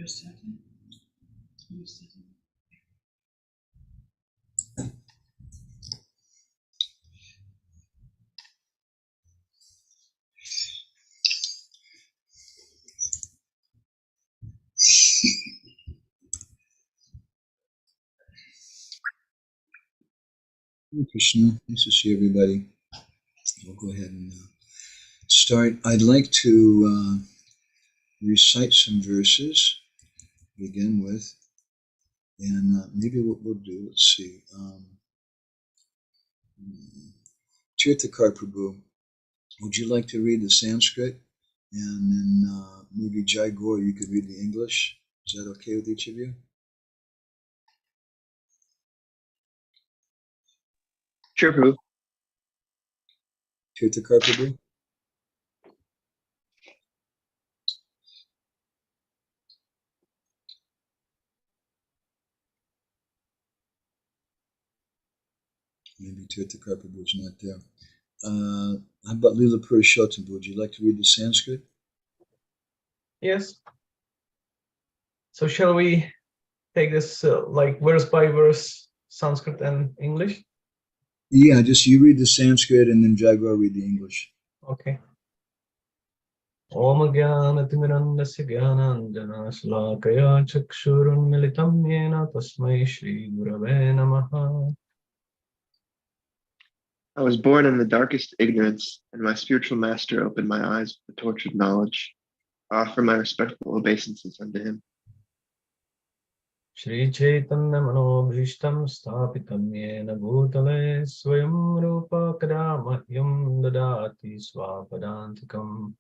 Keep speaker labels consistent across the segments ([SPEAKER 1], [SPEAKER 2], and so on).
[SPEAKER 1] a second. Wait a second.
[SPEAKER 2] Hare Krishna, nice to see everybody. We'll go ahead and start. I'd like to recite some verses to begin with, and maybe what we'll do, let's see. Thakur Prabhu, would you like to read the Sanskrit? And then maybe Jai Gaur, you could read the English. Is that okay with each of you?
[SPEAKER 3] Sure, Prabhu.
[SPEAKER 2] Thakur Prabhu? Maybe Thakur Prabhu is not there. How about Leela Purushottam? Would you like to read the Sanskrit?
[SPEAKER 4] Yes. So shall we take this like verse by verse, Sanskrit and English?
[SPEAKER 2] Yeah, just you read the Sanskrit and then Jagar read the English.
[SPEAKER 4] Okay. Om Jnanatimidandasya Jnananjana Shalakaya Chakshurunmilitam Yena Tasmai Shri Gurave Namaha.
[SPEAKER 3] I was born in the darkest ignorance, and my spiritual master opened my eyes with the torch of knowledge. I offer my respectful obeisances unto him.
[SPEAKER 4] Shri Chaitanya Manobhishtam Sthapitam Yena Bhutale Swayam Rupa Kadamahyam Dadati Swapadantikam.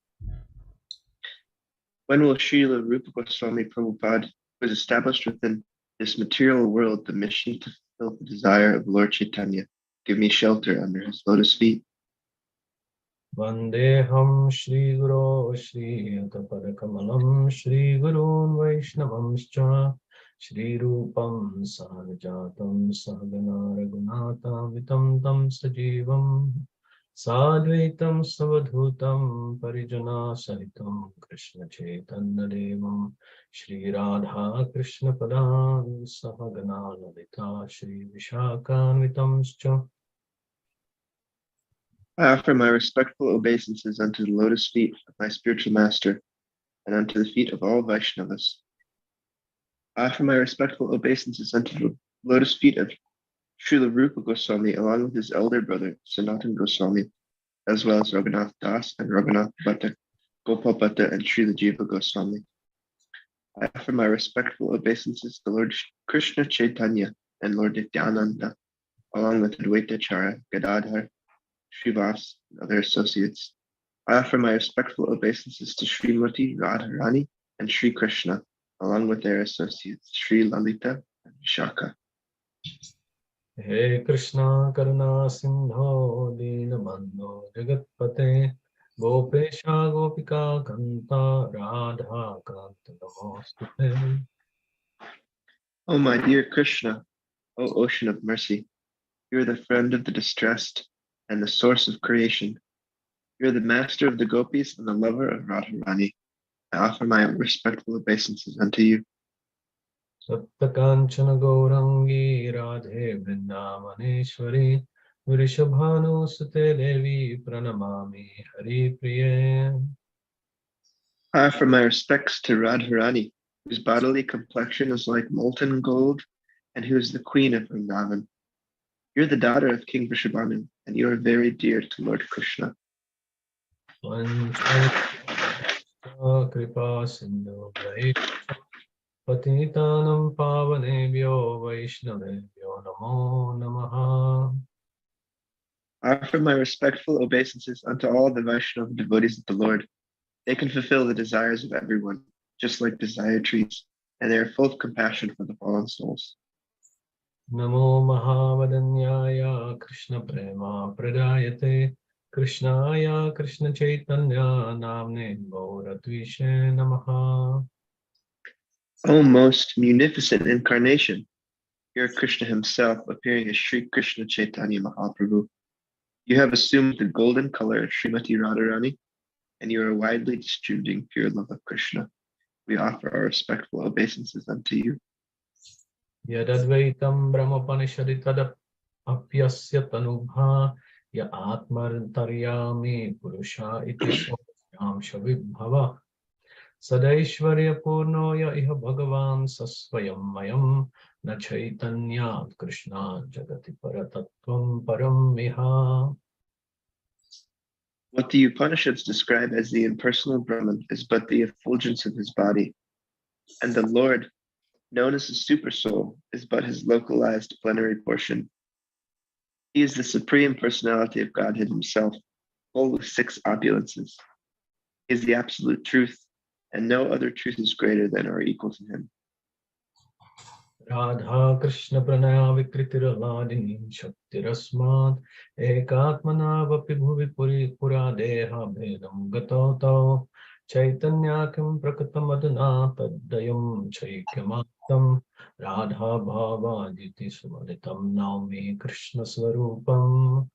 [SPEAKER 3] When will Srila Rupa Goswami Prabhupada, who is established within this material world the mission to fulfill the desire of Lord Chaitanya, give me shelter under his lotus feet?
[SPEAKER 4] Vandeham Shri Guru Shri Akapadakamalam Shri Gurun Vaishnavamscha Shri Rupam Sahanajatam Sahagana Raghunata Vitam Tam Sajivam Sadvaitam Savadhutam Parijana Sahitam Krishna Chaitanya Devam Shri Radha Krishna Padan Sahagana Lalita Shri Vishakhan Vitamscha.
[SPEAKER 3] I offer my respectful obeisances unto the lotus feet of my spiritual master and unto the feet of all Vaishnavas. I offer my respectful obeisances unto the lotus feet of Srila Rupa Goswami along with his elder brother Sanatan Goswami, as well as Raghunath Das and Raghunath Bhatta, Gopal Bhatta and Srila Jiva Goswami. I offer my respectful obeisances to Lord Krishna Chaitanya and Lord Nityananda, along with Advaita Chara, Gadadhar, Srivas, and other associates. I offer my respectful obeisances to Srimati Radharani and Sri Krishna, along with their associates, Sri Lalita and Vishaka.
[SPEAKER 4] Hey Krishna Karuna Sindho Dinabandho Jagatpate Gopesha Gopika Kanta Radha Kanta Namostute.
[SPEAKER 3] O my dear Krishna, O ocean of mercy, you are the friend of the distressed and the source of creation. You are the master of the gopis and the lover of Radharani. I offer my respectful obeisances unto you.
[SPEAKER 4] Saptakanchana Gaurangi Radhe Vrindavaneshwari Vrishabhanu Sute Devi Pranamami Hari Priye.
[SPEAKER 3] I offer my respects to Radharani, whose bodily complexion is like molten gold and who is the queen of Vrindavan. You're the daughter of King Vrishabhanu, and you are very dear to Lord Krishna.
[SPEAKER 4] Kripa Sindhu Patitanam Pavanebhyo Vaishnavebhyo Namo Namaha.
[SPEAKER 3] I offer my respectful obeisances unto all the Vaishnava devotees of the Lord. They can fulfill the desires of everyone, just like desire trees, and they are full of compassion for the fallen souls.
[SPEAKER 4] Namo Mahavadanyaya Krishna Prema Pradayate Krishnaya Krishna Chaitanya Namne Gauratvishe Namaha.
[SPEAKER 3] O most munificent incarnation, you're Krishna himself appearing as Sri Krishna Chaitanya Mahaprabhu. You have assumed the golden color of Srimati Radharani, and you are widely distributing pure love of Krishna. we offer our respectful obeisances unto you.
[SPEAKER 4] Yadadvaitam brahmapanishadi tadapyasya tanubha ya atmartaryami purusha iti soyam shavibhava Sadaishvarya purno ya iha bhagavan sasvayam mayam na chaitanyat krishna jagati paratattvam param miha.
[SPEAKER 3] What the Upanishads describe as the impersonal Brahman is but the effulgence of his body, and the Lord, known as the Supersoul, is but his localized plenary portion. He is the supreme personality of Godhead himself, full of 6 opulences. He is the absolute truth, and no other truth is greater than or equal to him.
[SPEAKER 4] Radha Krishna Pranaya Vikritirahladini Shaktirasmat Ekatmana Vapi Bhuvi Pura Deha Bhedam Gatoto Chaitanya Kim Prakatam Adana Taddayam Chaikamatam Radha Bhava Jiti Sumaditam Naumi Krishna Swarupam.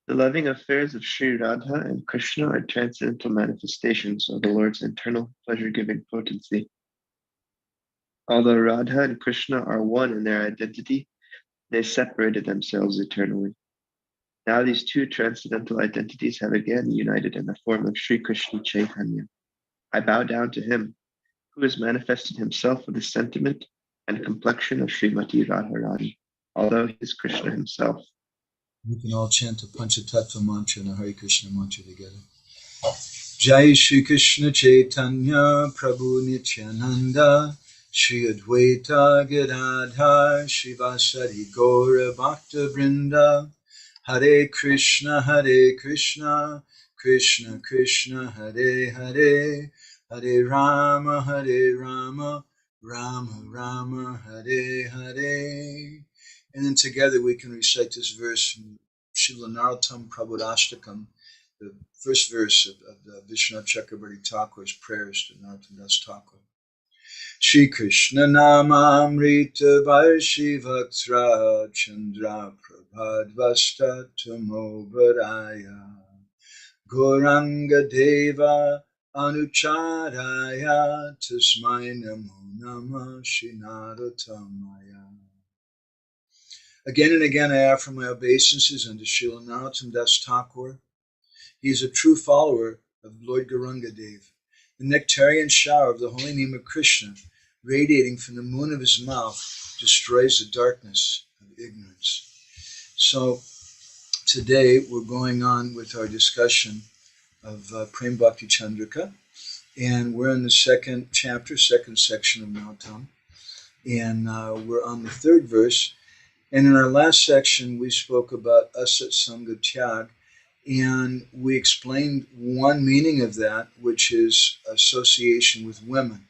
[SPEAKER 3] The loving affairs of Sri Radha and Krishna are transcendental manifestations of the Lord's internal pleasure-giving potency. Although Radha and Krishna are one in their identity, they separated themselves eternally. Now these 2 transcendental identities have again united in the form of Sri Krishna Chaitanya. I bow down to him, who has manifested himself with the sentiment and complexion of Srimati Radharani, although he is Krishna himself.
[SPEAKER 2] We can all chant the Panchatattva mantra and a Hare Krishna mantra together. Jai Shri Krishna Chaitanya Prabhu Nityananda Shri Advaita Gadadhar Shivasari Gaura Bhakta Vrinda Hare Krishna Krishna Krishna Hare Hare Hare Rama Rama Rama Hare Hare. And then together we can recite this verse from Srila Narottom Prabodashtakam, the first verse of the Vishwanath Chakravarti Thakur's prayers to Narottom Das Thakur. Shri Krishna Namamrita Varshi Vaktra Chandra Prabhadvasta Tamobaraya Gauranga Deva Anucharaya Tasmai Namo Namah Shri Narottamaya. Again and again I offer my obeisances unto Srila Narottom Das Thakur. He is a true follower of Lord Gauranga Deva. The nectarian shower of the holy name of Krishna, radiating from the moon of his mouth, destroys the darkness of ignorance. So today we're going on with our discussion of Prema-bhakti-candrika, and we're in the 2nd chapter, 2nd section of Narottam, and we're on the 3rd verse. And in our last section, we spoke about asat sanga tyag, and we explained one meaning of that, which is association with women.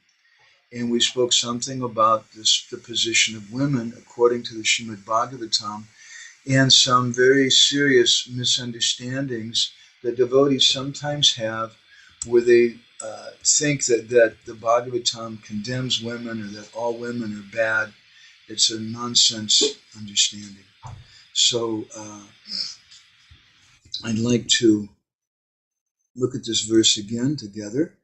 [SPEAKER 2] And we spoke something about the position of women according to the Srimad Bhagavatam, and some very serious misunderstandings that devotees sometimes have, where they think that the Bhagavatam condemns women or that all women are bad. It's a nonsense understanding. So I'd like to look at this verse again together.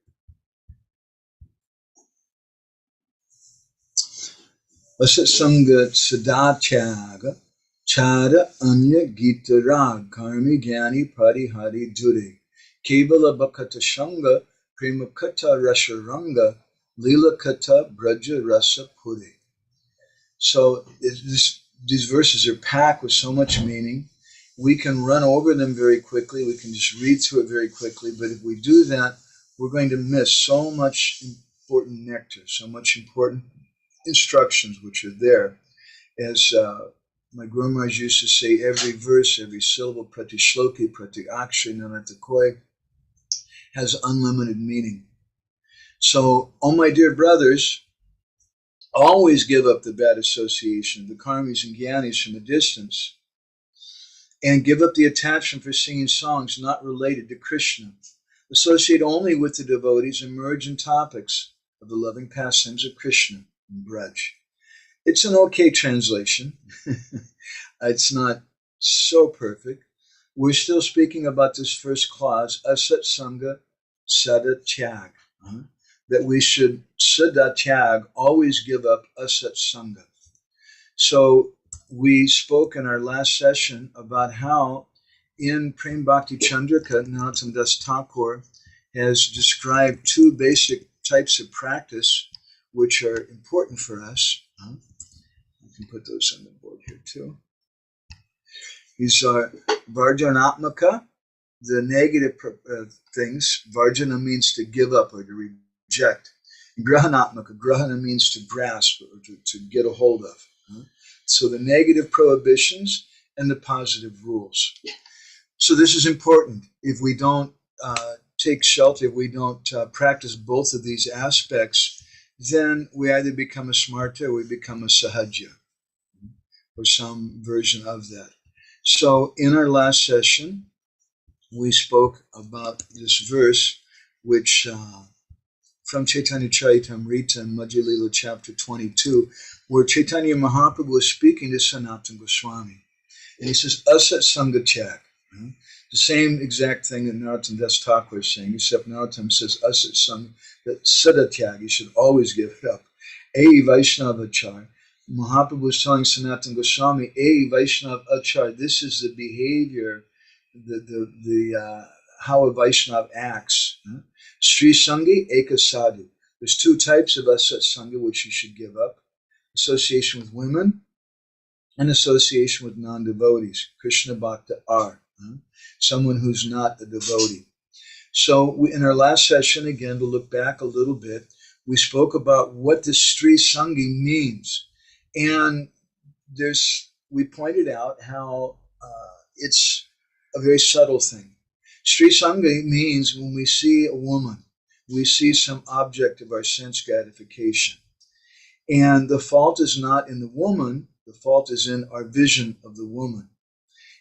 [SPEAKER 2] Asat sanga sadatyaga chara anya gita rag karmi gyani parihari dure kevala bhakata shanga prema kata rasharanga lila kata braja rasa pure. So these verses are packed with so much meaning. We can run over them very quickly. We can just read through it very quickly. But if we do that, we're going to miss so much important nectar, so much important instructions which are there. As my Guru Maharaj used to say, every verse, every syllable, prati shloki, prati akshay, nanatakoi, has unlimited meaning. So, oh my dear brothers, always give up the bad association of the karmis and gyanis from a distance, and give up the attachment for singing songs not related to Krishna. Associate only with the devotees and merge in topics of the loving pastimes of Krishna and Braj. It's an okay translation. It's not so perfect. We're still speaking about this first clause, asat sanga sada tyag. that we should sada tyag, always give up asat sangha. So we spoke in our last session about how in Prema-bhakti-candrika, Narottom Das Thakur has described two basic types of practice which are important for us. You can put those on the board here too. These are varjanatmaka, the negative things. Varjana means to give up or to reject. Grahanatmaka, grahana means to grasp or to get a hold of. So the negative prohibitions and the positive rules. So this is important. If we don't take shelter, if we don't practice both of these aspects, then we either become a smarta or we become a sahaja, or some version of that. So in our last session, we spoke about this verse, which from Chaitanya Charitamrita in Madhya Lila chapter 22, where Chaitanya Mahaprabhu was speaking to Sanatana Goswami. And he says, asat sangha tyag. The same exact thing that Narottom Das Thakur is saying, except Narottam says asat sangha, that sada tyag, you should always give it up. A Vaishnava achar. Mahaprabhu was telling Sanatana Goswami, A Vaishnava achar, this is the behavior, how a Vaishnava acts. Sri Sangi Eka Sadhu. There's two types of asat sangha which you should give up. Association with women and association with non-devotees. Krishna Bhakta are. Someone who's not a devotee. So in our last session, again, to look back a little bit, we spoke about what the Sri Sangi means. And we pointed out how it's a very subtle thing. Sri Sangi means when we see a woman, we see some object of our sense gratification. And the fault is not in the woman, the fault is in our vision of the woman.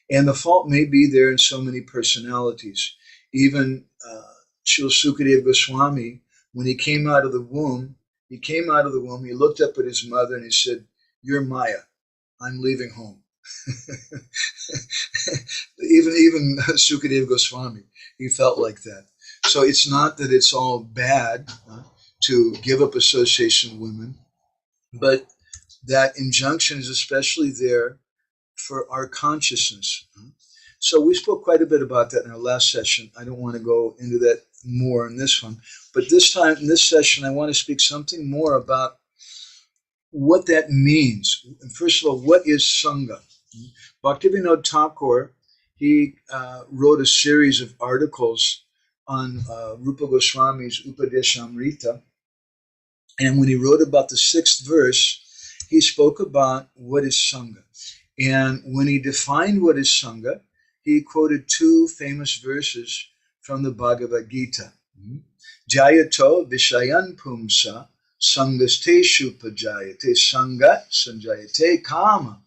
[SPEAKER 2] And the fault may be there in so many personalities. Even Srila Sukadeva Goswami, when he came out of the womb, he looked up at his mother and he said, "You're Maya, I'm leaving home." even Sukadeva Goswami, he felt like that. So it's not that it's all bad to give up association with women, but that injunction is especially there for our consciousness. So we spoke quite a bit about that in our last session. I don't want to go into that more in this one. But this time, in this session, I want to speak something more about what that means. First of all, what is Sangha? Bhaktivedanta Thakur, he wrote a series of articles on Rupa Goswami's Upadeshamrita. And when he wrote about the 6th verse, he spoke about what is Sangha. And when he defined what is Sangha, he quoted 2 famous verses from the Bhagavad Gita. Jayato Vishayan Pumsa Sangasteshu Pajayate Sanga Sanjayate Kama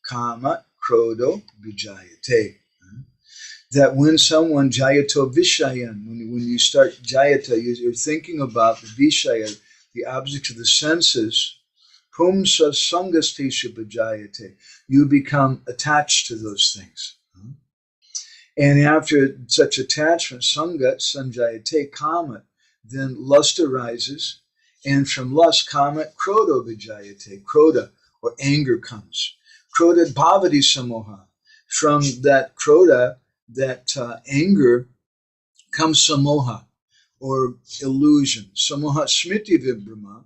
[SPEAKER 2] Kama Krodo Vijayate. That when someone Jayato Vishayan, when you start Jayata, you're thinking about the Vishaya, the objects of the senses, Pumsa Sangasteshu Pajayate, you become attached to those things. And after such attachment, Sanga Sanjayate Kama, then lust arises, and from lust, Kama Krodo Vijayate, Kroda, or anger comes. Kroda Bhavati Samoha. From that Kroda, that anger, comes Samoha, or illusion. Samoha Smriti Vibhrama.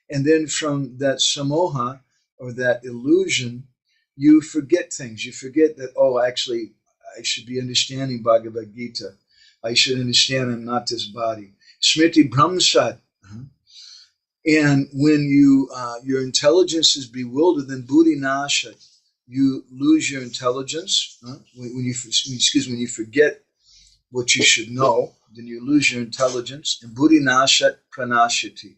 [SPEAKER 2] And then from that Samoha, or that illusion, you forget things. You forget that, oh, actually, I should be understanding Bhagavad Gita. I should understand I'm not this body. Smriti Brahmsat. And when your intelligence is bewildered, then buddhi nashat. You lose your intelligence. When you forget what you should know, then you lose your intelligence. And buddhi nashat pranashati.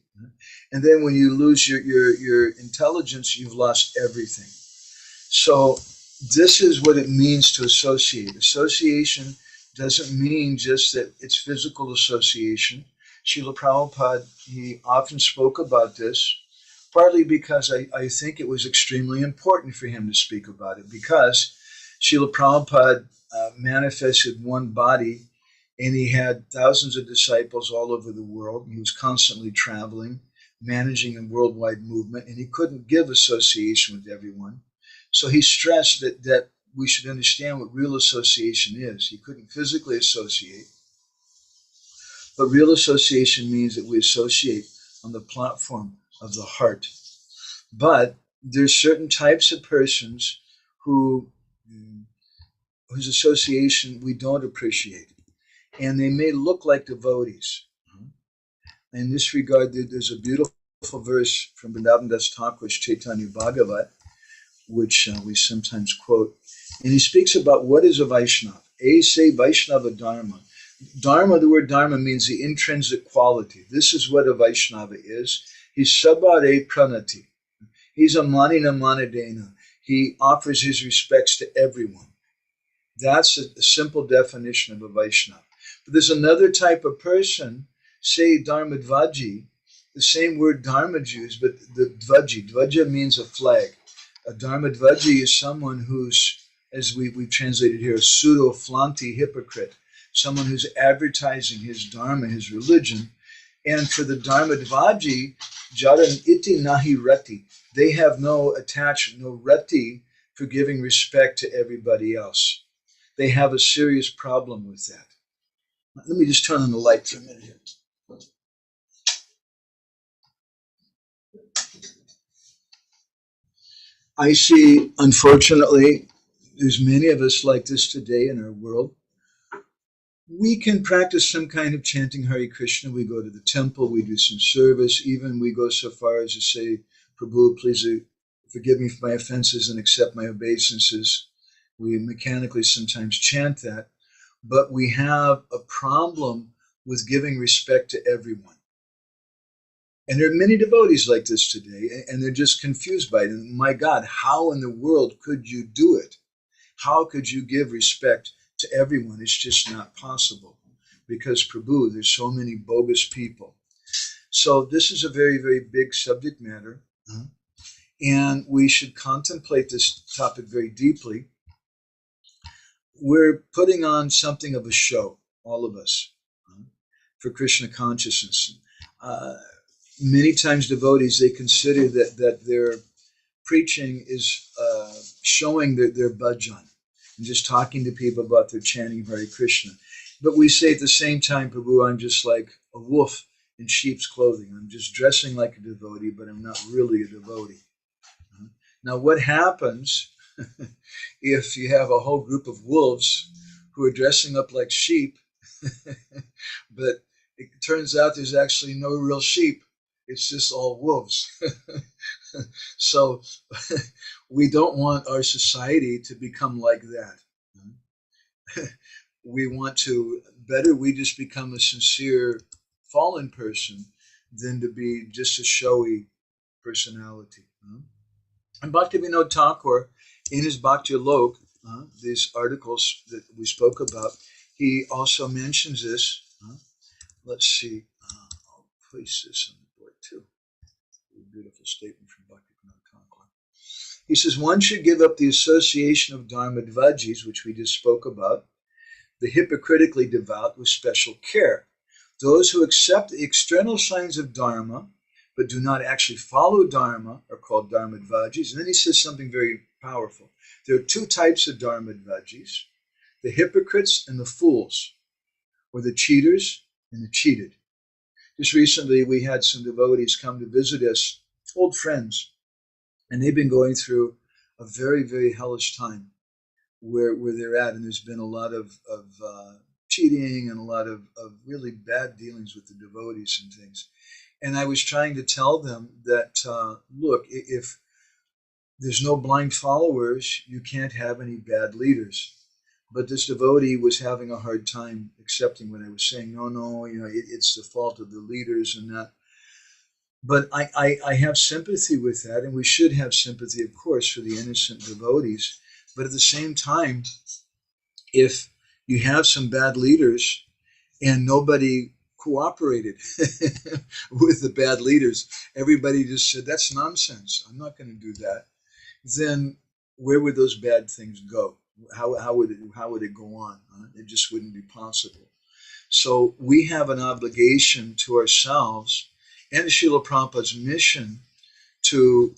[SPEAKER 2] And then when you lose your intelligence, you've lost everything. So this is what it means to associate. Association doesn't mean just that it's physical association. Srila Prabhupada, he often spoke about this, partly because I think it was extremely important for him to speak about it, because Srila Prabhupada manifested one body And he had thousands of disciples all over the world. He was constantly traveling, managing a worldwide movement, and he couldn't give association with everyone. So he stressed that we should understand what real association is. He couldn't physically associate, but real association means that we associate on the platform of the heart. But there's certain types of persons whose association we don't appreciate. And they may look like devotees. In this regard, there's a beautiful verse from Prema-bhakti-candrika Das Thakur's Chaitanya Bhagavat, which we sometimes quote. And he speaks about what is a Vaishnava. A say Vaishnava Dharma. Dharma, the word Dharma means the intrinsic quality. This is what a Vaishnava is. He's sabare pranati. He's a manina manadena. He offers his respects to everyone. That's a simple definition of a Vaishnava. But there's another type of person, say dharmadvaji, the same word dharma Jews, but the dvaji. Dvaja means a flag. A dharmadvaji is someone who's, as we've translated here, a pseudo-flanty hypocrite, someone who's advertising his dharma, his religion. And for the dharmadvaji, jaran iti nahi rati, they have no attachment, no rati for giving respect to everybody else. They have a serious problem with that. Let me just turn on the light for a minute here. I see, unfortunately, there's many of us like this today in our world. We can practice some kind of chanting Hare Krishna. We go to the temple, we do some service. Even we go so far as to say, Prabhu, please forgive me for my offenses and accept my obeisances. We mechanically sometimes chant that. But we have a problem with giving respect to everyone. And there are many devotees like this today, and they're just confused by it. And my God, how in the world could you do it? How could you give respect to everyone? It's just not possible. Because, Prabhu, there's so many bogus people. So this is a very, very big subject matter. And we should contemplate this topic very deeply. We're putting on something of a show, all of us, for Krishna consciousness. Many times devotees, they consider that their preaching is showing their bhajan and just talking to people about their chanting Hare Krishna. But we say at the same time, Prabhu, I'm just like a wolf in sheep's clothing. I'm just dressing like a devotee, but I'm not really a devotee. Now, what happens if you have a whole group of wolves who are dressing up like sheep, but it turns out there's actually no real sheep? It's just all wolves. So we don't want our society to become like that. We want to, better we just become a sincere fallen person than to be just a showy personality. And Bhaktivedanta Thakur, in his Bhakti Lok, these articles that we spoke about, he also mentions this. Let's see. I'll place this on the board too. A beautiful statement from Bhaktivedanta Thakur. He says, one should give up the association of dharmadvajis, which we just spoke about, the hypocritically devout, with special care. Those who accept the external signs of dharma, but do not actually follow dharma, are called dharmadvajis. And then he says something very powerful. There are two types of dharmadvajis, the hypocrites and the fools, or the cheaters and the cheated. Just recently, we had some devotees come to visit us, old friends, and they've been going through a very, very hellish time where they're at, and there's been a lot of cheating and a lot of really bad dealings with the devotees and things. And I was trying to tell them that, look, if there's no blind followers, you can't have any bad leaders. But this devotee was having a hard time accepting what I was saying. No, it's the fault of the leaders and that. But I have sympathy with that, and we should have sympathy, of course, for the innocent devotees. But at the same time, if you have some bad leaders and nobody cooperated with the bad leaders, everybody just said, that's nonsense, I'm not going to do that, then where would those bad things go? How would it go on? It just wouldn't be possible. So we have an obligation to ourselves and Srila Prabhupada's mission to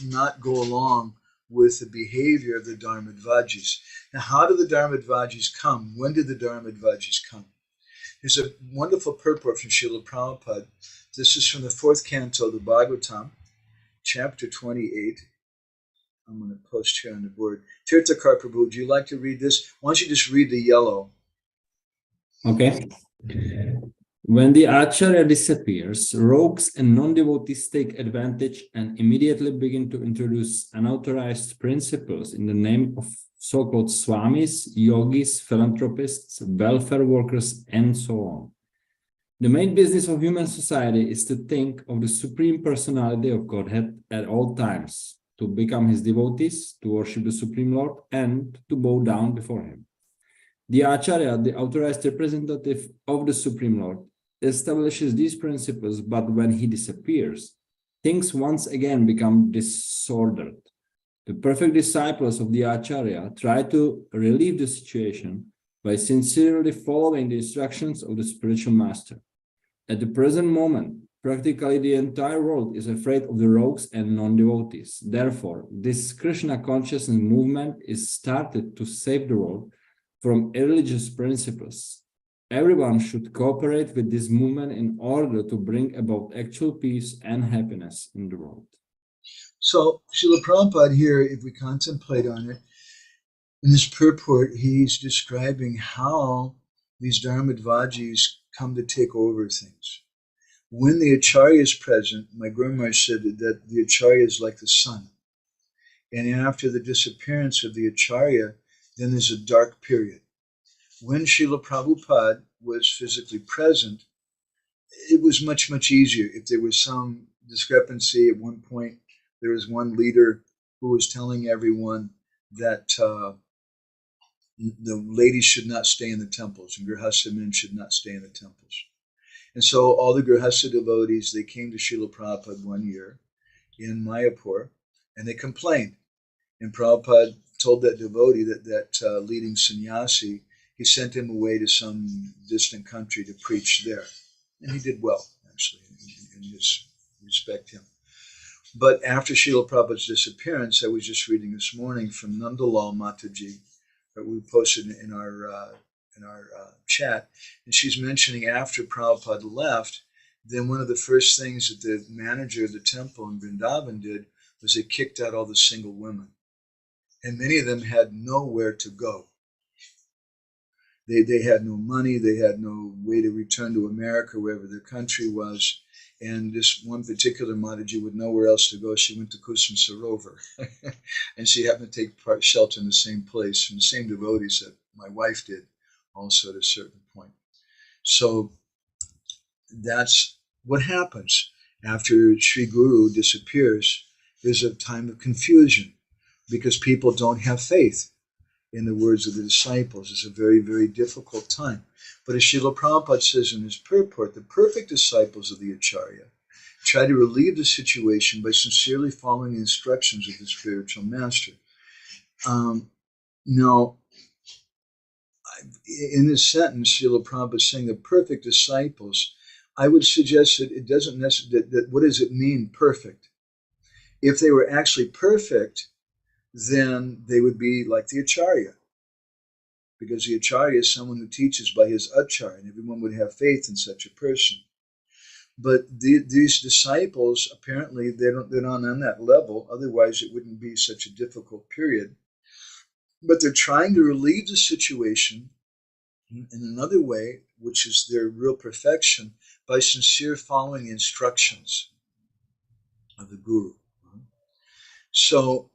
[SPEAKER 2] not go along with the behavior of the dharmadvajis. Now, how do the dharmadvajis come? When did the dharmadvajis come? There's a wonderful purport from Srila Prabhupada. This is from the 4th canto of the Bhagavatam, chapter 28. I'm going to post here on the board. Tirthakar Prabhu, would you like to read this? Why don't you just read the yellow?
[SPEAKER 5] Okay. When the Acharya disappears, rogues and non-devotees take advantage and immediately begin to introduce unauthorized principles in the name of so-called swamis, yogis, philanthropists, welfare workers, and so on. The main business of human society is to think of the Supreme Personality of Godhead at all times, to become his devotees, to worship the Supreme Lord, and to bow down before him. The Acharya, the authorized representative of the Supreme Lord, establishes these principles, but when he disappears, things once again become disordered. The perfect disciples of the Acharya try to relieve the situation by sincerely following the instructions of the spiritual master. At the present moment, practically the entire world is afraid of the rogues and non-devotees. Therefore, this Krishna consciousness movement is started to save the world from irreligious principles. Everyone should cooperate with this movement in order to bring about actual peace and happiness in the world.
[SPEAKER 2] So, Srila Prabhupada here, if we contemplate on it, in this purport, he's describing how these dharmadvajis come to take over things. When the Acharya is present, my grandmother said that the Acharya is like the sun. And after the disappearance of the Acharya, then there's a dark period. When Srila Prabhupada was physically present, it was much, much easier. If there was some discrepancy at one point, there was one leader who was telling everyone that the ladies should not stay in the temples and Grihastha men should not stay in the temples. And so all the Grihastha devotees, they came to Srila Prabhupada one year in Mayapur and they complained. And Prabhupada told that devotee, that leading sannyasi, he sent him away to some distant country to preach there. And he did well, actually, in his respect him. But after Srila Prabhupada's disappearance, I was just reading this morning from Nandalal Mataji, that we posted in our chat, and she's mentioning after Prabhupada left, then one of the first things that the manager of the temple in Vrindavan did was they kicked out all the single women. And many of them had nowhere to go. They had no money, they had no way to return to America, wherever their country was. And this one particular Mataji with nowhere else to go, she went to Kusum Sarovar. And she happened to take shelter in the same place from the same devotees that my wife did also at a certain point. So that's what happens after Sri Guru disappears. There's a time of confusion because people don't have faith. In the words of the disciples, it's a very, very difficult time. But as Srila Prabhupada says in his purport, the perfect disciples of the Acharya try to relieve the situation by sincerely following the instructions of the spiritual master. Now, in this sentence, Srila Prabhupada is saying the perfect disciples, I would suggest that it doesn't necessarily, that what does it mean, perfect? If they were actually perfect, then they would be like the Acharya. Because the Acharya is someone who teaches by his Acharya, and everyone would have faith in such a person. But these disciples, apparently, they're not on that level. Otherwise, it wouldn't be such a difficult period. But they're trying to relieve the situation in another way, which is their real perfection, by sincere following the instructions of the Guru. So,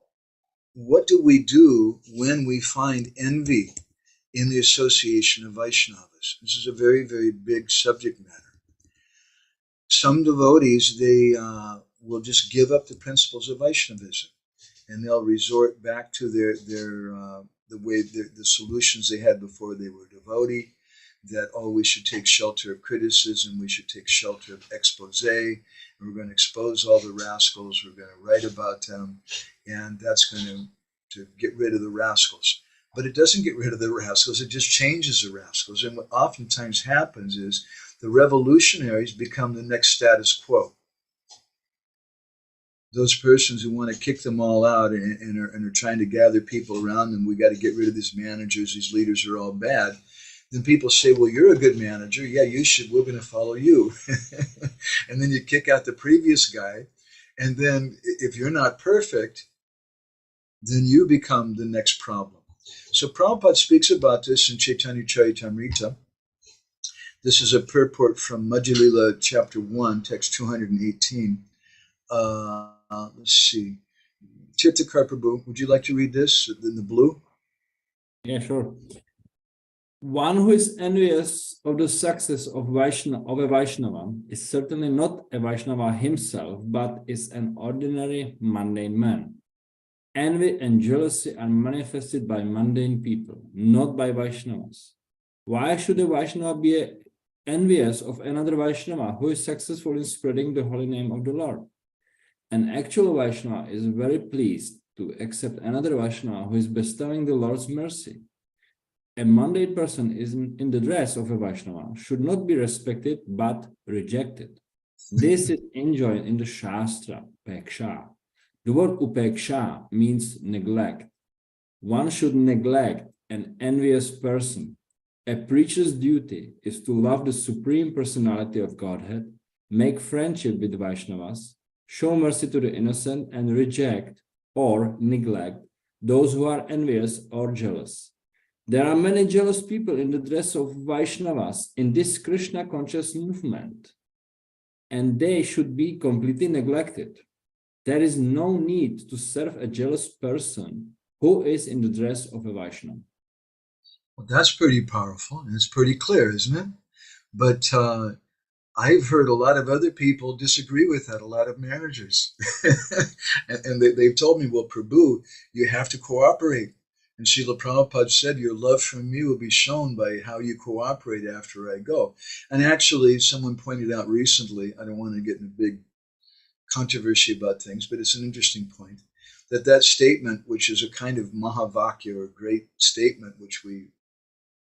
[SPEAKER 2] what do we do when we find envy in the association of Vaishnavas? This is a very, very big subject matter. Some devotees, they will just give up the principles of Vaishnavism, and they'll resort back to the solutions they had before they were devotee, that, oh, we should take shelter of criticism, we should take shelter of expose, and we're going to expose all the rascals, we're going to write about them, and that's going to get rid of the rascals. but it doesn't get rid of the rascals, it just changes the rascals. And what oftentimes happens is the revolutionaries become the next status quo. Those persons who want to kick them all out and are trying to gather people around them, we got to get rid of these managers, these leaders are all bad. Then people say, well, you're a good manager. Yeah, you should. We're going to follow you. And then you kick out the previous guy. And then if you're not perfect, then you become the next problem. So Prabhupada speaks about this in Chaitanya Charitamrita. This is a purport from Madhya Lila, chapter 1, text 218. Let's see. Tirthakar Prabhu, would you like to read this in the blue?
[SPEAKER 5] Yeah, sure. One who is envious of the success of a Vaishnava is certainly not a Vaishnava himself, but is an ordinary mundane man. Envy and jealousy are manifested by mundane people, not by Vaishnavas. Why should a Vaishnava be envious of another Vaishnava who is successful in spreading the holy name of the Lord? An actual Vaishnava is very pleased to accept another Vaishnava who is bestowing the Lord's mercy. A mundane person in the dress of a Vaishnava should not be respected but rejected. This is enjoined in the Shastra, upeksha. The word upeksha means neglect. One should neglect an envious person. A preacher's duty is to love the Supreme Personality of Godhead, make friendship with Vaishnavas, show mercy to the innocent, and reject or neglect those who are envious or jealous. There are many jealous people in the dress of Vaishnavas in this Krishna conscious movement, and they should be completely neglected. There is no need to serve a jealous person who is in the dress of a Vaishnava.
[SPEAKER 2] Well, that's pretty powerful, and it's pretty clear, isn't it? But I've heard a lot of other people disagree with that, a lot of managers. and they've told me, well, Prabhu, you have to cooperate. And Srila Prabhupada said, your love for me will be shown by how you cooperate after I go. And actually, someone pointed out recently, I don't want to get in a big controversy about things, but it's an interesting point, that statement, which is a kind of mahavakya, or great statement, which we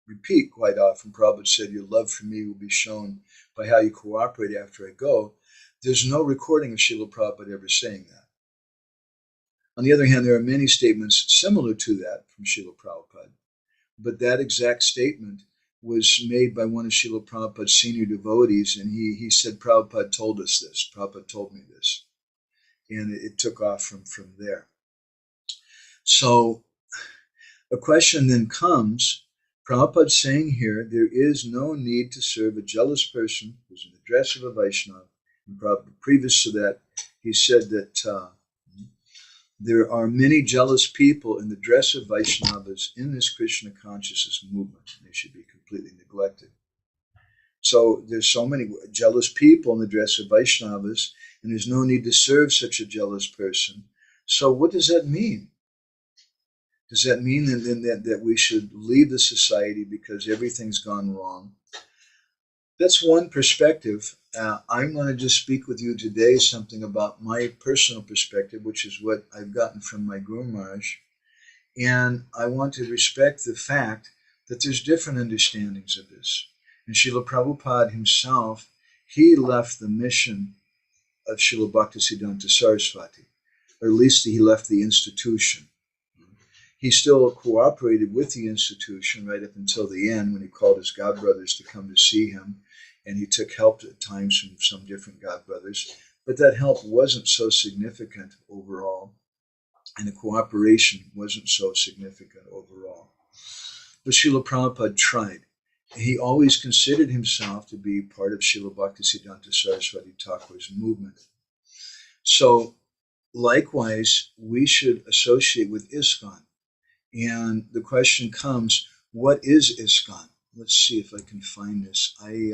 [SPEAKER 2] repeat quite often, Prabhupada said, your love for me will be shown by how you cooperate after I go. There's no recording of Srila Prabhupada ever saying that. On the other hand, there are many statements similar to that from Srila Prabhupada, but that exact statement was made by one of Srila Prabhupada's senior devotees, and he said, Prabhupada told us this, Prabhupada told me this, and it took off from there. So a question then comes, Prabhupada's saying here, there is no need to serve a jealous person who's in the dress of a Vaishnava. And previous to that, he said that there are many jealous people in the dress of Vaishnavas in this Krishna consciousness movement. They should be completely neglected. So there's so many jealous people in the dress of Vaishnavas, and there's no need to serve such a jealous person. So what does that mean? Does that mean that we should leave the society because everything's gone wrong? That's one perspective. I'm going to just speak with you today something about my personal perspective, which is what I've gotten from my Guru Maharaj. And I want to respect the fact that there's different understandings of this. And Srila Prabhupada himself, he left the mission of Srila Bhaktisiddhanta Saraswati, or at least he left the institution. He still cooperated with the institution right up until the end when he called his godbrothers to come to see him. And he took help at times from some different godbrothers. But that help wasn't so significant overall. And the cooperation wasn't so significant overall. But Srila Prabhupada tried. He always considered himself to be part of Srila Bhaktisiddhanta Saraswati Thakur's movement. So likewise, we should associate with ISKCON. And the question comes, what is ISKCON? Let's see if I can find this. I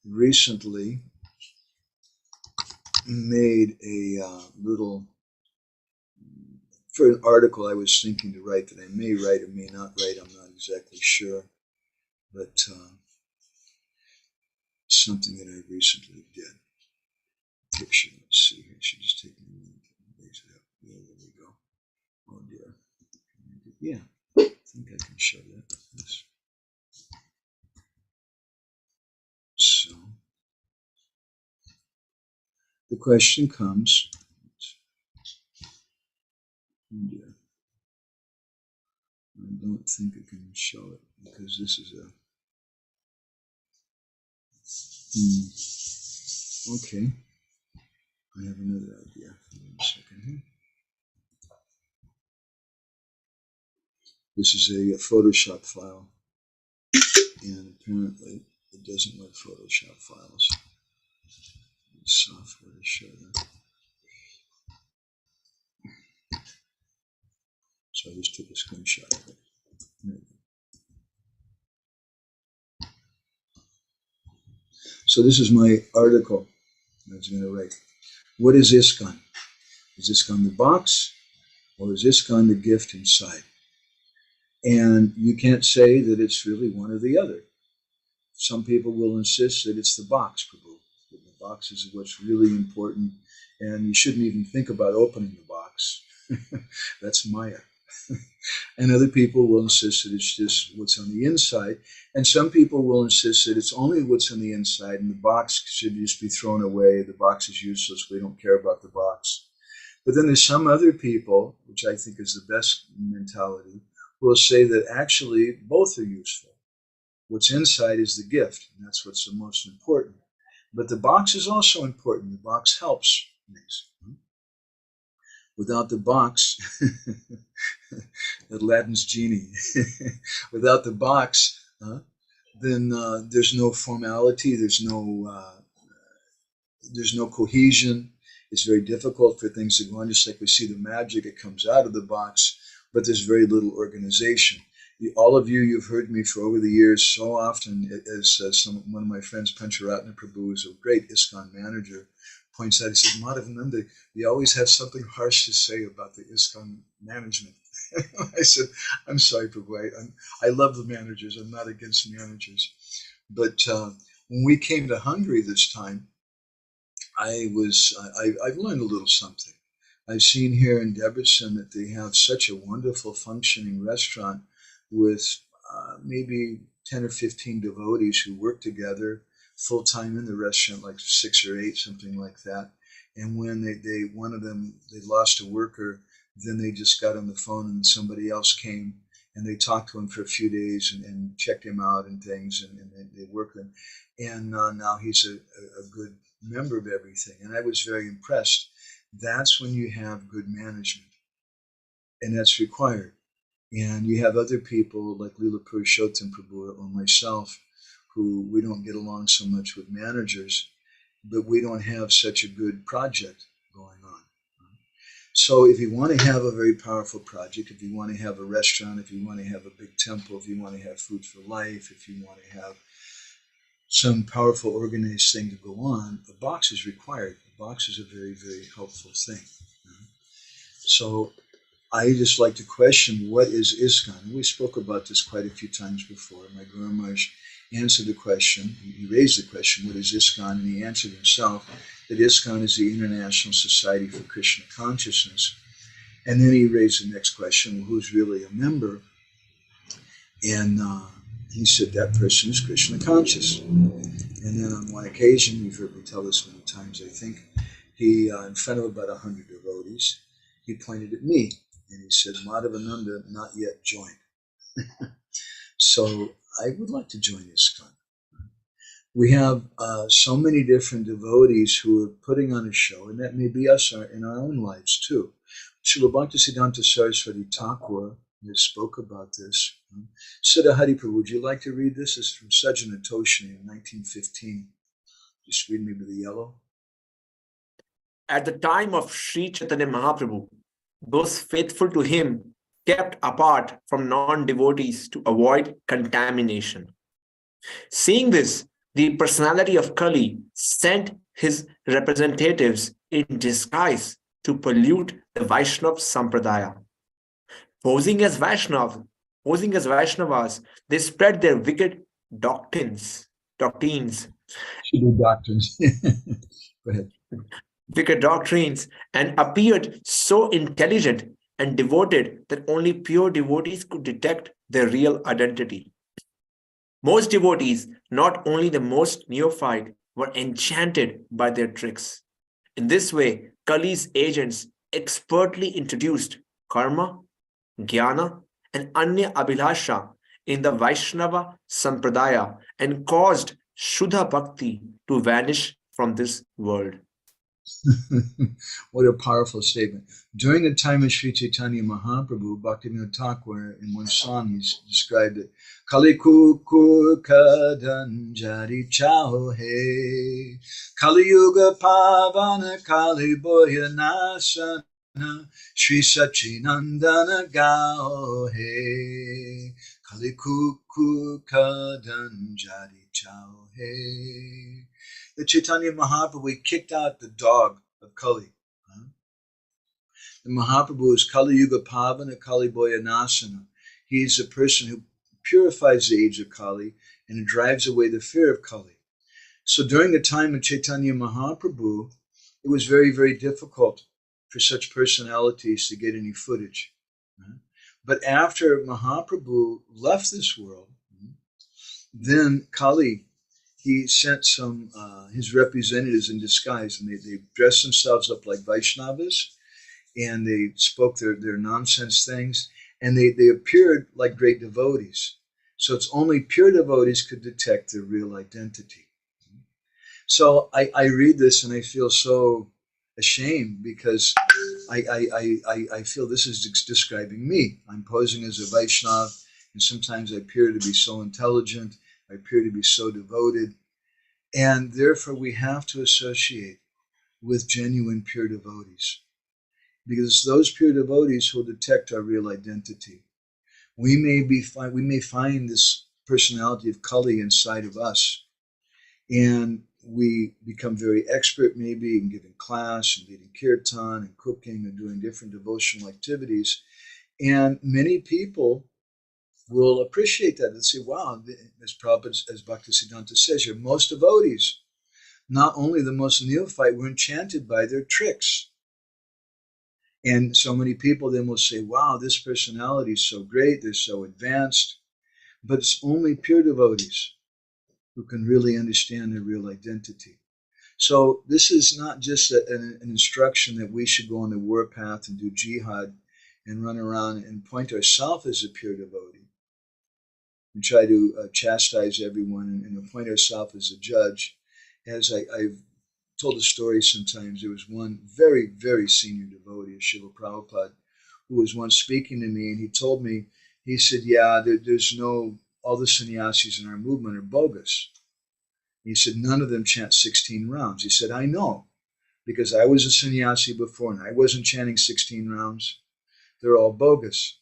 [SPEAKER 2] recently made a little, for an article I was thinking to write that I may write or may not write, I'm not exactly sure, but something that I recently did. Picture, let's see here, I should just take a minute and raise it up. Yeah, there we go. Oh dear. Yeah. can show that. Yes. So, the question comes, India. I don't think I can show it because this is a. Okay. I have another idea. Wait a second here. This is a Photoshop file, and apparently it doesn't like Photoshop files. It's software to show that. So I just took a screenshot of it. So this is my article I was going to write. What is ISKCON? Is ISKCON the box, or is ISKCON the gift inside? And you can't say that it's really one or the other. Some people will insist that it's the box, Prabhu. That the box is what's really important, and you shouldn't even think about opening the box. That's Maya. And other people will insist that it's just what's on the inside. And some people will insist that it's only what's on the inside, and the box should just be thrown away. The box is useless. We don't care about the box. But then there's some other people, which I think is the best mentality, will say that actually both are useful. What's inside is the gift, and that's what's the most important. But the box is also important. The box helps things. Without the box, Aladdin's genie, without the box, then there's no formality, there's no cohesion. It's very difficult for things to go on, just like we see the magic, it comes out of the box, but there's very little organization. All of you, you've heard me for over the years so often, as one of my friends, Pancharatna Prabhu, who's a great ISKCON manager, points out, he says, Madhavananda, you always have something harsh to say about the ISKCON management. I said, I'm sorry, Prabhu, I love the managers, I'm not against managers. But when we came to Hungary this time, I've learned a little something. I've seen here in Debrecen that they have such a wonderful functioning restaurant with maybe 10 or 15 devotees who work together full-time in the restaurant, like 6 or 8, something like that. And when one of them, they lost a worker, then they just got on the phone and somebody else came and they talked to him for a few days and checked him out and things, and they worked with him. And now he's a good member of everything. And I was very impressed. That's when you have good management, and that's required. And you have other people like Leela Purushottam Prabhu or myself who we don't get along so much with managers, but we don't have such a good project going on. So if you want to have a very powerful project, if you want to have a restaurant, if you want to have a big temple, if you want to have food for life, if you want to have some powerful organized thing to go on, a box is required. A box is a very, very helpful thing. So I just like to question, what is ISKCON? And we spoke about this quite a few times before. My Guru Maharaj answered the question. He raised the question, what is ISKCON? And he answered himself that ISKCON is the International Society for Krishna Consciousness. And then he raised the next question, well, who's really a member? And he said that person is Krishna conscious. And then on one occasion, you've heard me tell this many times, I think, he, in front of about 100 devotees, he pointed at me and he said, Madhavananda, not yet joined. So I would like to join ISKCON. We have so many different devotees who are putting on a show, and that may be us in our own lives too. Srila Bhaktisiddhanta Saraswati Thakur spoke about this. Siddha Hari Prabhu, would you like to read this? This is from Sajjana Toshni in 1915. Just read me with the yellow.
[SPEAKER 6] At the time of Sri Chaitanya Mahaprabhu, those faithful to him kept apart from non-devotees to avoid contamination. Seeing this, the personality of Kali sent his representatives in disguise to pollute the Vaishnava Sampradaya. Posing as Vaishnavas, they spread their wicked doctrines.
[SPEAKER 2] Doctrines. Go ahead.
[SPEAKER 6] Wicked doctrines, and appeared so intelligent and devoted that only pure devotees could detect their real identity. Most devotees, not only the most neophyte, were enchanted by their tricks. In this way, Kali's agents expertly introduced karma, jnana, and anya abhilasha in the Vaishnava Sampradaya and caused Shuddha Bhakti to vanish from this world.
[SPEAKER 2] What a powerful statement. During the time of Sri Chaitanya Mahaprabhu, Bhaktivedanta Thakur, in one song, he's described it. Kali kukur kadanjari chao he, kali-yuga pavana kali boya nasana, Sri Sachinandana gao he, kali kukur kadanjari chao he. The Chaitanya Mahaprabhu kicked out the dog of Kali. The Mahaprabhu is Kali-yuga pavana kali boya nasana. He is a person who purifies the age of Kali and drives away the fear of Kali. So during the time of Chaitanya Mahaprabhu, it was very, very difficult for such personalities to get any footage. But after Mahaprabhu left this world, then Kali, he sent some his representatives in disguise, and they dressed themselves up like Vaishnavas, and they spoke their nonsense things, and they appeared like great devotees. So it's only pure devotees could detect their real identity. So I read this and I feel so ashamed, because I feel this is describing me. I'm posing as a Vaishnava, and sometimes I appear to be so intelligent, I appear to be so devoted, and therefore we have to associate with genuine pure devotees, because those pure devotees will detect our real identity. We may find this personality of Kali inside of us, and we become very expert maybe in giving class and leading kirtan and cooking and doing different devotional activities, and many people will appreciate that and say, wow, as Prabhupada, as Bhaktisiddhanta says here, most devotees, not only the most neophyte, were enchanted by their tricks. And so many people then will say, wow, this personality is so great, they're so advanced. But it's only pure devotees who can really understand their real identity. So this is not just an instruction that we should go on the warpath and do jihad and run around and point ourselves as a pure devotee and try to chastise everyone and appoint ourselves as a judge. As I've told a story sometimes, there was one very, very senior devotee of Srila Prabhupada who was once speaking to me, and he told me, he said, yeah, there's no, all the sannyasis in our movement are bogus. He said, none of them chant 16 rounds. He said, I know, because I was a sannyasi before and I wasn't chanting 16 rounds. They're all bogus.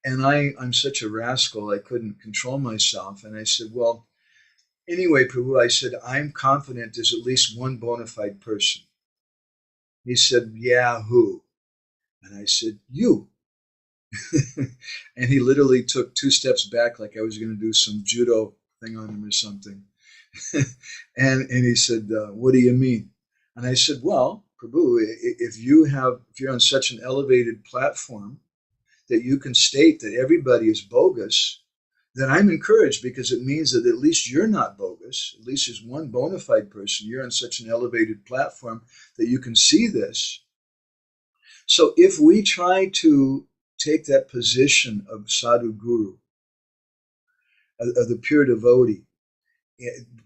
[SPEAKER 2] And I'm such a rascal, I couldn't control myself. And I said, well, anyway, Prabhu, I said, I'm confident there's at least one bona fide person. He said, yeah, who? And I said, you. And he literally took 2 steps back like I was going to do some judo thing on him or something. and he said, what do you mean? And I said, well, Prabhu, if you're on such an elevated platform that you can state that everybody is bogus, then I'm encouraged, because it means that at least you're not bogus. At least there's one bona fide person. You're on such an elevated platform that you can see this. So if we try to take that position of sadhu guru, of the pure devotee,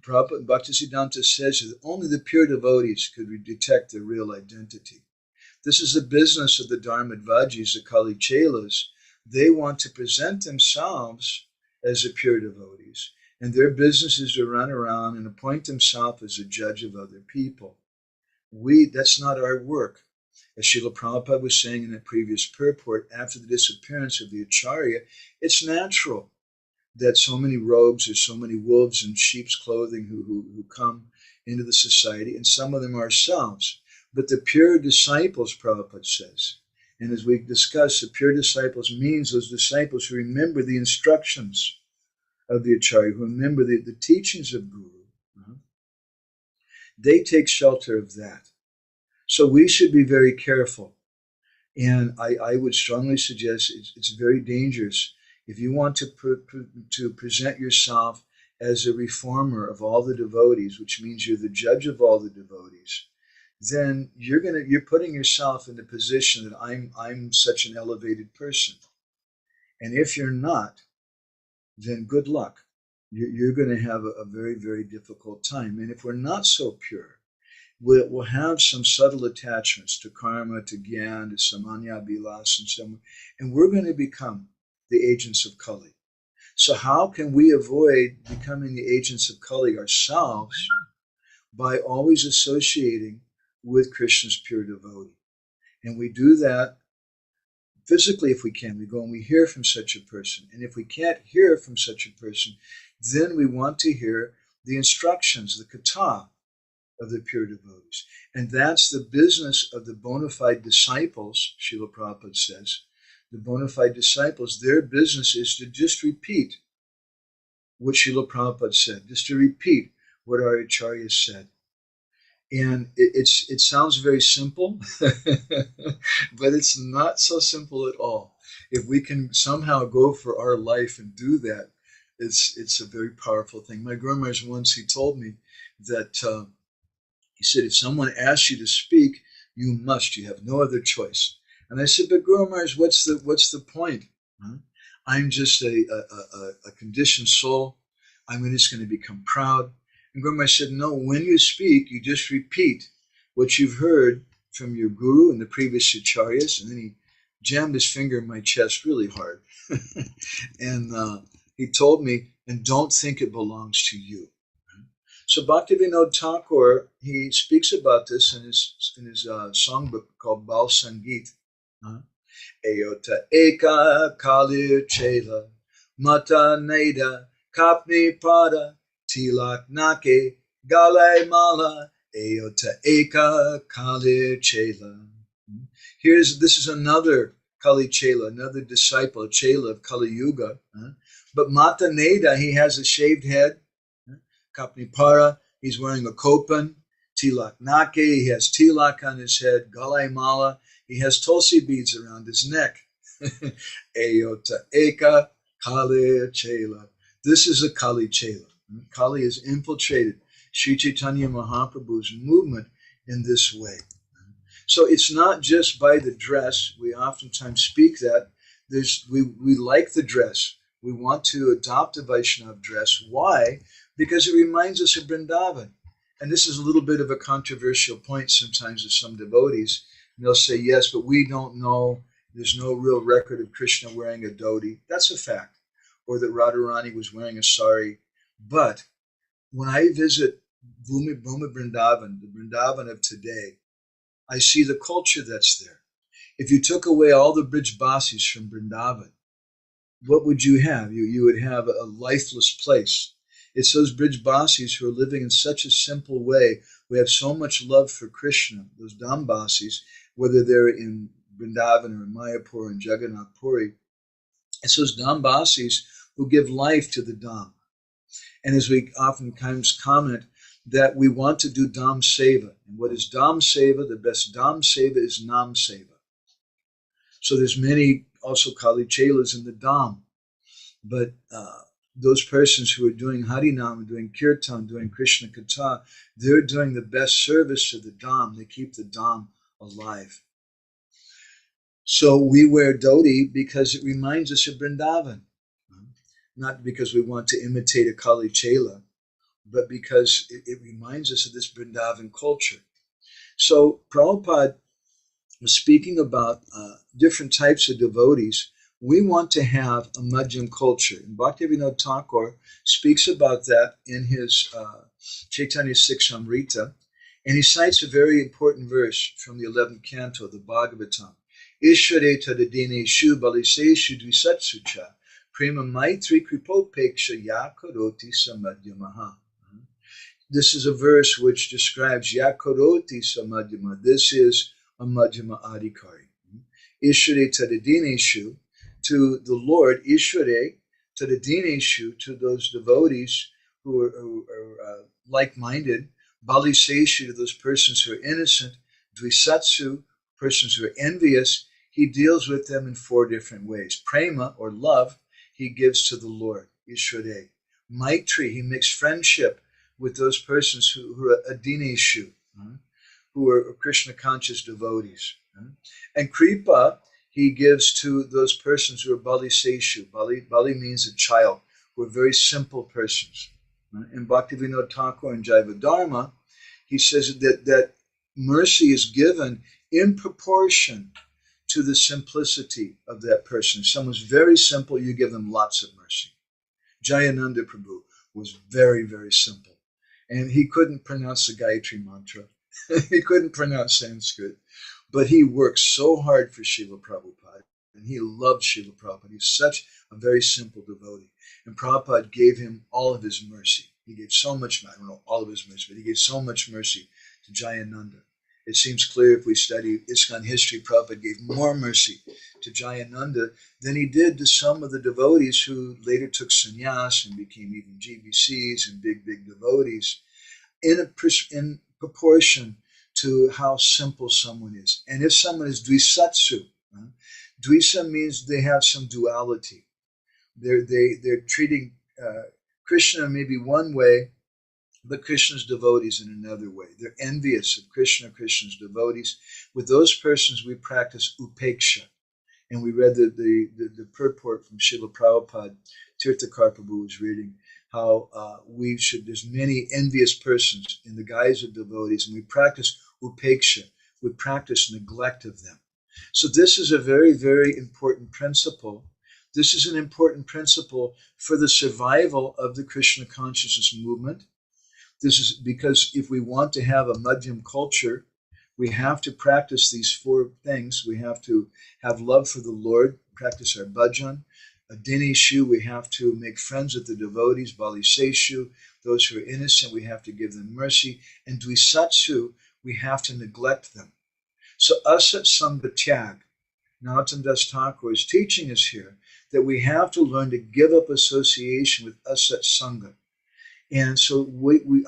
[SPEAKER 2] Prabhupada Bhaktisiddhanta says that only the pure devotees could detect their real identity. This is the business of the dharmadvajis, the kali-celas. They want to present themselves as the pure devotees, and their business is to run around and appoint themselves as a judge of other people. That's not our work. As Srila Prabhupada was saying in the previous purport, after the disappearance of the Acharya, it's natural that so many rogues or so many wolves in sheep's clothing who come into the society, and some of them ourselves. But the pure disciples, Prabhupada says, and as we discussed, the pure disciples means those disciples who remember the instructions of the Acharya, who remember the teachings of Guru. They take shelter of that. So we should be very careful. And I would strongly suggest it's very dangerous if you want to present yourself as a reformer of all the devotees, which means you're the judge of all the devotees, then you're putting yourself in the position that I'm such an elevated person. And if you're not, then good luck. You're going to have a very, very difficult time. And if we're not so pure, we'll have some subtle attachments to karma, to gyan, to samanya bilas, and we're going to become the agents of Kali. So how can we avoid becoming the agents of Kali ourselves? By always associating with Krishna's pure devotee. And we do that physically if we can. We go and we hear from such a person. And if we can't hear from such a person, then we want to hear the instructions, the kata of the pure devotees. And that's the business of the bona fide disciples, Srila Prabhupada says. The bona fide disciples, their business is to just repeat what Srila Prabhupada said, just to repeat what our acharyas said. And it sounds very simple, but it's not so simple at all. If we can somehow go for our life and do that, it's a very powerful thing. My Guru Maharaj once, he told me that, he said, if someone asks you to speak, you must, you have no other choice. And I said, but Guru Maharaj, what's the point? Huh? I'm just a conditioned soul. I'm just going to become proud. And Guru Maharaj said, no, when you speak, you just repeat what you've heard from your guru and the previous acharyas. And then he jammed his finger in my chest really hard. And he told me, and don't think it belongs to you. So Bhaktivedanta Thakur, he speaks about this in his songbook called Bal Sangeet. Ayota eka kali-celas mata neda kapni pada tilak nake galai mala ayota eka kali-celas. This is another kali-cela, another disciple, Chela of Kali-yuga. But Mata Neda, he has a shaved head. Kapni para, he's wearing a kopan. Tilak nake, he has tilak on his head. Galai mala, he has tulsi beads around his neck. Ayota eka kali-cela. This is a kali-cela. Kali has infiltrated Sri Chaitanya Mahaprabhu's movement in this way. So it's not just by the dress. We oftentimes speak that. We like the dress. We want to adopt a Vaishnava dress. Why? Because it reminds us of Vrindavan. And this is a little bit of a controversial point sometimes with some devotees. And they'll say, yes, but we don't know. There's no real record of Krishna wearing a dhoti. That's a fact. Or that Radharani was wearing a sari. But when I visit Bhumi Vrindavan, the Vrindavan of today, I see the culture that's there. If you took away all the Brijbasis from Vrindavan, what would you have? You would have a lifeless place. It's those Brijbasis who are living in such a simple way. We have so much love for Krishna, those Dambasis, whether they're in Vrindavan or in Mayapur or in Jagannath Puri. It's those Dambasis who give life to the Dham. And as we oftentimes comment, that we want to do Dham Seva. And what is Dham Seva? The best Dham Seva is Nam Seva. So there's many also Kali-celas in the Dham. But those persons who are doing Harinam, doing Kirtan, doing Krishna Katha, they're doing the best service to the Dham. They keep the Dham alive. So we wear dhoti because it reminds us of Vrindavan. Not because we want to imitate a Kali-cela, but because it reminds us of this Vrindavan culture. So Prabhupada was speaking about different types of devotees. We want to have a Madhyam culture. And Bhaktivedanta Thakur speaks about that in his Chaitanya Siksamrita. And he cites a very important verse from the 11th canto, the Bhagavatam. Ishvare tadadine shu baliseshu dvisatsucha Prema-bhakti-candrika ya karoti samadhyamaha. This is a verse which describes ya karoti samadhyama. This is a madhyama adhikari. Ishvare tadadineshu, to the Lord, Ishvare tadadineshu, to those devotees who are like-minded, baliseshu, to those persons who are innocent, dvisatsu, persons who are envious. He deals with them in 4 different ways. Prema, or love, he gives to the Lord, Ishware. Maitri, he makes friendship with those persons who are adineshu, who are Krishna conscious devotees. And Kripa, he gives to those persons who are Bali-seshu. Bali means a child, who are very simple persons. In Bhaktivedanta Thakur and Jaiva Dharma, he says that mercy is given in proportion to the simplicity of that person. If someone's very simple, you give them lots of mercy. Jayananda Prabhu was very, very simple. And he couldn't pronounce the Gayatri mantra. He couldn't pronounce Sanskrit. But he worked so hard for Srila Prabhupada. And he loved Srila Prabhupada. He's such a very simple devotee. And Prabhupada gave him all of his mercy. He gave so much, I don't know all of his mercy, but he gave so much mercy to Jayananda. It seems clear if we study ISKCON history, Prabhupada gave more mercy to Jayananda than he did to some of the devotees who later took sannyas and became even GBCs and big, big devotees in proportion to how simple someone is. And if someone is dvisatsu, dvisa means they have some duality. They're treating Krishna maybe one way, but Krishna's devotees in another way. They're envious of Krishna, Krishna's devotees. With those persons, we practice upeksha. And we read the purport from Srila Prabhupada, Tirthakar Prabhu was reading, how there's many envious persons in the guise of devotees, and we practice upeksha. We practice neglect of them. So this is a very, very important principle. This is an important principle for the survival of the Krishna consciousness movement. This is because if we want to have a Madhyam culture, we have to practice these four things. We have to have love for the Lord, practice our bhajan. Dineshu, we have to make friends with the devotees. Bali-seshu, those who are innocent, we have to give them mercy. And dvisatsu, we have to neglect them. So asat sangha tyag, Narottom Das Thakur is teaching us here that we have to learn to give up association with asat sangha. And so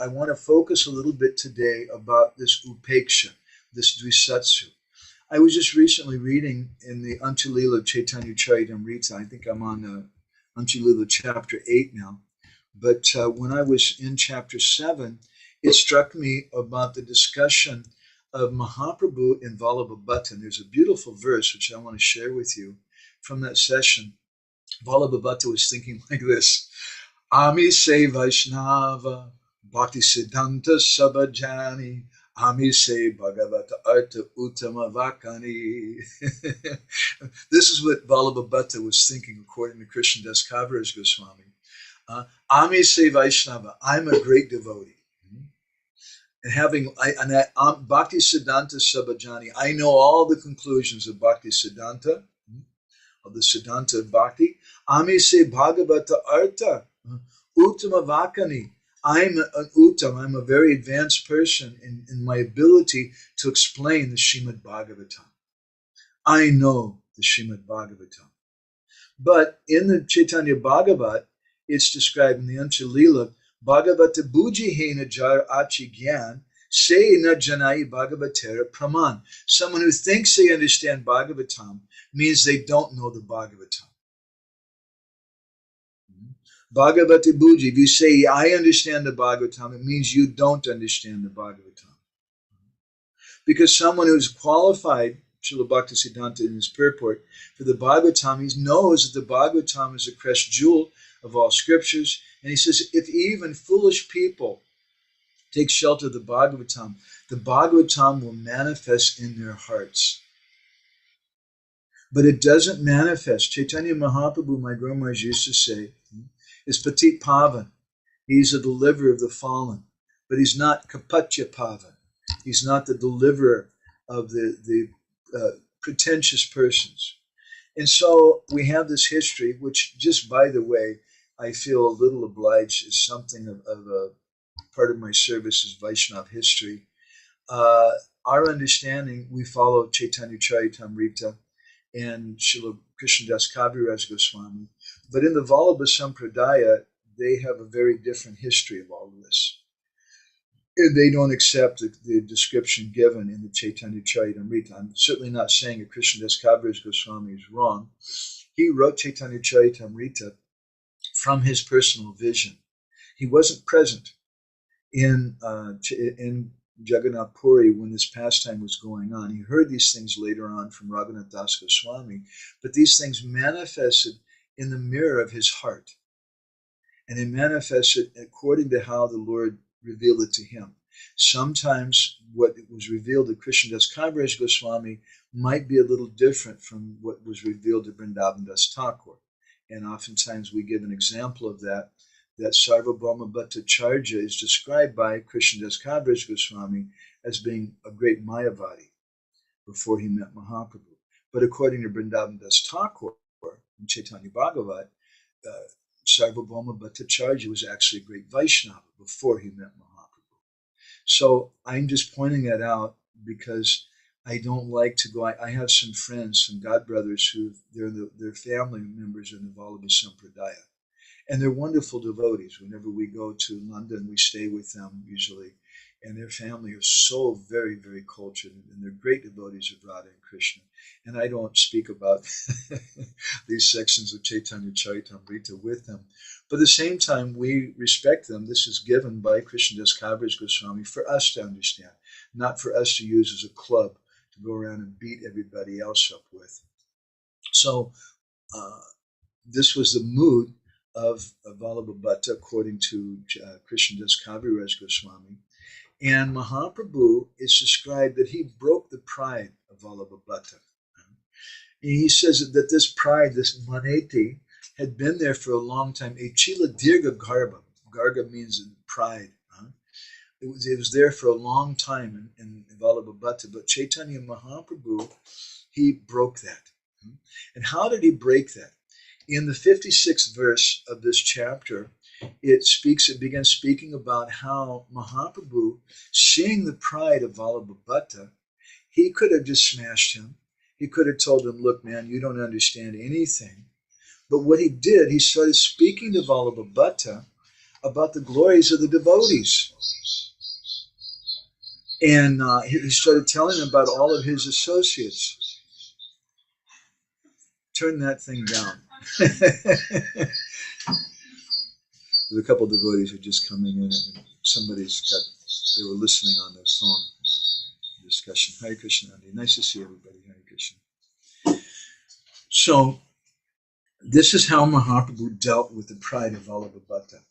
[SPEAKER 2] I want to focus a little bit today about this upeksha, this dvisatsu. I was just recently reading in the Antya-lila of Chaitanya Charitamrita. I think I'm on Antya-lila chapter 8 now. But when I was in chapter 7, it struck me about the discussion of Mahaprabhu in Vallabhabhata. And there's a beautiful verse which I want to share with you from that session. Vallabhabhata was thinking like this: Ami se Vaishnava, Bhaktisiddhanta Sabhajani, Ami se Bhagavata Arta Uttama Vakani. This is what Vallabhabhata was thinking according to Krishna Das Kaviraj Goswami. Ami se Vaishnava, I'm a great devotee. And Bhaktisiddhanta Sabhajani, I know all the conclusions of Bhaktisiddhanta, of the Siddhanta of Bhakti. Ami se Bhagavata Arta Uttama Vakani. I'm an uttam, I'm a very advanced person in my ability to explain the Srimad Bhagavatam. I know the Srimad Bhagavatam. But in the Chaitanya Bhagavat, it's described in the Antya-lila, Bhagavata bujihena jar achi gyan, se na janai bhagavatera praman. Someone who thinks they understand Bhagavatam means they don't know the Bhagavatam. Bhagavata Bhuji, if you say, I understand the Bhagavatam, it means you don't understand the Bhagavatam. Because someone who's qualified, Srila Bhaktisiddhanta in his purport, for the Bhagavatam, he knows that the Bhagavatam is a crest jewel of all scriptures. And he says, if even foolish people take shelter of the Bhagavatam will manifest in their hearts. But it doesn't manifest. Chaitanya Mahaprabhu, my Guru Maharaj used to say, is Patit Pavan. He's a deliverer of the fallen. But he's not Kapatya Pavan. He's not the deliverer of the pretentious persons. And so we have this history, which just by the way, I feel a little obliged is something of a part of my service is Vaishnava history. Our understanding, we follow Chaitanya Charitamrita and Srila Krishna Das Kaviraj Goswami. But in the Vallabha Sampradaya, they have a very different history of all of this. They don't accept the description given in the Chaitanya Charitamrita. I'm certainly not saying that Krishna Das Kaviraj Goswami is wrong. he wrote Chaitanya Charitamrita from his personal vision. He wasn't present in Jagannath Puri when this pastime was going on. He heard these things later on from Raghunath Das Goswami, but these things manifested in the mirror of his heart. And it manifested according to how the Lord revealed it to him. Sometimes what was revealed to Krishnadas Kaviraj Goswami might be a little different from what was revealed to Vrindavan Das Thakur. And oftentimes we give an example of that Sarvabhauma Bhattacharya is described by Krishnadas Kaviraj Goswami as being a great Mayavadi before he met Mahaprabhu. But according to Vrindavan Das Thakur in Chaitanya Bhagavat, Sarvabhauma Bhattacharya was actually a great Vaishnava before he met Mahaprabhu. So I'm just pointing that out because I don't like to go. I have some friends, some godbrothers who they're family members in the Vallabha Sampradaya. And they're wonderful devotees. Whenever we go to London, we stay with them usually. And their family is so very, very cultured. And they're great devotees of Radha and Krishna. And I don't speak about these sections of Chaitanya Charitamrita with them. But at the same time, we respect them. This is given by Krishnadas Kaviraj Goswami for us to understand, not for us to use as a club to go around and beat everybody else up with. So this was the mood of Vallabha Bhatta according to Krishnadas Kaviraj Goswami. And Mahaprabhu is described that he broke the pride of Vallabha Bhatta. And he says that this pride, this maneti, had been there for a long time. Echila dirga garba. Garga means pride. It was there for a long time in Vallabha Bhatta. But Chaitanya Mahaprabhu, he broke that. And how did he break that? In the 56th verse of this chapter, it begins speaking about how Mahaprabhu, seeing the pride of Vallabha Bhatta, he could have just smashed him. He could have told him, look, man, you don't understand anything. But what he did, he started speaking to Vallabha Bhatta about the glories of the devotees. And he started telling him about all of his associates. Turn that thing down. There's a couple of devotees who are just coming in, and they were listening on their phone discussion. Hare Krishna, Andy. Nice to see everybody. Hare Krishna. So, this is how Mahaprabhu dealt with the pride of Vallabha Bhatta.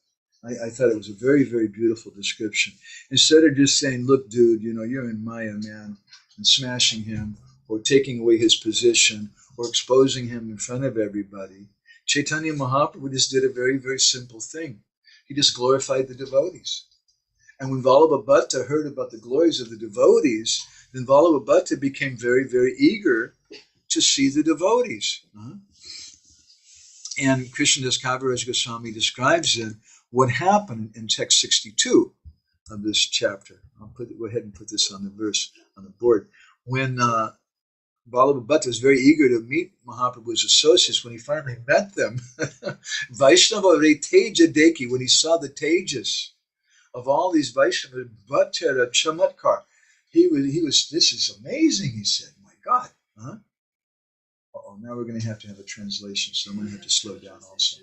[SPEAKER 2] I thought it was a very, very beautiful description. Instead of just saying, look, dude, you're in Maya, man, and smashing him, or taking away his position, or exposing him in front of everybody, Chaitanya Mahaprabhu just did a very, very simple thing. He just glorified the devotees. And when Vallabha Bhatta heard about the glories of the devotees, then Vallabha Bhatta became very, very eager to see the devotees. And Krishnadas Kaviraj Goswami describes then what happened in text 62 of this chapter. I'll go ahead and put this on the verse on the board. When Vallabha Bhatta was very eager to meet Mahaprabhu's associates, when he finally met them, Vaishnava Re Teja Deki, when he saw the tejas of all these Vaishnavas, Bhattara Chamatkar, he was, this is amazing, he said, my God. Uh-oh, now we're going to have a translation, so I'm going to have to slow down also.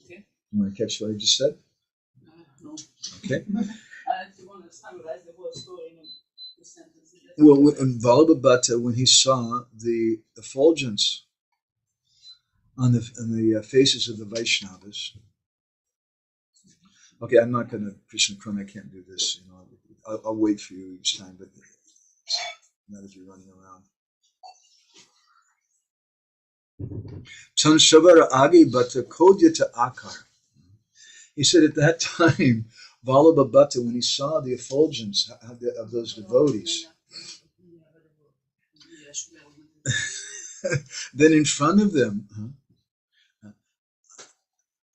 [SPEAKER 1] Okay.
[SPEAKER 2] You want to catch what I just said?
[SPEAKER 1] No.
[SPEAKER 2] Okay.
[SPEAKER 1] I want to summarize the whole story in the sentences.
[SPEAKER 2] Well, in Vallabha Bhatta, when he saw the effulgence on the faces of the Vaishnavas, okay, I'm not going to, Krishna Krona, I can't do this. I'll wait for you each time, but not if you're running around. Tan Shavara Agi Bhatta Kodyata Akar. He said at that time, Vallabha Bhatta, when he saw the effulgence of those devotees, then in front of them,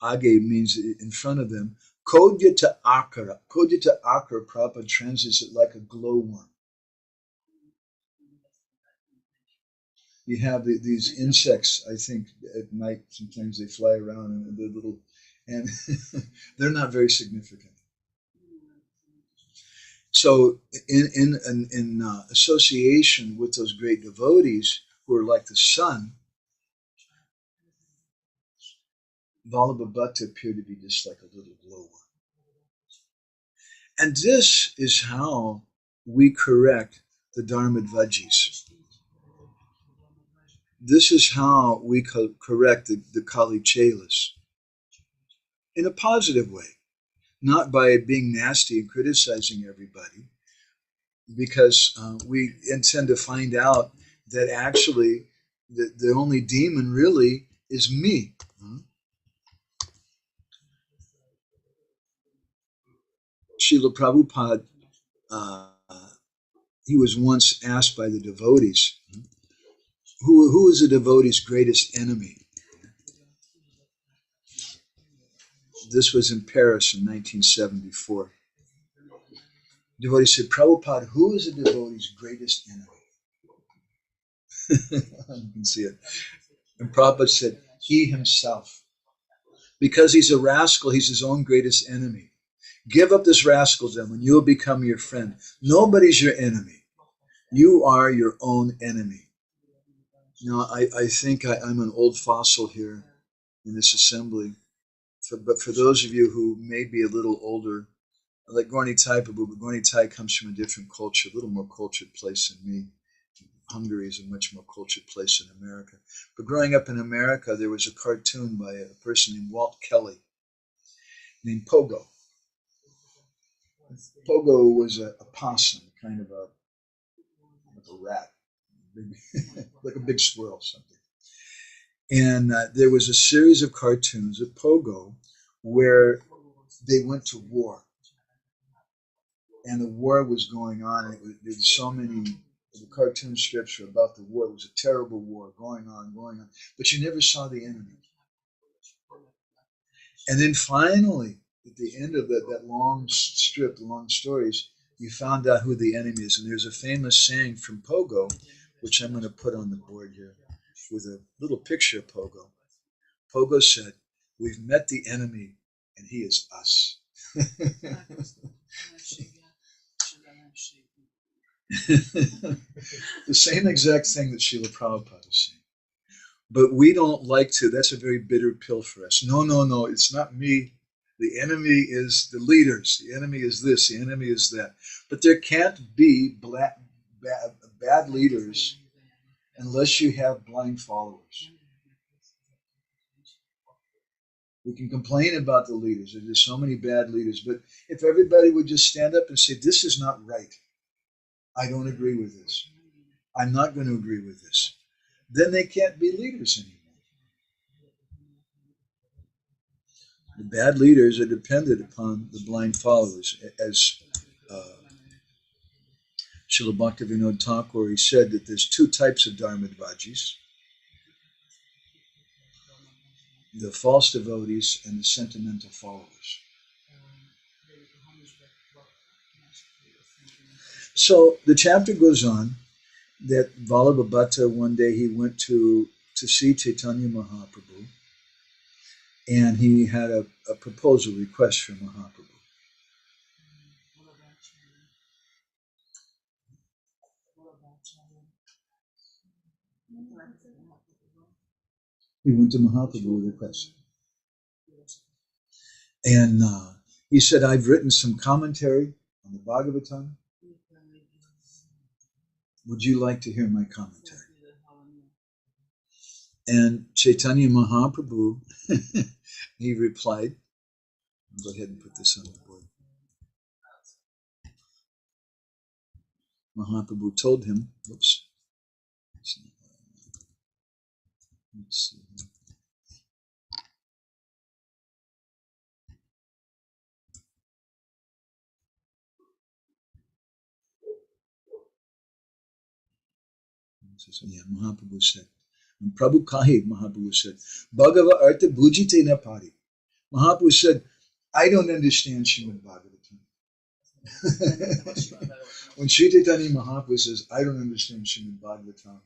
[SPEAKER 2] Age means in front of them, Kodyata Akara. Kodyata Akara, Prabhupada translates it like a glowworm. You have these insects, I think, at night, sometimes they fly around and they're little, and they're not very significant. So in association with those great devotees who are like the sun, Vallabha appeared to be just like a little glowworm. And this is how we correct the dharmadvajis. This is how we correct the kali-celas in a positive way, not by being nasty and criticizing everybody, because we intend to find out that actually the only demon really is me. Srila Prabhupada, he was once asked by the devotees, who is a devotee's greatest enemy? This was in Paris in 1974. The devotee said, Prabhupada, who is a devotee's greatest enemy? You can see it. And Prabhupada said, he himself. Because he's a rascal, he's his own greatest enemy. Give up this rascaldom and you'll become your friend. Nobody's your enemy. You are your own enemy. Now, I think I'm an old fossil here in this assembly. But for those of you who may be a little older, like Gorni Tai Prabhu, but Gorni Tai comes from a different culture, a little more cultured place than me. Hungary is a much more cultured place than America. But growing up in America, there was a cartoon by a person named Walt Kelly, named Pogo. Pogo was a possum, kind of like a rat, like a big squirrel or something. And there was a series of cartoons of Pogo where they went to war. And the war was going on. And there was so many, the cartoon strips were about the war. It was a terrible war going on. But you never saw the enemy. And then finally, at the end of that long strip, the long stories, you found out who the enemy is. And there's a famous saying from Pogo, which I'm going to put on the board here, with a little picture of Pogo. Pogo said, we've met the enemy, and he is us. The same exact thing that Srila Prabhupada is saying. But we don't like to, that's a very bitter pill for us. No, it's not me. The enemy is the leaders. The enemy is this. The enemy is that. But there can't be bad leaders unless you have blind followers. We can complain about the leaders. There's so many bad leaders. But if everybody would just stand up and say, this is not right. I don't agree with this. I'm not going to agree with this. Then they can't be leaders anymore. The bad leaders are dependent upon the blind followers. As Srila Bhaktivinode Thakur, he said that there's two types of dharmadvajis. The false devotees and the sentimental followers. So the chapter goes on that Vallabha one day he went to see Chaitanya Mahaprabhu, and he had a proposal request from Mahaprabhu. He went to Mahaprabhu with a question. And he said, I've written some commentary on the Bhagavatam. Would you like to hear my commentary? And Chaitanya Mahaprabhu, he replied, I'll go ahead and put this on the board. Mahaprabhu told him, oops, let's see. Yeah, Mahaprabhu said, and Prabhu Kahi, Mahaprabhu said, Bhagava Artha Bhujite na pari. Mahaprabhu said, I don't understand Srimad Bhagavatam. When Sri Chaitanya Mahaprabhu says, I don't understand Srimad Bhagavatam,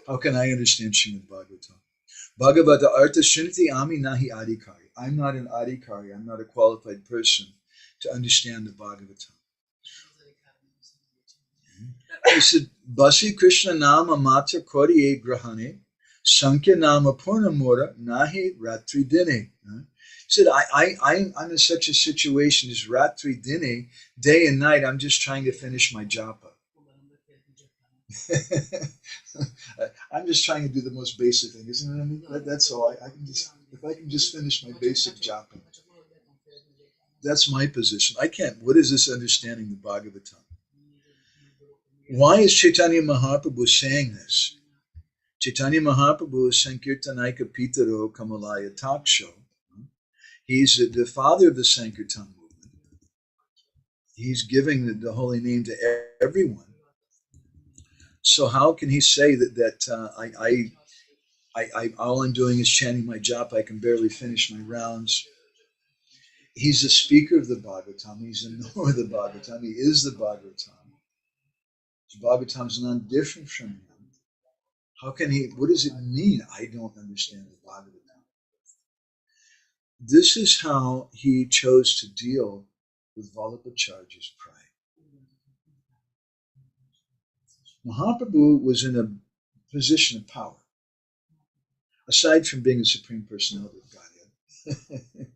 [SPEAKER 2] how can I understand Srimad Bhagavatam? Bhagavata Artha Srinati Ami Nahi Adhikari. I'm not an Adhikari, I'm not a qualified person to understand the Bhagavatam. He said, Basi Krishna nama mata koriye grahane, Sankhya nama purnamura nahi ratri dine. He said, I'm in such a situation as ratri dine, day and night, I'm just trying to finish my japa. I'm just trying to do the most basic thing, isn't it? I mean, that's all. I can just, if I can just finish my basic japa. That's my position. I can't. What is this understanding the Bhagavatam? Why is Chaitanya Mahaprabhu saying this? Chaitanya Mahaprabhu is Sankirtanaika Pitaro Kamalaya Taksho. He's the father of the Sankirtan movement. He's giving the holy name to everyone. So how can he say that I all I'm doing is chanting my japa, I can barely finish my rounds? He's the speaker of the Bhagavatam. He's the knower of the Bhagavatam. He is the Bhagavatam. The Bhagavatam is not different from him. How can he, what does it mean? I don't understand the Bhagavatam. This is how he chose to deal with Vallabhacharya's pride. Mahaprabhu was in a position of power. Aside from being the Supreme Personality of Godhead,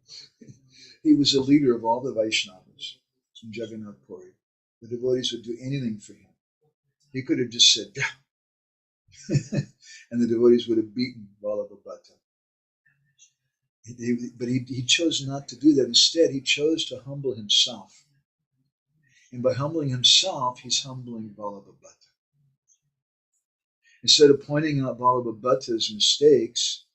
[SPEAKER 2] he was a leader of all the Vaishnavas from Jagannath Puri. The devotees would do anything for him. He could have just said, yeah. And the devotees would have beaten Vallabhabhata. But he chose not to do that. Instead, he chose to humble himself. And by humbling himself, he's humbling Vallabhabhata. Instead of pointing out Vallabhabhata's mistakes,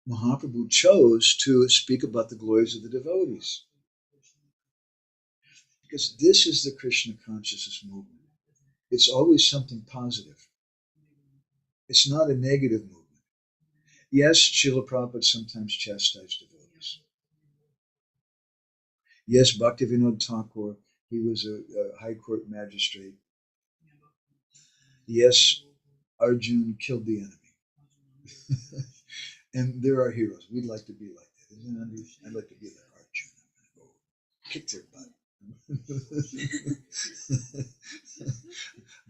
[SPEAKER 2] Mahaprabhu chose to speak about the glories of the devotees. Because this is the Krishna consciousness movement. It's always something positive. It's not a negative movement. Yes, Srila Prabhupada sometimes chastised devotees. Yes, Bhaktivedanta Thakur, he was a high court magistrate. Yes, Arjuna killed the enemy. And there are heroes. We'd like to be like that. Isn't it? I'd like to be like Arjuna. Go kick their butt.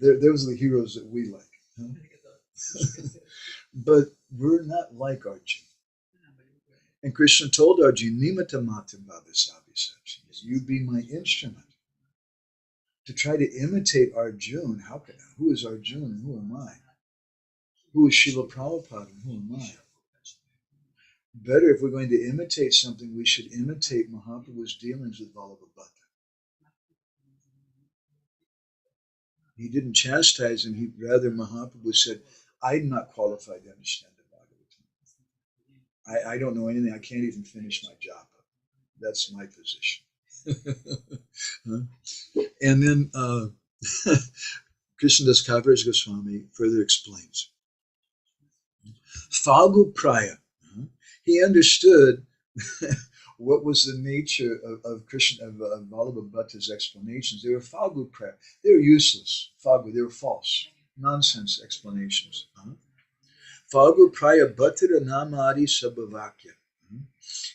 [SPEAKER 2] Those are the heroes that we like. Huh? But we're not like Arjuna. And Krishna told Arjuna, Nimata Mata Bhavisavi Sachi, you be my instrument. To try to imitate Arjuna, who is Arjuna and who am I? Who is Srila Prabhupada and who am I? Better, if we're going to imitate something, we should imitate Mahaprabhu's dealings with Vallabhabhata. He didn't chastise him. Rather, Mahaprabhu said, I'm not qualified to understand the Bhagavatam. I don't know anything. I can't even finish my japa. That's my position. And then Krishnadas Kaviraj Goswami further explains. Falgu Praya. He understood what was the nature of Krishna, of Vallabhabhata's explanations. They were Falgu Praya. They were useless. Falgu, they were false. Nonsense explanations. Falgu Praya Bhattara Namadi Sabhavakya.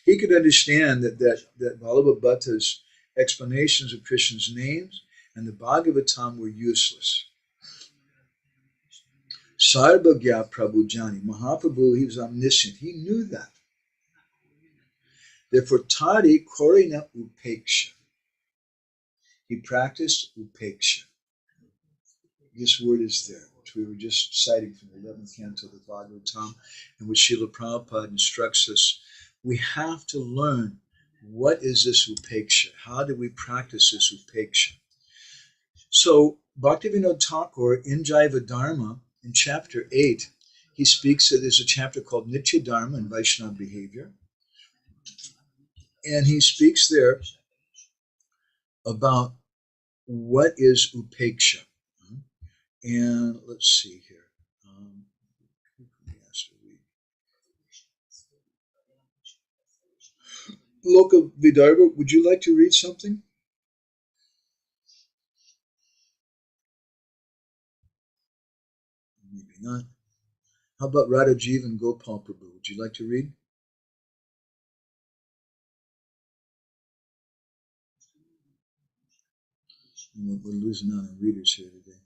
[SPEAKER 2] He could understand that Vallabhabhata's explanations of Krishna's names and the Bhagavatam were useless. Sarvagya Prabhujani. Mahaprabhu, he was omniscient. He knew that. Therefore, Tari Korina Upeksha. He practiced Upeksha. This word is there, which we were just citing from the 11th canto of the Bhagavatam, in which Srila Prabhupada instructs us. We have to learn, what is this Upeksha? How do we practice this Upeksha? So, Bhaktivedanta Thakur in Jaiva Dharma, in chapter 8, he speaks that there's a chapter called Nitya Dharma and Vaishnava Behavior. And he speaks there about what is Upeksha. And let's see here. Loka Vidarbha, would you like to read something? Maybe not. How about Radhajiv and Gopal Prabhu? Would you like to read? We're losing out on readers here today.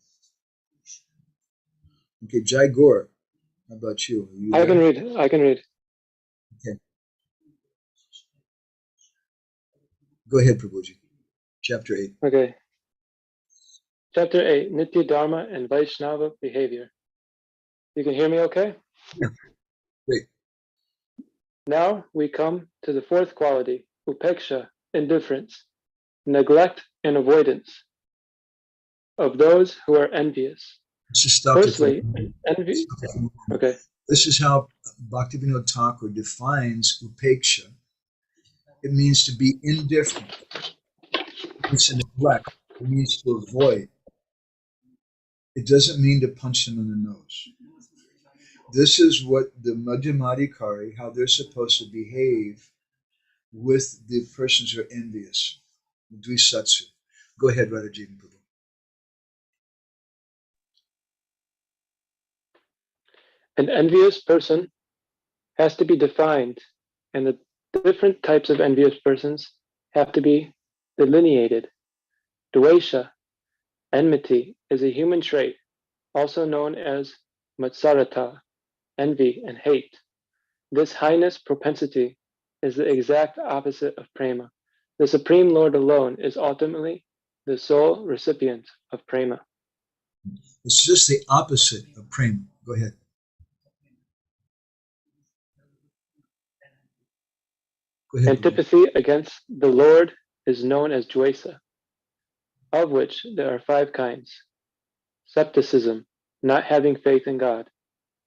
[SPEAKER 2] Okay, Jai Gore, how about you?
[SPEAKER 7] I can read.
[SPEAKER 2] Okay. Go ahead, Prabhuji. Chapter 8.
[SPEAKER 7] Okay. Chapter 8, Nitya Dharma and Vaishnava Behavior. You can hear me okay?
[SPEAKER 2] Yeah. Great.
[SPEAKER 7] Now we come to the fourth quality, upeksha, indifference, neglect and avoidance of those who are envious. Firstly, envy. Okay.
[SPEAKER 2] This is how Bhaktivedanta Thakur defines upeksha. It means to be indifferent. It's a neglect. It means to avoid. It doesn't mean to punch them in the nose. This is what the Madhyamadikari, how they're supposed to behave with the persons who are envious. Dvisatsu. Go ahead, Radhajivan Prabhu.
[SPEAKER 7] An envious person has to be defined, and the different types of envious persons have to be delineated. Dvesha, enmity, is a human trait, also known as matsarata, envy and hate. This heinous propensity is the exact opposite of prema. The Supreme Lord alone is ultimately the sole recipient of prema.
[SPEAKER 2] It's just the opposite of prema. Go ahead. Go ahead.
[SPEAKER 7] Antipathy against the Lord is known as dvesa, of which there are 5 kinds. Skepticism, not having faith in God.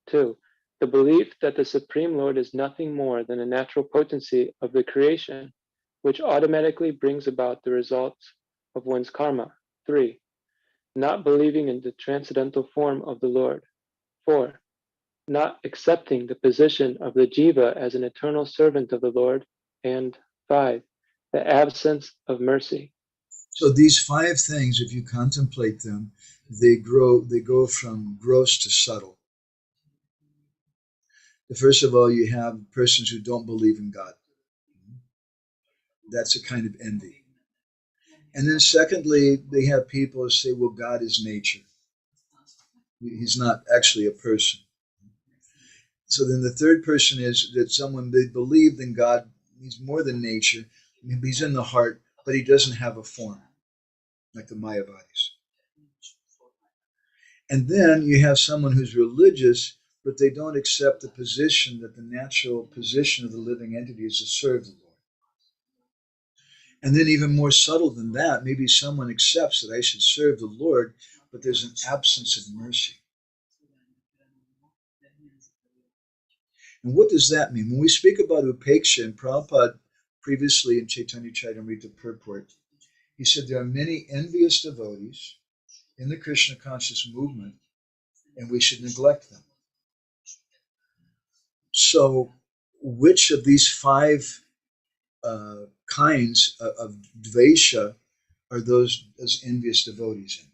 [SPEAKER 7] 2, the belief that the Supreme Lord is nothing more than a natural potency of the creation, which automatically brings about the results of one's karma. 3, not believing in the transcendental form of the Lord. 4, not accepting the position of the jiva as an eternal servant of the Lord. And 5, the absence of mercy.
[SPEAKER 2] So these 5 things, if you contemplate them, they go from gross to subtle. First of all, you have persons who don't believe in God. That's a kind of envy. And then secondly, they have people who say, well, God is nature. He's not actually a person. So then the third person is that someone, they believed in God. He's more than nature. He's in the heart, but he doesn't have a form, like the Mayavadis. And then you have someone who's religious, but they don't accept the position that the natural position of the living entity is to serve the Lord. And then even more subtle than that, maybe someone accepts that I should serve the Lord, but there's an absence of mercy. And what does that mean? When we speak about upeksha, and Prabhupada previously in Chaitanya Charitamrita purport, he said there are many envious devotees in the Krishna conscious movement, and we should neglect them. So which of these 5 kinds of dvesha are those envious devotees in?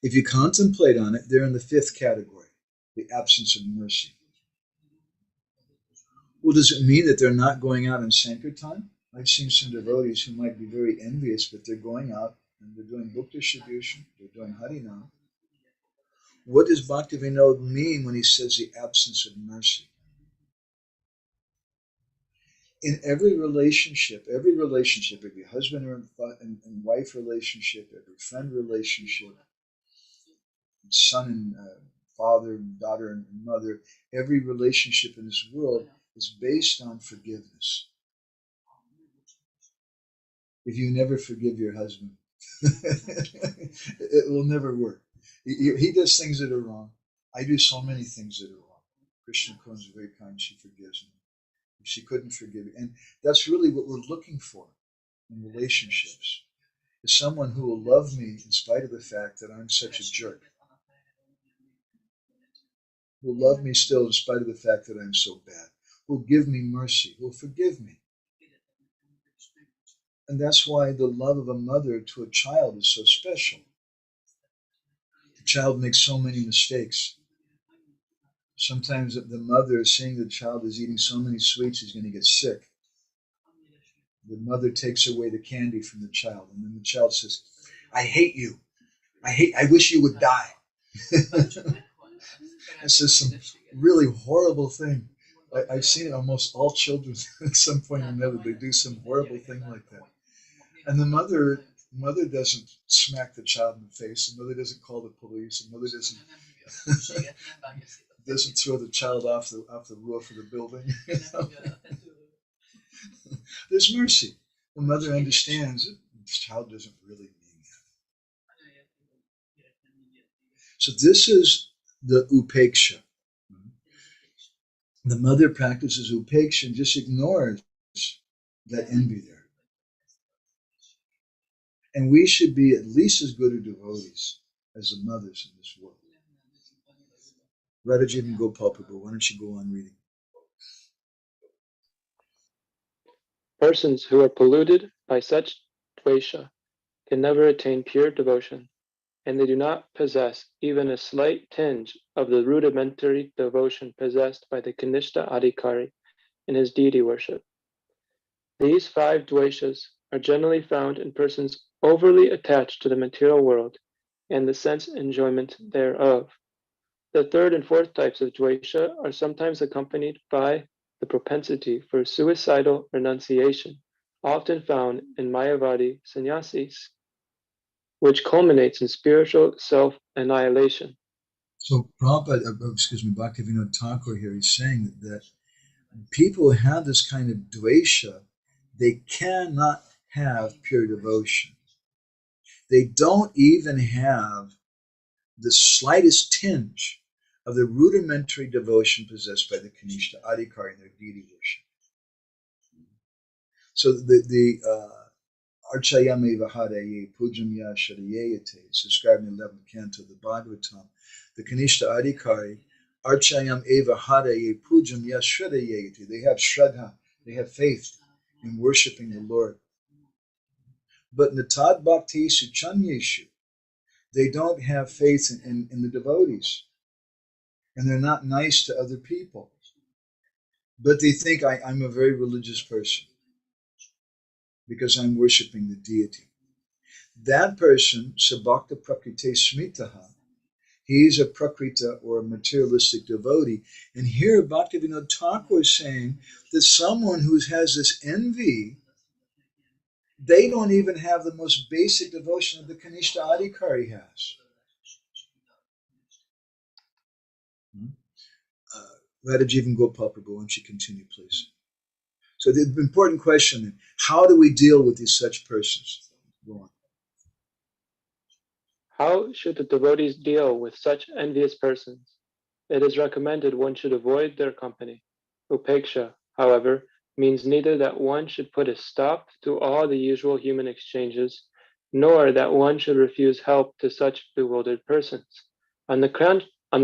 [SPEAKER 2] If you contemplate on it, they're in the 5th category, the absence of mercy. Well, does it mean that they're not going out in Sankirtan? I've seen some devotees who might be very envious, but they're going out and they're doing book distribution, they're doing Harinam. What does Bhaktivinode mean when he says the absence of mercy? In every relationship, every husband and wife relationship, every friend relationship, son and father, daughter and mother, every relationship in this world is based on forgiveness. If you never forgive your husband, it will never work. He does things that are wrong. I do so many things that are wrong. Krishna Kun is very kind. She forgives me. She couldn't forgive me. And that's really what we're looking for in relationships, is someone who will love me in spite of the fact that I'm such a jerk. Will love me still in spite of the fact that I'm so bad. Will give me mercy. Will forgive me. And that's why the love of a mother to a child is so special. The child makes so many mistakes. Sometimes the mother, seeing the child is eating so many sweets, he's going to get sick. The mother takes away the candy from the child, and then the child says, I hate you. I wish you would die. This is some really horrible thing. I've seen it almost all children at some point or another. They do some horrible thing like that. And the mother doesn't smack the child in the face. The mother doesn't call the police. The mother doesn't throw the child off the roof of the building. There's mercy. The mother understands that the child doesn't really mean that. So this is the upeksha. The mother practices upeksha and just ignores that envy there. And we should be at least as good as devotees as the mothers in this world. Radhaji and Gopal Prabhu, why don't you go on reading?
[SPEAKER 7] Persons who are polluted by such dvesha can never attain pure devotion, and they do not possess even a slight tinge of the rudimentary devotion possessed by the Kanishta Adhikari in his deity worship. These 5 dveshas are generally found in persons overly attached to the material world and the sense enjoyment thereof. The 3rd and 4th types of dvesha are sometimes accompanied by the propensity for suicidal renunciation, often found in Mayavadi sannyasis, which culminates in spiritual self-annihilation.
[SPEAKER 2] So Prabhupada, Bhaktivedanta Thakur here is saying that people who have this kind of dvesha, they cannot have pure devotion. They don't even have the slightest tinge of the rudimentary devotion possessed by the Kanishta Adhikari in their deity worship. So the Archayam eva hadaye pujam yashadayete, subscribed in the 11th canto of the Bhagavatam, the Kanishta Adhikari, Archayam eva hadaye pujam yashadayete, they have shraddha, they have faith in worshiping the Lord. But natad bhakti suchanyeshu, they don't have faith in the devotees. And they're not nice to other people. But they think I'm a very religious person because I'm worshiping the deity. That person, sabhakta prakrite smitaha, he's a prakrita or a materialistic devotee. And here Bhaktivedanta Thakur is saying that someone who has this envy, they don't even have the most basic devotion that the Kanishta Adhikari has. Radhaji and Gopal Prabhu, why don't you continue, please? So the important question, how do we deal with these such persons? Go on.
[SPEAKER 7] How should the devotees deal with such envious persons? It is recommended one should avoid their company. Upeksha, however, means neither that one should put a stop to all the usual human exchanges, nor that one should refuse help to such bewildered persons. On the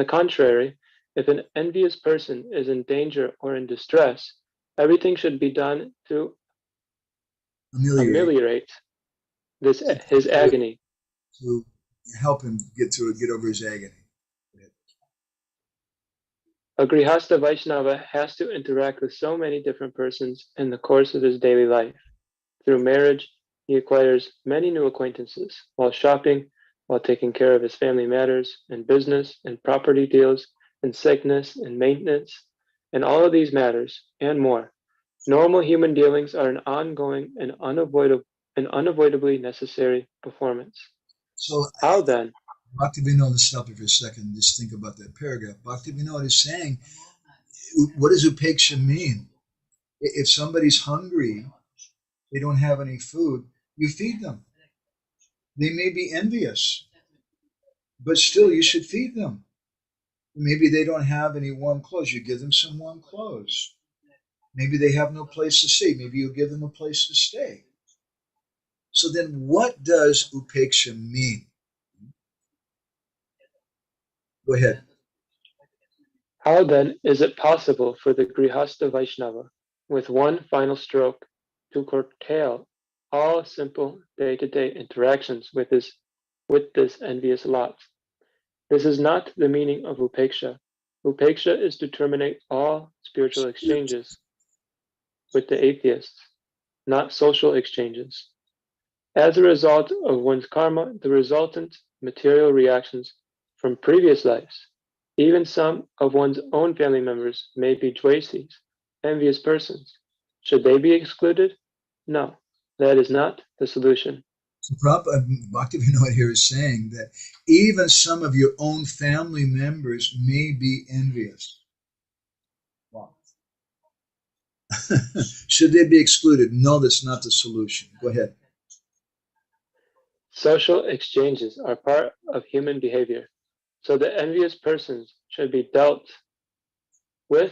[SPEAKER 7] contrary, if an envious person is in danger or in distress, everything should be done to ameliorate his agony.
[SPEAKER 2] To help him get over his agony.
[SPEAKER 7] A Grihastha Vaishnava has to interact with so many different persons in the course of his daily life. Through marriage, he acquires many new acquaintances, while shopping, while taking care of his family matters, in business, in property deals, in sickness, in maintenance, in all of these matters, and more. Normal human dealings are an ongoing and unavoidably necessary performance.
[SPEAKER 2] So
[SPEAKER 7] how then?
[SPEAKER 2] Bhaktivinode, let's stop you for a second and just think about that paragraph. Bhaktivinode is saying, what does upeksha mean? If somebody's hungry, they don't have any food, you feed them. They may be envious, but still you should feed them. Maybe they don't have any warm clothes, you give them some warm clothes. Maybe they have no place to stay, maybe you give them a place to stay. So then what does upeksha mean? Go ahead.
[SPEAKER 7] How then is it possible for the Grihastha Vaishnava, with one final stroke, to curtail all simple day-to-day interactions with this envious lot? This is not the meaning of upeksha. Upeksha is to terminate all spiritual exchanges with the atheists, not social exchanges. As a result of one's karma, the resultant material reactions from previous lives, even some of one's own family members may be dvaisis, envious persons. Should they be excluded? No, that is not the solution.
[SPEAKER 2] So Prabhupada, Bhaktivinode here is saying that even some of your own family members may be envious. Wow. Should they be excluded? No, that's not the solution. Go ahead.
[SPEAKER 7] Social exchanges are part of human behavior, so the envious persons should be dealt with,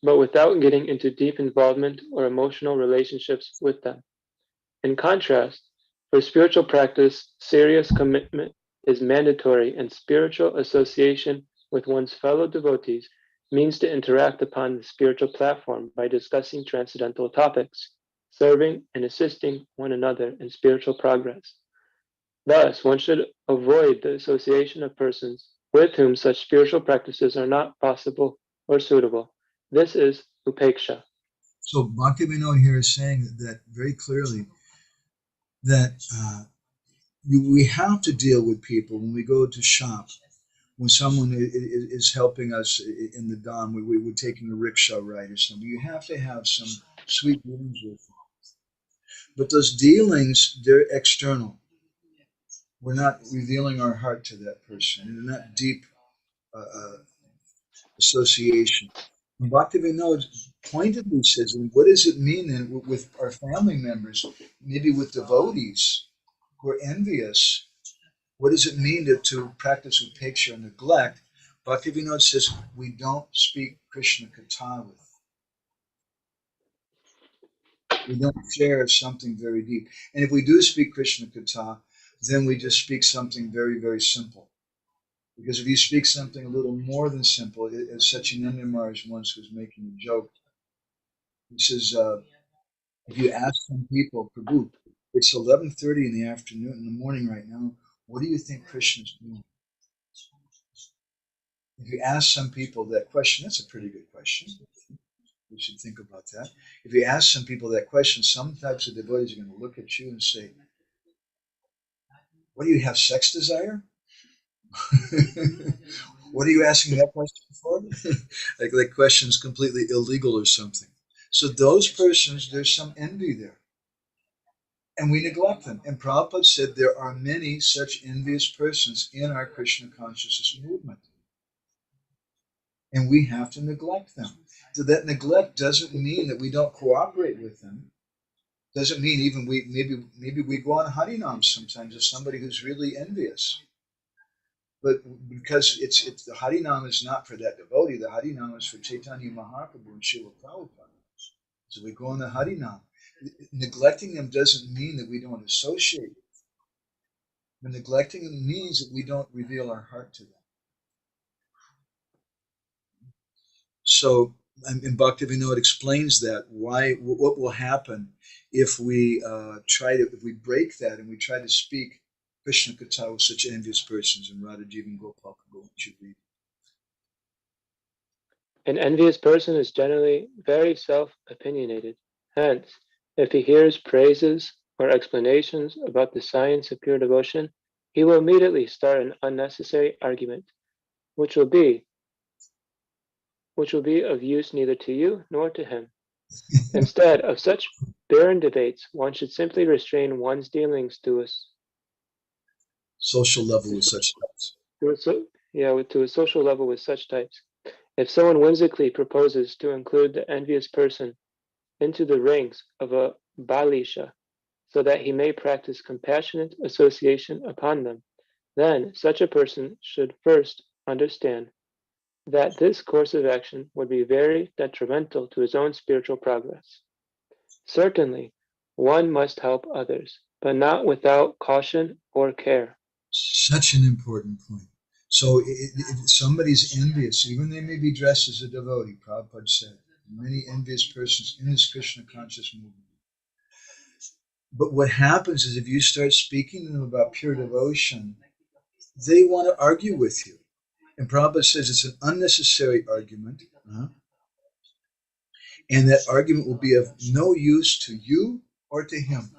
[SPEAKER 7] but without getting into deep involvement or emotional relationships with them. In contrast, for spiritual practice, serious commitment is mandatory, and spiritual association with one's fellow devotees means to interact upon the spiritual platform by discussing transcendental topics, serving and assisting one another in spiritual progress. Thus, one should avoid the association of persons with whom such spiritual practices are not possible or suitable. This is upeksha.
[SPEAKER 2] So Bhaktivinode here is saying that very clearly, that we have to deal with people when we go to shop. When someone is helping us in the Dham, we're taking a rickshaw ride or something, you have to have some sweet dealings with them. But those dealings, they're external. We're not revealing our heart to that person, and they're not deep association. And Bhaktivinode pointedly says, what does it mean then with our family members, maybe with devotees who are envious? What does it mean to practice upeksha or neglect? Bhaktivinode says, we don't speak Krishna Katha with. We don't share something very deep. And if we do speak Krishna Katha, then we just speak something very, very simple. Because if you speak something a little more than simple, as Sachinanda Maharaj once was making a joke, he says, if you ask some people, Prabhu, it's 11:30 in the afternoon, in the morning right now, what do you think Krishna's doing? If you ask some people that question, that's a pretty good question. We should think about that. If you ask some people that question, some types of devotees are going to look at you and say, what do you have, sex desire? What are you asking that question for? like that question's completely illegal or something. So those persons, there's some envy there. And we neglect them. And Prabhupada said there are many such envious persons in our Krishna consciousness movement. And we have to neglect them. So that neglect doesn't mean that we don't cooperate with them. Doesn't mean even maybe we go on Harinam sometimes if somebody who's really envious. But because it's the Harinam is not for that devotee, the Harinam is for Chaitanya Mahaprabhu and Srila Prabhupada. So we go on the Harinam. Neglecting them doesn't mean that we don't associate with them. But neglecting them means that we don't reveal our heart to them. So, and Bhaktivinode explains that what will happen if we if we break that and we try to speak Krishna Katha with such envious persons, and Radha Jivan Gopal should read.
[SPEAKER 7] An envious person is generally very self-opinionated. Hence, if he hears praises or explanations about the science of pure devotion, he will immediately start an unnecessary argument, which will be of use neither to you nor to him. Instead of such barren debates, one should simply restrain one's dealings to a
[SPEAKER 2] social level with such types.
[SPEAKER 7] To a social level with such types. If someone whimsically proposes to include the envious person into the ranks of a balisha, so that he may practice compassionate association upon them, then such a person should first understand that this course of action would be very detrimental to his own spiritual progress. Certainly, one must help others, but not without caution or care.
[SPEAKER 2] Such an important point. So if somebody's envious, even they may be dressed as a devotee, Prabhupada said, many envious persons in this Krishna conscious movement. But what happens is if you start speaking to them about pure devotion, they want to argue with you. And Prabhupada says it's an unnecessary argument. And that argument will be of no use to you or to him.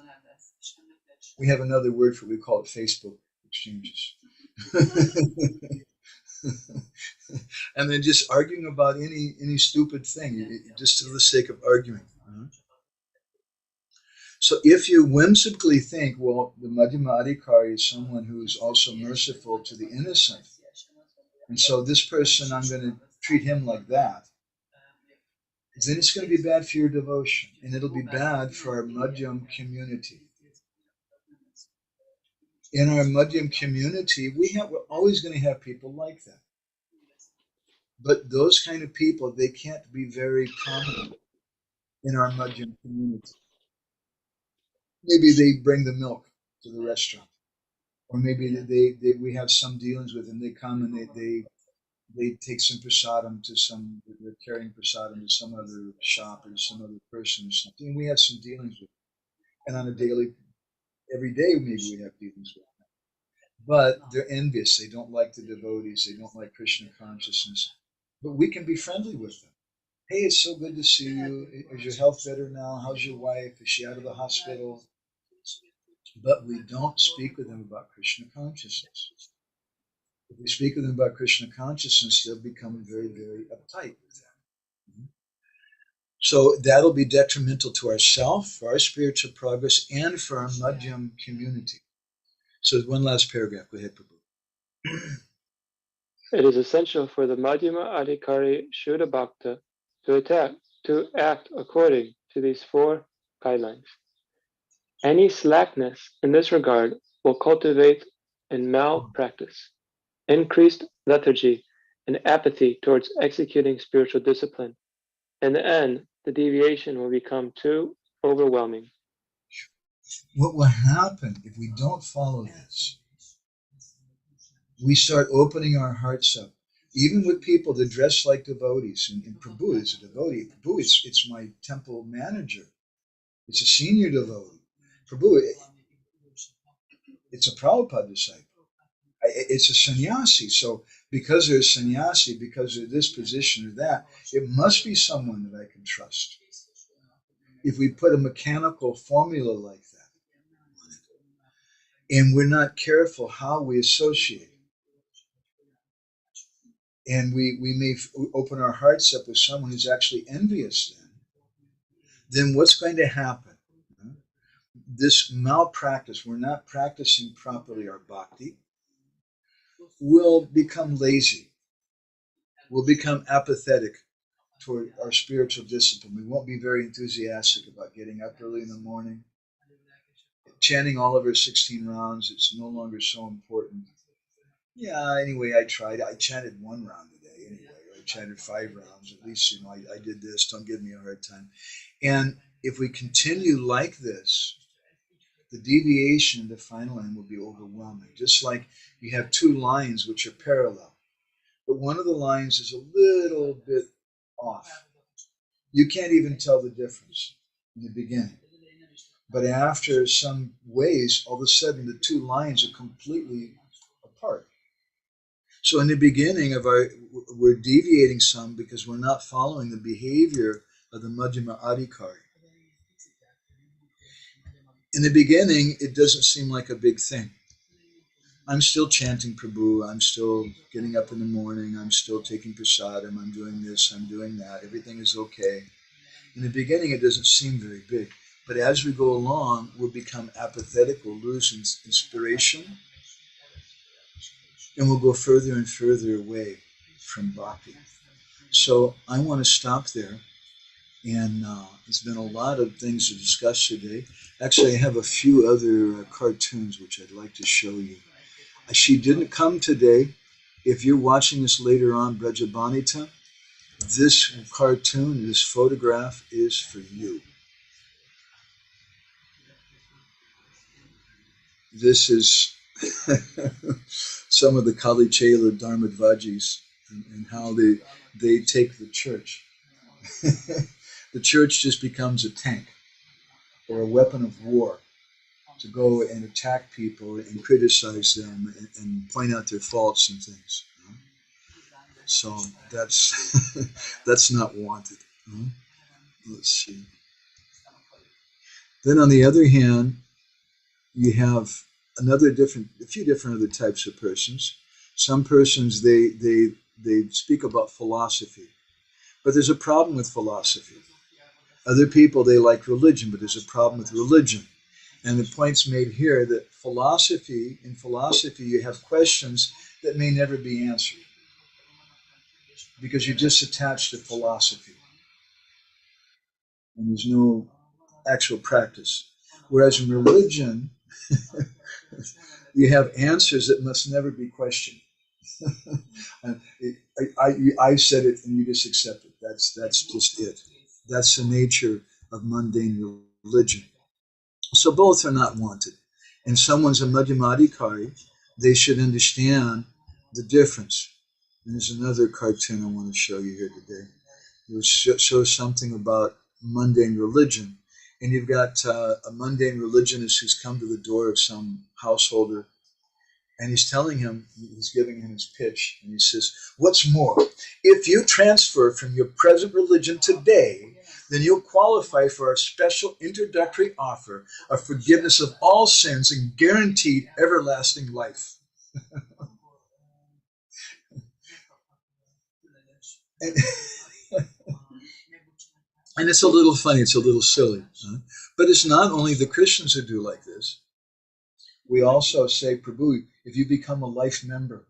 [SPEAKER 2] We have another word for it. We call it Facebook exchanges. And then just arguing about any stupid thing, just for the sake of arguing. So if you whimsically think, well, the Madhyama Adhikari is someone who is also merciful to the innocent, and so this person, I'm going to treat him like that, then it's going to be bad for your devotion, and it'll be bad for our Madhyam community. In our Madhyam community, we're always going to have people like that. But those kind of people, they can't be very common in our Madhyam community. Maybe they bring the milk to the restaurant, or maybe we have some dealings with them. They come and they take some prasadam to they're carrying prasadam to some other shop or some other person or something. And we have some dealings with them. And on every day maybe we have dealings with them. But they're envious. They don't like the devotees. They don't like Krishna consciousness. But we can be friendly with them. Hey, it's so good to see you. Is your health better now? How's your wife? Is she out of the hospital? But we don't speak with them about Krishna consciousness. If we speak with them about Krishna consciousness, they'll become very, very uptight with that. So that'll be detrimental to ourselves, for our spiritual progress, and for our Madhyam community. So one last paragraph. Go ahead, Prabhu.
[SPEAKER 7] It is essential for the Madhyama Adhikari Shuddha Bhakta to act according to these 4 guidelines. Any slackness in this regard will cultivate in malpractice, increased lethargy, and apathy towards executing spiritual discipline. In the end, the deviation will become too overwhelming.
[SPEAKER 2] What will happen if we don't follow this? We start opening our hearts up, even with people that dress like devotees. And Prabhu is a devotee. Prabhu, it's my temple manager. It's a senior devotee. Prabhu, it's a Prabhupada disciple. It's a sannyasi. So because they're a sannyasi, because they're this position or that, it must be someone that I can trust. If we put a mechanical formula like that, and we're not careful how we associate, and we may open our hearts up with someone who's actually envious, then what's going to happen? This malpractice, we're not practicing properly our bhakti, we'll become lazy. We'll become apathetic toward our spiritual discipline. We won't be very enthusiastic about getting up early in the morning, chanting all of our 16 rounds. It's no longer so important. Yeah, anyway, I tried. I chanted 1 round a day anyway. I chanted 5 rounds. At least, I did this. Don't give me a hard time. And if we continue like this, the deviation, the final end will be overwhelming. Just like you have 2 lines which are parallel, but one of the lines is a little bit off. You can't even tell the difference in the beginning. But after some ways, all of a sudden the 2 lines are completely apart. So in the beginning we're deviating some because we're not following the behavior of the Madhyama Adhikari. In the beginning, it doesn't seem like a big thing. I'm still chanting Prabhu. I'm still getting up in the morning. I'm still taking prasadam. I'm doing this. I'm doing that. Everything is okay. In the beginning, it doesn't seem very big. But as we go along, we'll become apathetic. We'll lose inspiration. And we'll go further and further away from bhakti. So I want to stop there. And there's been a lot of things to discuss today. Actually, I have a few other cartoons which I'd like to show you. She didn't come today. If you're watching this later on, Brajabanita, this cartoon, this photograph is for you. This is some of the kali-celas, dharmadvajis, and how they take the church. The church just becomes a tank or a weapon of war to go and attack people and criticize them and point out their faults and things. So that's not wanted. Let's see. Then on the other hand, you have a few different other types of persons. Some persons, they speak about philosophy, but there's a problem with philosophy. Other people, they like religion, but there's a problem with religion. And the point's made here that in philosophy, you have questions that may never be answered because you're just attached to philosophy. And there's no actual practice. Whereas in religion, you have answers that must never be questioned. I said it and you just accept it. That's just it. That's the nature of mundane religion. So both are not wanted. And someone's a madhyamadikari, they should understand the difference. And there's another cartoon I want to show you here today. It shows something about mundane religion. And you've got a mundane religionist who's come to the door of some householder, and he's telling him, he's giving him his pitch, and he says, what's more, if you transfer from your present religion today, then you'll qualify for our special introductory offer of forgiveness of all sins and guaranteed everlasting life. And it's a little funny, it's a little silly. Huh? But it's not only the Christians who do like this. We also say, Prabhu, if you become a life member,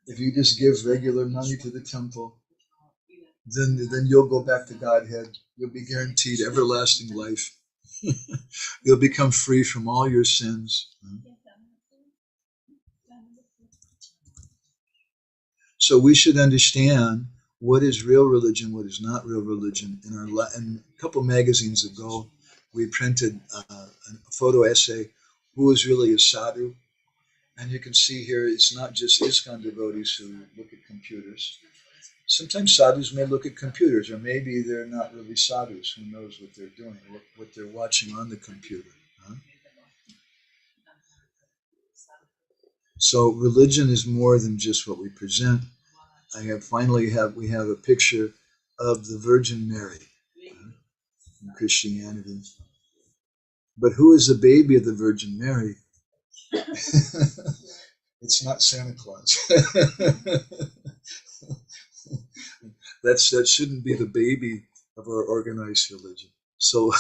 [SPEAKER 2] if you just give regular money to the temple, then you'll go back to Godhead. You'll be guaranteed everlasting life. You'll become free from all your sins. So we should understand what is real religion, what is not real religion. In a couple magazines ago, we printed a photo essay, who is really a sadhu? And you can see here, it's not just ISKCON devotees who look at computers. Sometimes sadhus may look at computers, or maybe they're not really sadhus. Who knows what they're doing, what they're watching on the computer. Huh? So religion is more than just what we present. We have a picture of the Virgin Mary in Christianity. But who is the baby of the Virgin Mary? It's not Santa Claus. That shouldn't be the baby of our organized religion. So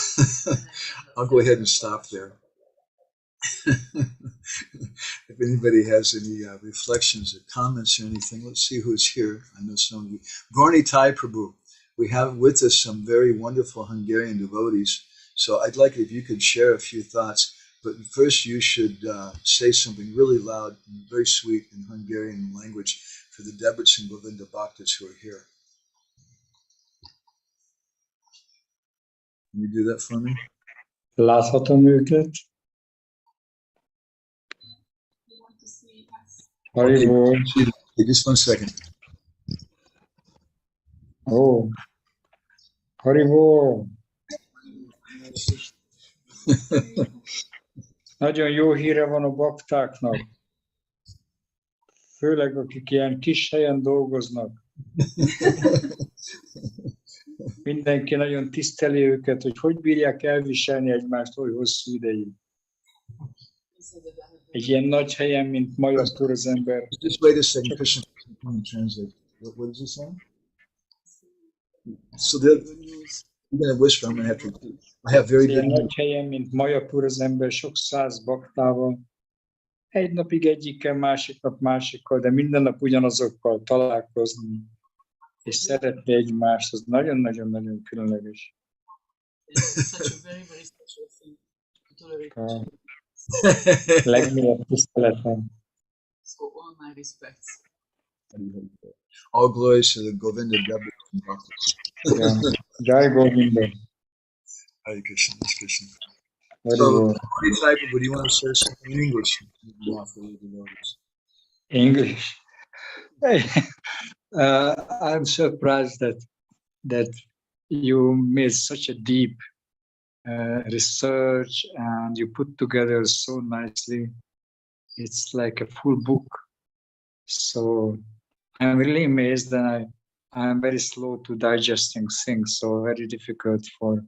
[SPEAKER 2] I'll go ahead and stop there. If anybody has any reflections or comments or anything, let's see who's here. I know some of you. Gorni Thai Prabhu. We have with us some very wonderful Hungarian devotees. So I'd like it if you could share a few thoughts. But first you should say something really loud and very sweet in Hungarian language for the Debits and Govinda Bhaktas who are here. Can you do that for me?
[SPEAKER 8] Láthatom őket. Haribol.
[SPEAKER 2] Okay, just 1 second.
[SPEAKER 8] Oh. Haribol. Nagyon jó híre van a baktáknak. Főleg akik ilyen kis helyen dolgoznak. Mindenki nagyon tiszteli őket, hogy bírják elviselni egymást oly hosszú ideig. Egy ilyen nagy helyen, mint Majapur az ember.
[SPEAKER 2] Just wait a second, Krishna, translate. What is he saying? So you're going to whisper, I'm going to have to repeat. I have very good news.
[SPEAKER 8] Nagy helyen, mint Majapur az ember, sok száz baktával. Egy napig egyikkel, másik nap másikkal, de minden nap ugyanazokkal találkozni, és szeretni egymást, az nagyon-nagyon-nagyon különleges. A legmélyebb tiszteletem.
[SPEAKER 2] All glories to the Govinda Debits and Bhaktas.
[SPEAKER 8] Jai Govinda.
[SPEAKER 2] Hare Krishna, Hare Krishna. So, would you want to say something in English?
[SPEAKER 8] English. I'm surprised that you made such a deep research and you put together so nicely. It's like a full book. So I'm really amazed, and I'm very slow to digesting things, so very difficult for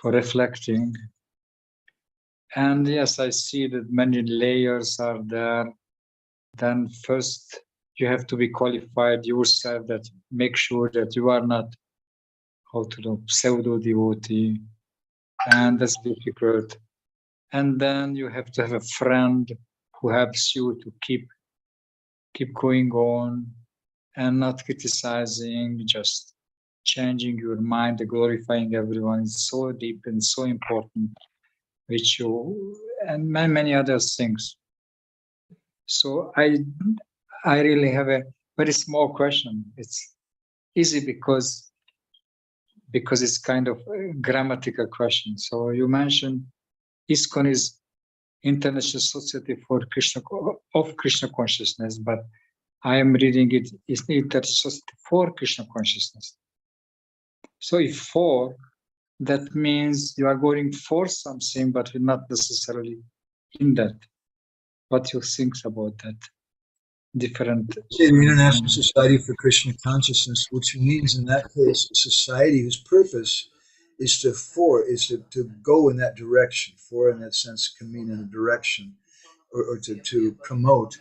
[SPEAKER 8] reflecting. And yes, I see that many layers are there. Then first you have to be qualified yourself, that make sure that you are not, how to know, pseudo devotee, and that's difficult. And then you have to have a friend who helps you to keep going on and not criticizing, just changing your mind, glorifying everyone is so deep and so important, which you, and many other things. So I really have a very small question. It's easy because it's kind of a grammatical question. So you mentioned ISKCON is International Society for Krishna Consciousness, but I am reading it is International Society for Krishna Consciousness. So if for, that means you are going for something, but you're not necessarily in that. What you think about that? Different.
[SPEAKER 2] The International Society for Krishna Consciousness, which means in that case a society whose purpose is to go in that direction. For in that sense can mean in a direction, or to promote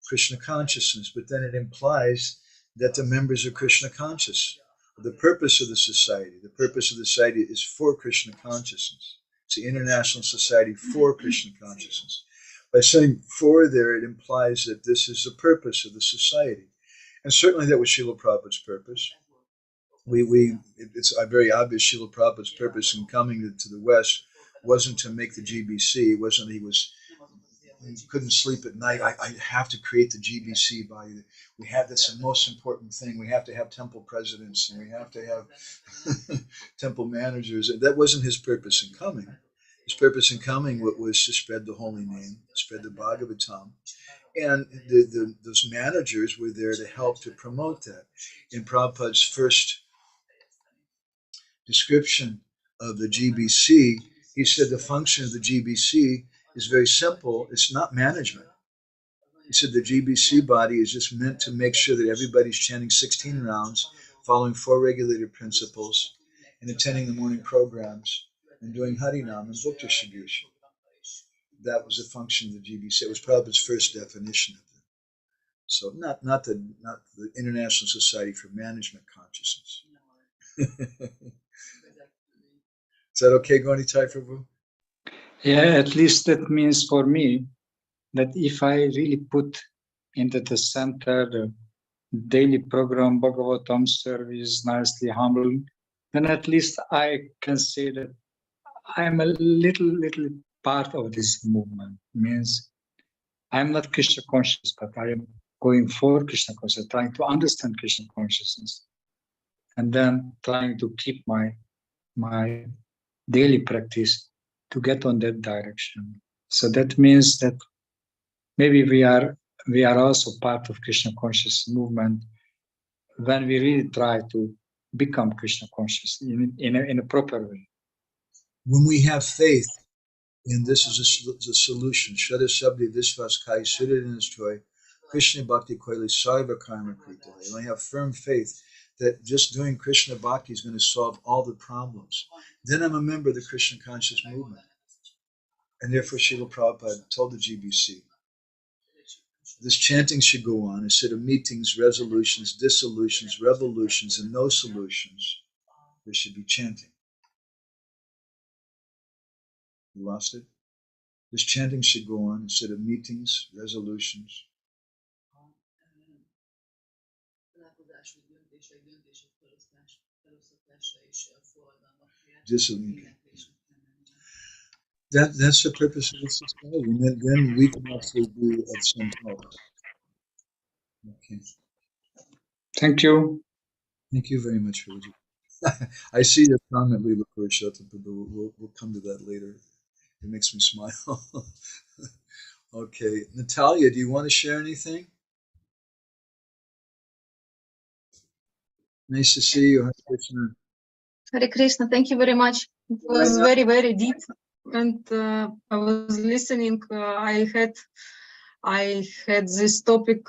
[SPEAKER 2] Krishna consciousness, but then it implies that the members are Krishna conscious. The purpose of the society is for Krishna consciousness. It's the International Society for Krishna Consciousness. By saying for there, it implies that this is the purpose of the society. And certainly that was Srila Prabhupada's purpose. It's very obvious Srila Prabhupada's purpose in coming to the West wasn't to make the GBC. It wasn't he couldn't sleep at night. I have to create the GBC by, that's the most important thing. We have to have temple presidents and we have to have temple managers. That wasn't his purpose in coming. His purpose in coming was to spread the holy name, spread the Bhagavatam. And those managers were there to help to promote that. In Prabhupada's first description of the GBC, he said the function of the GBC is very simple. It's not management. He said the GBC body is just meant to make sure that everybody's chanting 16 rounds, following 4 regulated principles, and attending the morning programs, and doing Harinam and book distribution. That was the function of the GBC. It was Prabhupada's first definition of it. So not the International Society for Management Consciousness. Is that okay, Gaunitai Prabhu?
[SPEAKER 8] Yeah, at least that means for me that if I really put into the center the daily program, Bhagavatam service, nicely humble, then at least I can say that I'm a little part of this movement. Means I'm not Krishna conscious, but I am going for Krishna consciousness, trying to understand Krishna consciousness, and then trying to keep my daily practice to get on that direction. So that means that maybe we are also part of Krishna conscious movement when we really try to become Krishna conscious in a proper way.
[SPEAKER 2] When we have faith, and this is the solution, Shraddha Sabdi Visvas Kai Siddhanastoy, Krishna Bhakti Koili Sarva Karma Krita. When we have firm faith that just doing Krishna Bhakti is going to solve all the problems, then I'm a member of the Krishna conscious movement. And therefore Srila Prabhupada told the GBC, this chanting should go on instead of meetings, resolutions, dissolutions, revolutions, and no solutions. There should be chanting. You lost it? This chanting should go on instead of meetings, resolutions. Dissolution. That's the purpose of the society. And then we can actually be of some help. Okay.
[SPEAKER 8] Thank you.
[SPEAKER 2] Thank you very much, Raji. I see your comment, Leela Purushottam, but we'll come to that later. It makes me smile. Okay. Natalia, do you want to share anything? Nice to see you. Hare Krishna.
[SPEAKER 9] Hare Krishna, thank you very much. It was very, very deep. And I was listening. I had this topic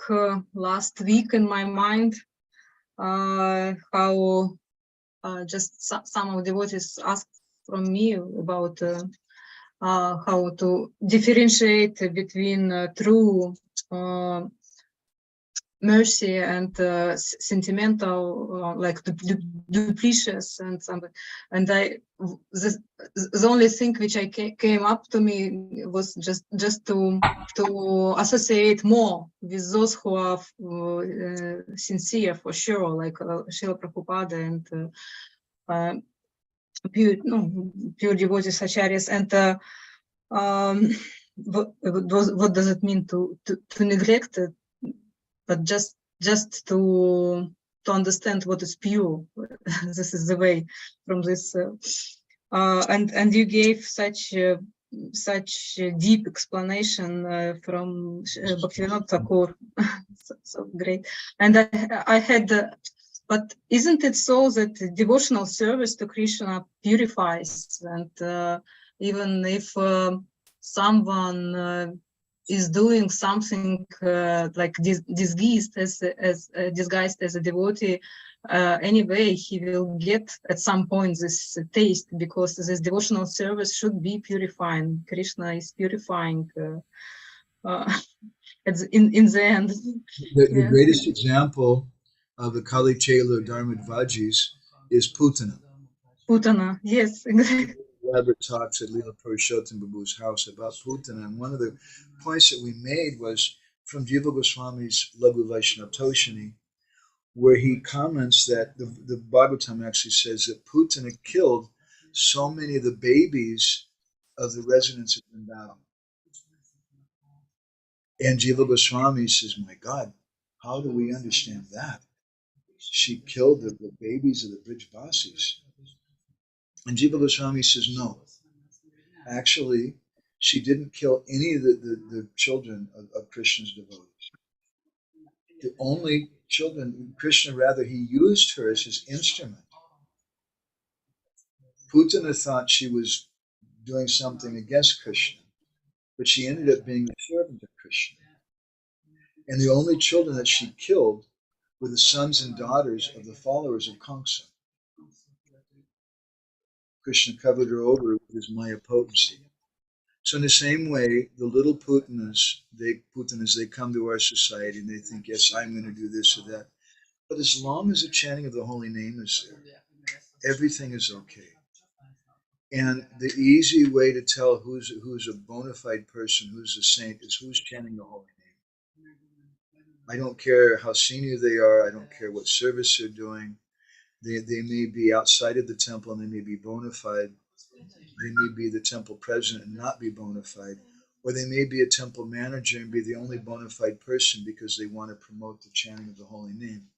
[SPEAKER 9] last week in my mind. How just some of devotees asked from me about how to differentiate between true mercy and sentimental, like duplicious and something. And the only thing which I came up to me was just to associate more with those who are sincere for sure, like Srila Prabhupada and pure devotees acharyas. And what does it mean to neglect it? But just to understand what is pure. This is the way from this. And you gave such a deep explanation from Bhaktivedanta Thakur. so great. And I had, but isn't it so that devotional service to Krishna purifies? And even if someone is doing something like disguised as a devotee, anyway, he will get at some point this taste, because this devotional service should be purifying. Krishna is purifying in the end.
[SPEAKER 2] The greatest example of the kali-celas dharmadvajis is Putana.
[SPEAKER 9] Putana, yes, exactly.
[SPEAKER 2] Elaborate talks at Leela Purushottam Babu's house about Putana, and one of the points that we made was from Jiva Goswami's Laghu Vaishnava Toshini, where he comments that the Bhagavatam actually says that Putana killed so many of the babies of the residents of Vrindavan. And Jiva Goswami says, my God, how do we understand that? She killed the babies of the Brijbasis. And Jiva Goswami says, no. Actually, she didn't kill any of the children of Krishna's devotees. The only children, Krishna, rather, he used her as his instrument. Putana thought she was doing something against Krishna, but she ended up being a servant of Krishna. And the only children that she killed were the sons and daughters of the followers of Kamsa. Krishna covered her over with his Maya potency. So in the same way, the little Putanas, they come to our society and they think, yes, I'm going to do this or that. But as long as the chanting of the holy name is there, everything is okay. And the easy way to tell who's a bona fide person, who's a saint, is who's chanting the holy name. I don't care how senior they are. I don't care what service they're doing. They may be outside of the temple and they may be bona fide. They may be the temple president and not be bona fide. Or they may be a temple manager and be the only bona fide person because they want to promote the chanting of the holy name.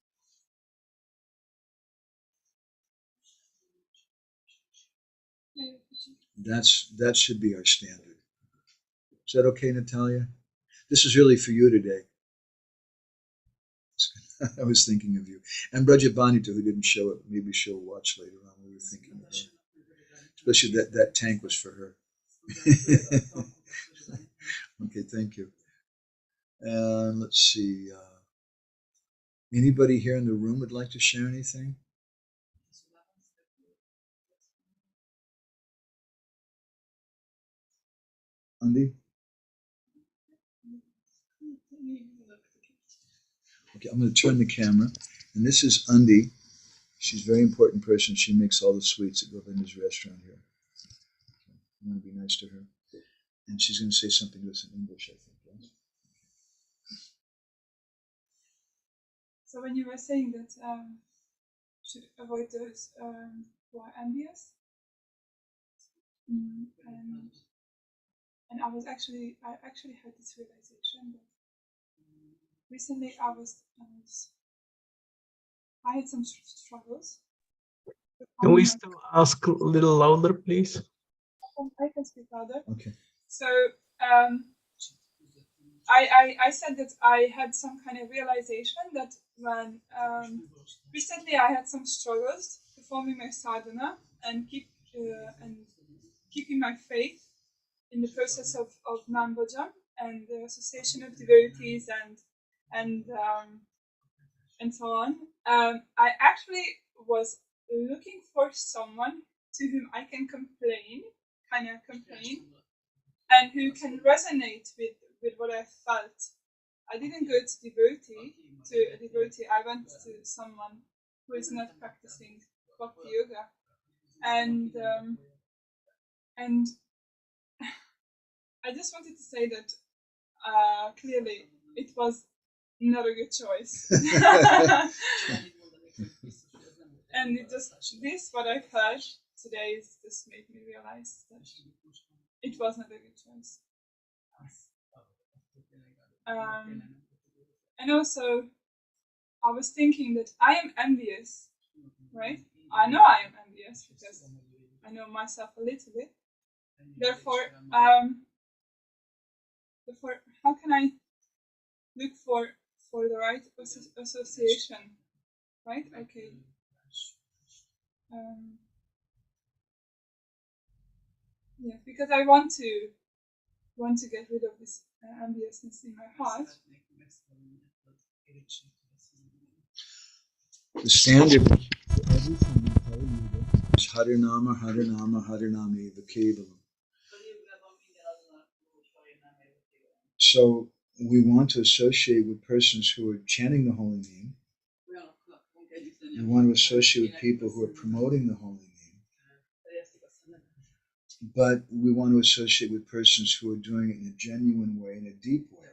[SPEAKER 2] That should be our standard. Is that okay, Natalia? This is really for you today. I was thinking of you. And Brajabani, who didn't show up, maybe she'll watch later on. We were thinking of her. Especially that tank was for her. Okay, thank you. And let's see. Anybody here in the room would like to share anything? Andy? Okay, I'm going to turn the camera. And this is Andi. She's a very important person. She makes all the sweets at Govinda's restaurant here. I'm going to be nice to her. And she's going to say something to us in English, I think. Yes?
[SPEAKER 10] So when you were saying that should avoid those who are envious, and I actually had this realization that recently I had some struggles.
[SPEAKER 4] Can we still ask a little louder, please?
[SPEAKER 10] I can speak louder.
[SPEAKER 2] Okay.
[SPEAKER 10] So I said that I had some kind of realization that when recently I had some struggles performing my sadhana and keeping my faith in the process of non-bhajan and the association of devotees and so on. I actually was looking for someone to whom I can complain and who can resonate with what I felt. I didn't go to a devotee. I went to someone who is not practicing bhakti yoga, and I just wanted to say that clearly it was not a good choice. And what I've heard today just made me realize that it was not a good choice. And also, I was thinking that I am envious, right? I know I am envious because I know myself a little bit. Therefore, how can I look for the right association, right? Okay. Yeah, because I want to get rid of this enviousness in my heart.
[SPEAKER 2] The standard for everything in Kali-yuga is Harinama, Harinama, Harinama Eva Kevalam. So we want to associate with persons who are chanting the holy name. We want to associate with people who are promoting the holy name. But we want to associate with persons who are doing it in a genuine way, in a deep way.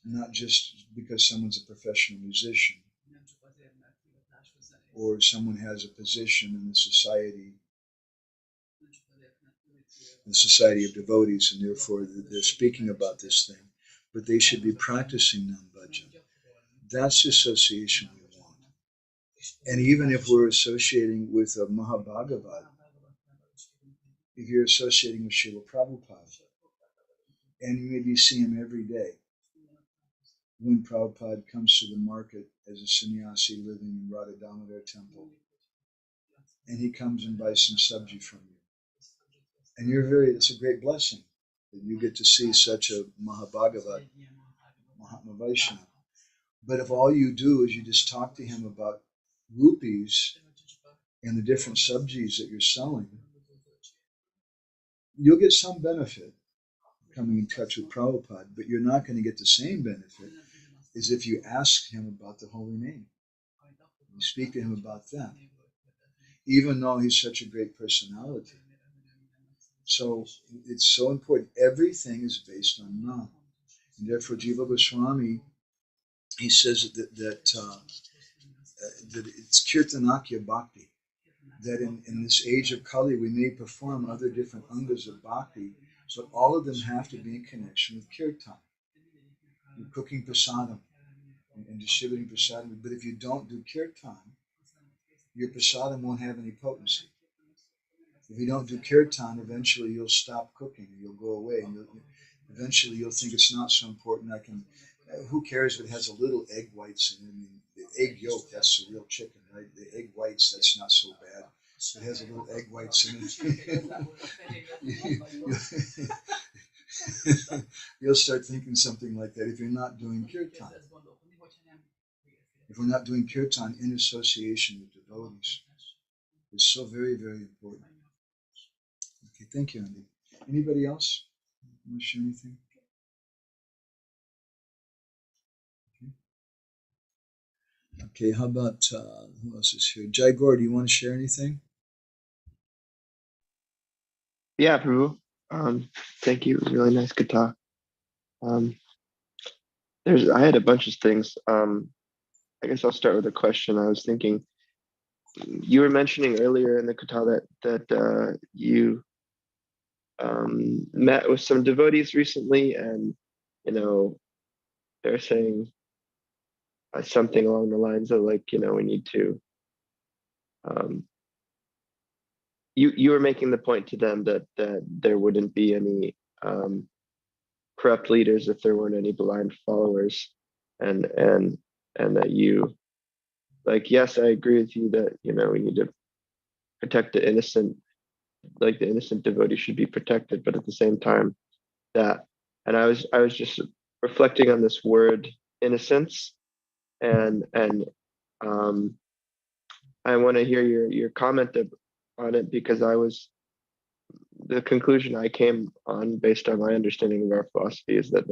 [SPEAKER 2] Not just because someone's a professional musician or someone has a position in the society of devotees, and therefore they're speaking about this thing, but they should be practicing non-bhajan. That's the association we want. And even if we're associating with a Mahabhagavat, if you're associating with Srila Prabhupada, and you maybe see him every day, when Prabhupada comes to the market as a sannyasi living in Radha Damodar temple, and he comes and buys some sabji from you. And it's a great blessing that you get to see such a Mahabhagavat, Mahatma Vaishnava. But if all you do is you just talk to him about rupees and the different sabjis that you're selling, you'll get some benefit coming in touch with Prabhupada, but you're not going to get the same benefit as if you ask him about the holy name. You speak to him about that, even though he's such a great personality. So it's so important. Everything is based on Nam. And therefore, Jiva Goswami, he says that it's Kirtanakya Bhakti, that in this age of Kali, we may perform other different angas of Bhakti, but all of them have to be in connection with Kirtan. You're cooking prasadam and distributing prasadam, but if you don't do Kirtan, your prasadam won't have any potency. If you don't do Kirtan, eventually you'll stop cooking, you'll go away, and eventually you'll think it's not so important. Who cares if it has a little egg whites in it? I mean, the egg yolk, that's the real chicken, right? The egg whites, that's not so bad. It has a little egg whites in it. You'll start thinking something like that if you're not doing Kirtan. If we're not doing Kirtan in association with devotees, it's so very, very important. Okay, thank you, Andy. Anybody else want to share anything? Okay, how about, who else is here? Jai Gaur, do you want to share anything?
[SPEAKER 3] Yeah, Prabhu. Thank you. It was really nice. Good talk. I had a bunch of things. I guess I'll start with a question. I was thinking, you were mentioning earlier in the Katha that you met with some devotees recently, and they're saying something along the lines of like, we need to. You were making the point to them that there wouldn't be any corrupt leaders if there weren't any blind followers, and that you, like, yes, I agree with you that we need to protect the innocent, like the innocent devotee should be protected, but at the same time and I was just reflecting on this word innocence, and I want to hear your comment on it, because I was the conclusion I came on based on my understanding of our philosophy is that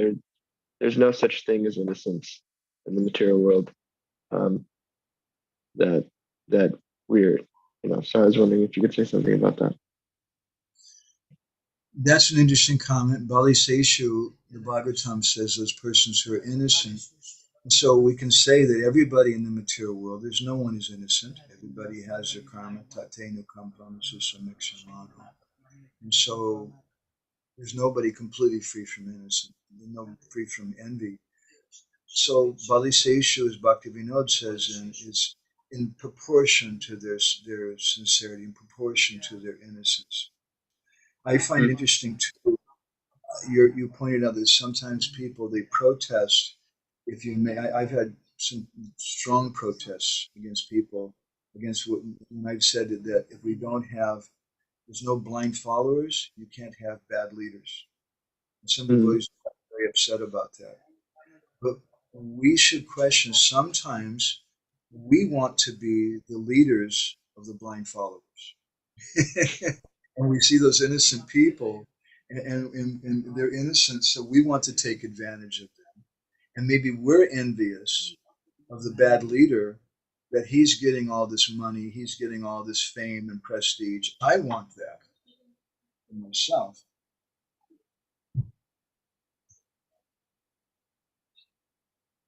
[SPEAKER 3] there's no such thing as innocence in the material world. That we're, so I was wondering if you could say something about that.
[SPEAKER 2] That's an interesting comment. Bali Seshu, the Bhagavatam says those persons who are innocent. And so we can say that everybody in the material world, there's no one who's innocent. Everybody has their karma, tatenu kampramasu samiksham. And so there's nobody completely free from innocence, no free from envy. So Bali Seshu, as Bhaktivinode says, is in proportion to their sincerity, in proportion to their innocence. I find it interesting too. You pointed out that sometimes people, they protest. If you may, I've had some strong protests against people, against when I've said that if we don't have, there's no blind followers, you can't have bad leaders. And some people are very upset about that. But we should question, sometimes we want to be the leaders of the blind followers. And we see those innocent people and they're innocent, so we want to take advantage of them. And maybe we're envious of the bad leader, that he's getting all this money, he's getting all this fame and prestige. I want that for myself.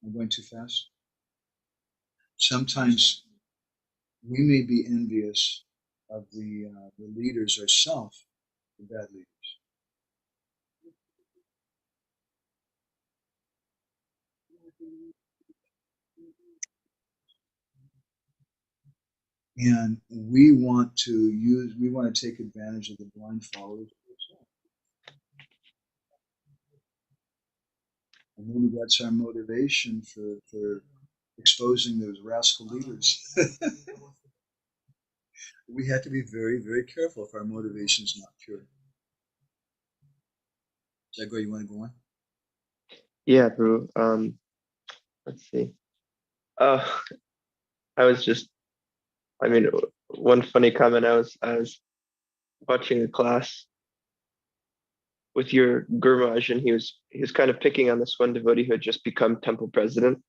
[SPEAKER 2] I'm going too fast. Sometimes we may be envious of the leaders ourselves, the bad leaders. And we want to take advantage of the blind followers. And maybe that's our motivation for exposing those rascal leaders. We have to be very, very careful if our motivation is not pure. Jago, you want to go on?
[SPEAKER 3] Yeah, bro. Let's see. I was just, one funny comment. I was watching a class with your Guru Maharaj, and he was kind of picking on this one devotee who had just become temple president.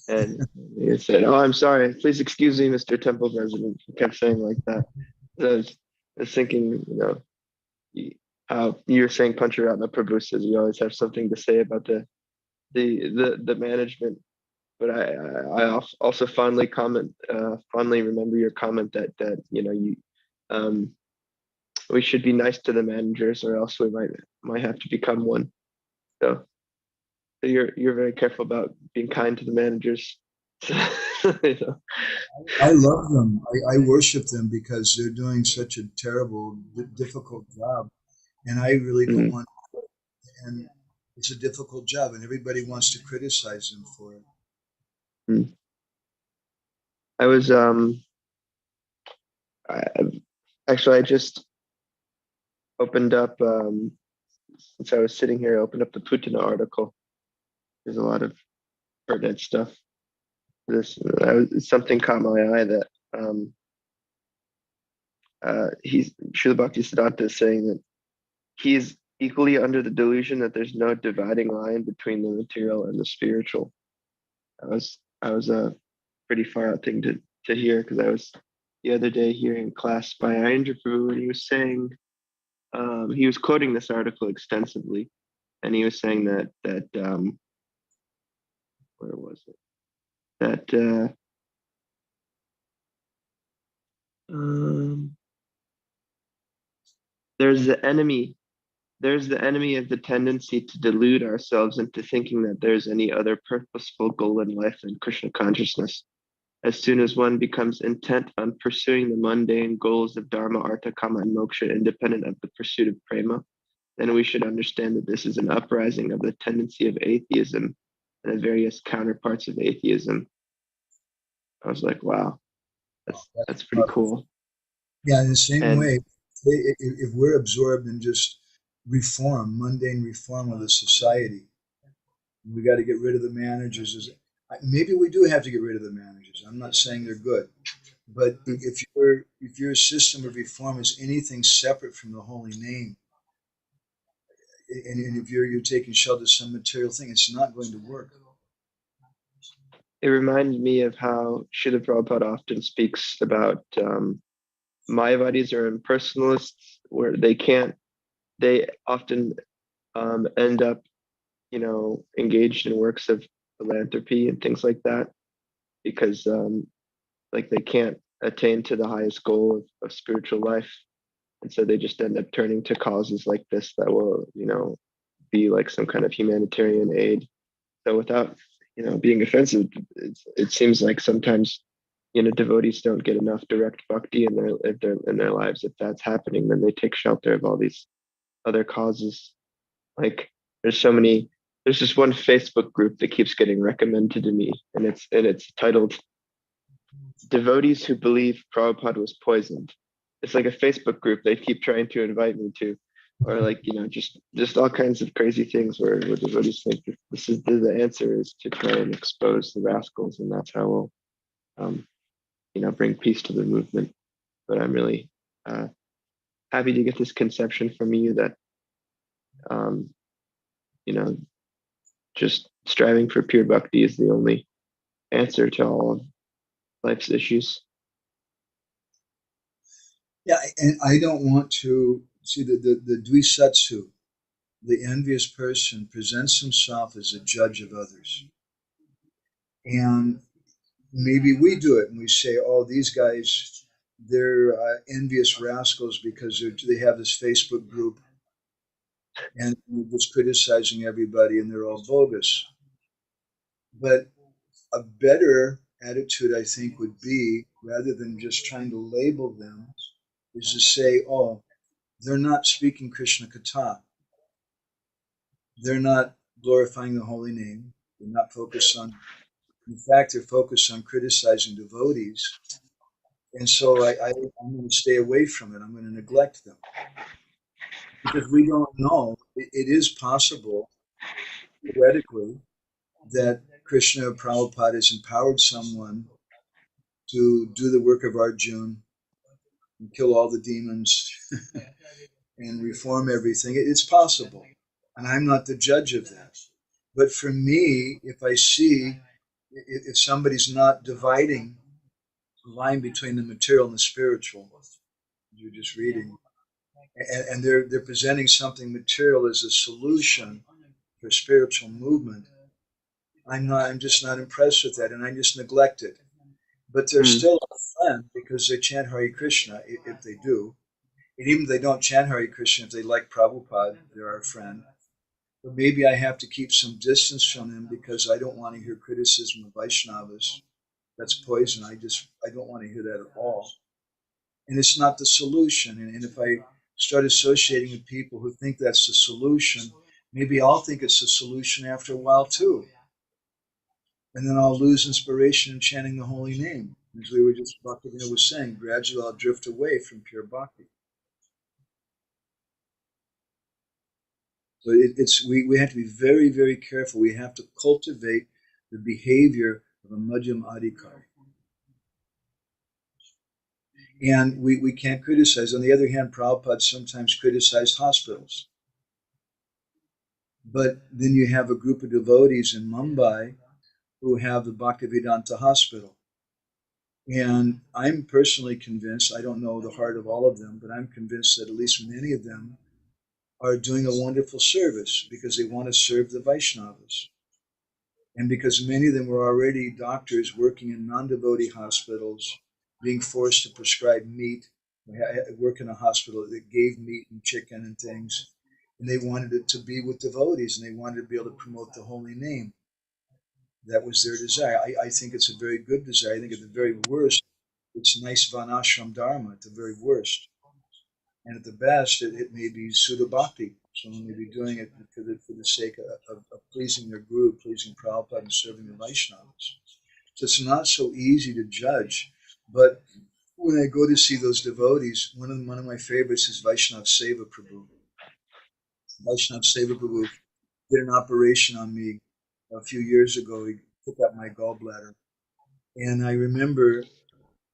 [SPEAKER 3] And he said, "Oh, I'm sorry. Please excuse me, Mr. Temple President." He kept saying like that. So I was thinking, how you're saying Pancharatna Prabhu says you always have something to say about the management. But I also fondly remember your comment that we should be nice to the managers, or else we might have to become one. So you're very careful about being kind to the managers.
[SPEAKER 2] I love them. I worship them because they're doing such a terrible, difficult job, and I really don't want to. And it's a difficult job, and everybody wants to criticize them for it.
[SPEAKER 3] I was I just opened up since I was sitting here. I opened up the Putana article. There's a lot of pertinent stuff. Something caught my eye that Srila Bhaktisiddhanta is saying that he's equally under the delusion that there's no dividing line between the material and the spiritual. I was a pretty far out thing to hear, because I was the other day hearing class by Ayendra Prabhu, and he was saying, he was quoting this article extensively, and he was saying that where was it? That there's the enemy of the tendency to delude ourselves into thinking that there's any other purposeful goal in life than Krishna consciousness. As soon as one becomes intent on pursuing the mundane goals of dharma, artha, kama, and moksha, independent of the pursuit of prema, then we should understand that this is an uprising of the tendency of atheism and the various counterparts of atheism. I was like, wow, that's pretty cool.
[SPEAKER 2] Yeah, in the same way, if we're absorbed in just mundane reform of the society, we got to get rid of the managers. Maybe we do have to get rid of the managers. I'm not saying they're good, But if your system of reform is anything separate from the holy name, and if you're taking shelter of some material thing, it's not going to work.
[SPEAKER 3] It reminded me of how Srila Prabhupada often speaks about Mayavadis or impersonalists, where they often end up, engaged in works of philanthropy and things like that, because like they can't attain to the highest goal of spiritual life. And so they just end up turning to causes like this that will, be like some kind of humanitarian aid. So without, being offensive, it seems like sometimes, devotees don't get enough direct bhakti in their lives. If that's happening, then they take shelter of all these other causes. Like there's this one Facebook group that keeps getting recommended to me, and it's titled "Devotees Who Believe Prabhupada Was Poisoned." It's like a Facebook group they keep trying to invite me to, or like just all kinds of crazy things where devotees think this is the answer is to try and expose the rascals, and that's how we'll bring peace to the movement. But I'm really happy to get this conception from you that just striving for pure bhakti is the only answer to all of life's issues.
[SPEAKER 2] Yeah, and I don't want to see the dvisatsu, the envious person, presents himself as a judge of others. And maybe we do it and we say, oh, these guys, they're envious rascals because they have this Facebook group and just criticizing everybody and they're all bogus. But a better attitude, I think, would be, rather than just trying to label them, is to say, oh, they're not speaking Krishna Katha. They're not glorifying the holy name. They're not focused on, in fact, they're focused on criticizing devotees. And so I'm going to stay away from it. I'm going to neglect them. Because we don't know. It is possible, theoretically, that Krishna or Prabhupada has empowered someone to do the work of Arjuna and kill all the demons and reform everything. It's possible. And I'm not the judge of that. But for me, if I see, if somebody's not dividing the line between the material and the spiritual, you're just reading, and they're presenting something material as a solution for spiritual movement, I'm just not impressed with that, and I just neglect it. But they're still a friend because they chant Hare Krishna, if they do. And even if they don't chant Hare Krishna, if they like Prabhupada, they're our friend. But maybe I have to keep some distance from them because I don't want to hear criticism of Vaishnavas. That's poison. I don't want to hear that at all. And it's not the solution. And if I start associating with people who think that's the solution, maybe I'll think it's the solution after a while too. And then I'll lose inspiration in chanting the holy name. As we were just, Bhaktivedanta was saying, gradually I'll drift away from pure bhakti. So we have to be very, very careful. We have to cultivate the behavior of a madhyam adhikari. And we can't criticize. On the other hand, Prabhupada sometimes criticized hospitals. But then you have a group of devotees in Mumbai who have the Bhaktivedanta Hospital. And I'm personally convinced, I don't know the heart of all of them, but I'm convinced that at least many of them are doing a wonderful service because they want to serve the Vaishnavas. And because many of them were already doctors working in non-devotee hospitals, being forced to prescribe meat, work in a hospital that gave meat and chicken and things. And they wanted it to be with devotees, and they wanted to be able to promote the holy name. That was their desire. I think it's a very good desire. I think at the very worst, it's nice Varnashram Dharma at the very worst. And at the best, it may be Sudha Bhakti. Someone may be doing it for the sake of pleasing their guru, pleasing Prabhupada, and serving the Vaishnavas. So it's not so easy to judge. But when I go to see those devotees, one of my favorites is Vaishnav Seva Prabhu. Vaishnav Seva Prabhu did an operation on me a few years ago. He took out my gallbladder. And I remember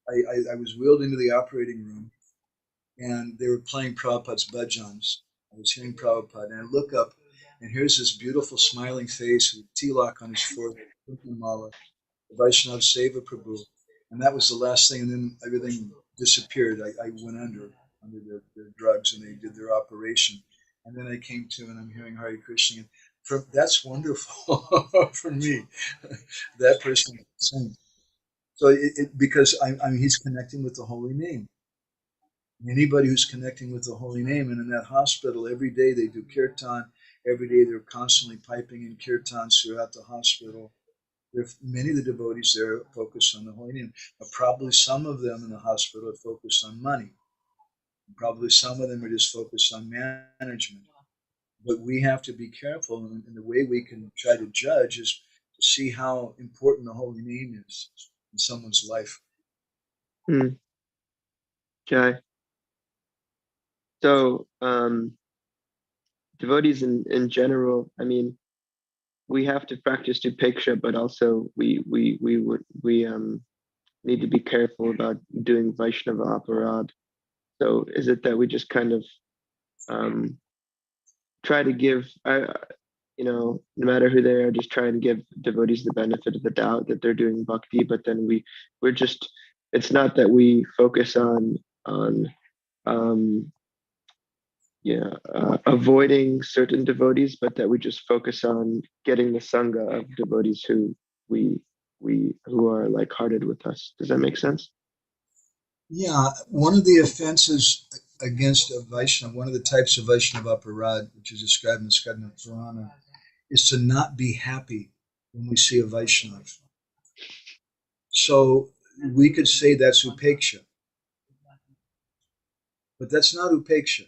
[SPEAKER 2] I was wheeled into the operating room, and they were playing Prabhupada's bhajans. I was hearing Prabhupada, and I look up, and here's this beautiful smiling face with tilak on his forehead, Mala, Vaishnav Seva Prabhu. And that was the last thing, and then everything disappeared. I went under their drugs, and they did their operation. And then I came to, and I'm hearing Hare Krishna. That's wonderful for me. That person sings. So because he's connecting with the holy name. Anybody who's connecting with the holy name, and in that hospital, every day they do kirtan. Every day they're constantly piping in kirtans throughout the hospital. Many of the devotees there are focused on the holy name. But probably some of them in the hospital are focused on money. Probably some of them are just focused on management. But we have to be careful, and the way we can try to judge is to see how important the holy name is in someone's life.
[SPEAKER 3] Okay. So devotees in general, I mean, we have to practice upeksha, but also we need to be careful about doing Vaishnava aparad. So is it that we just kind of try to give, no matter who they are, just try and give devotees the benefit of the doubt that they're doing bhakti, but then we're just, it's not that we focus on avoiding certain devotees, but that we just focus on getting the sangha of devotees who are like-hearted with us. Does that make sense?
[SPEAKER 2] Yeah, one of the offenses against a Vaishnava, one of the types of Vaishnava aparad, which is described in the Skandha Purana, is to not be happy when we see a Vaishnava. So we could say that's upeksha, but that's not upeksha.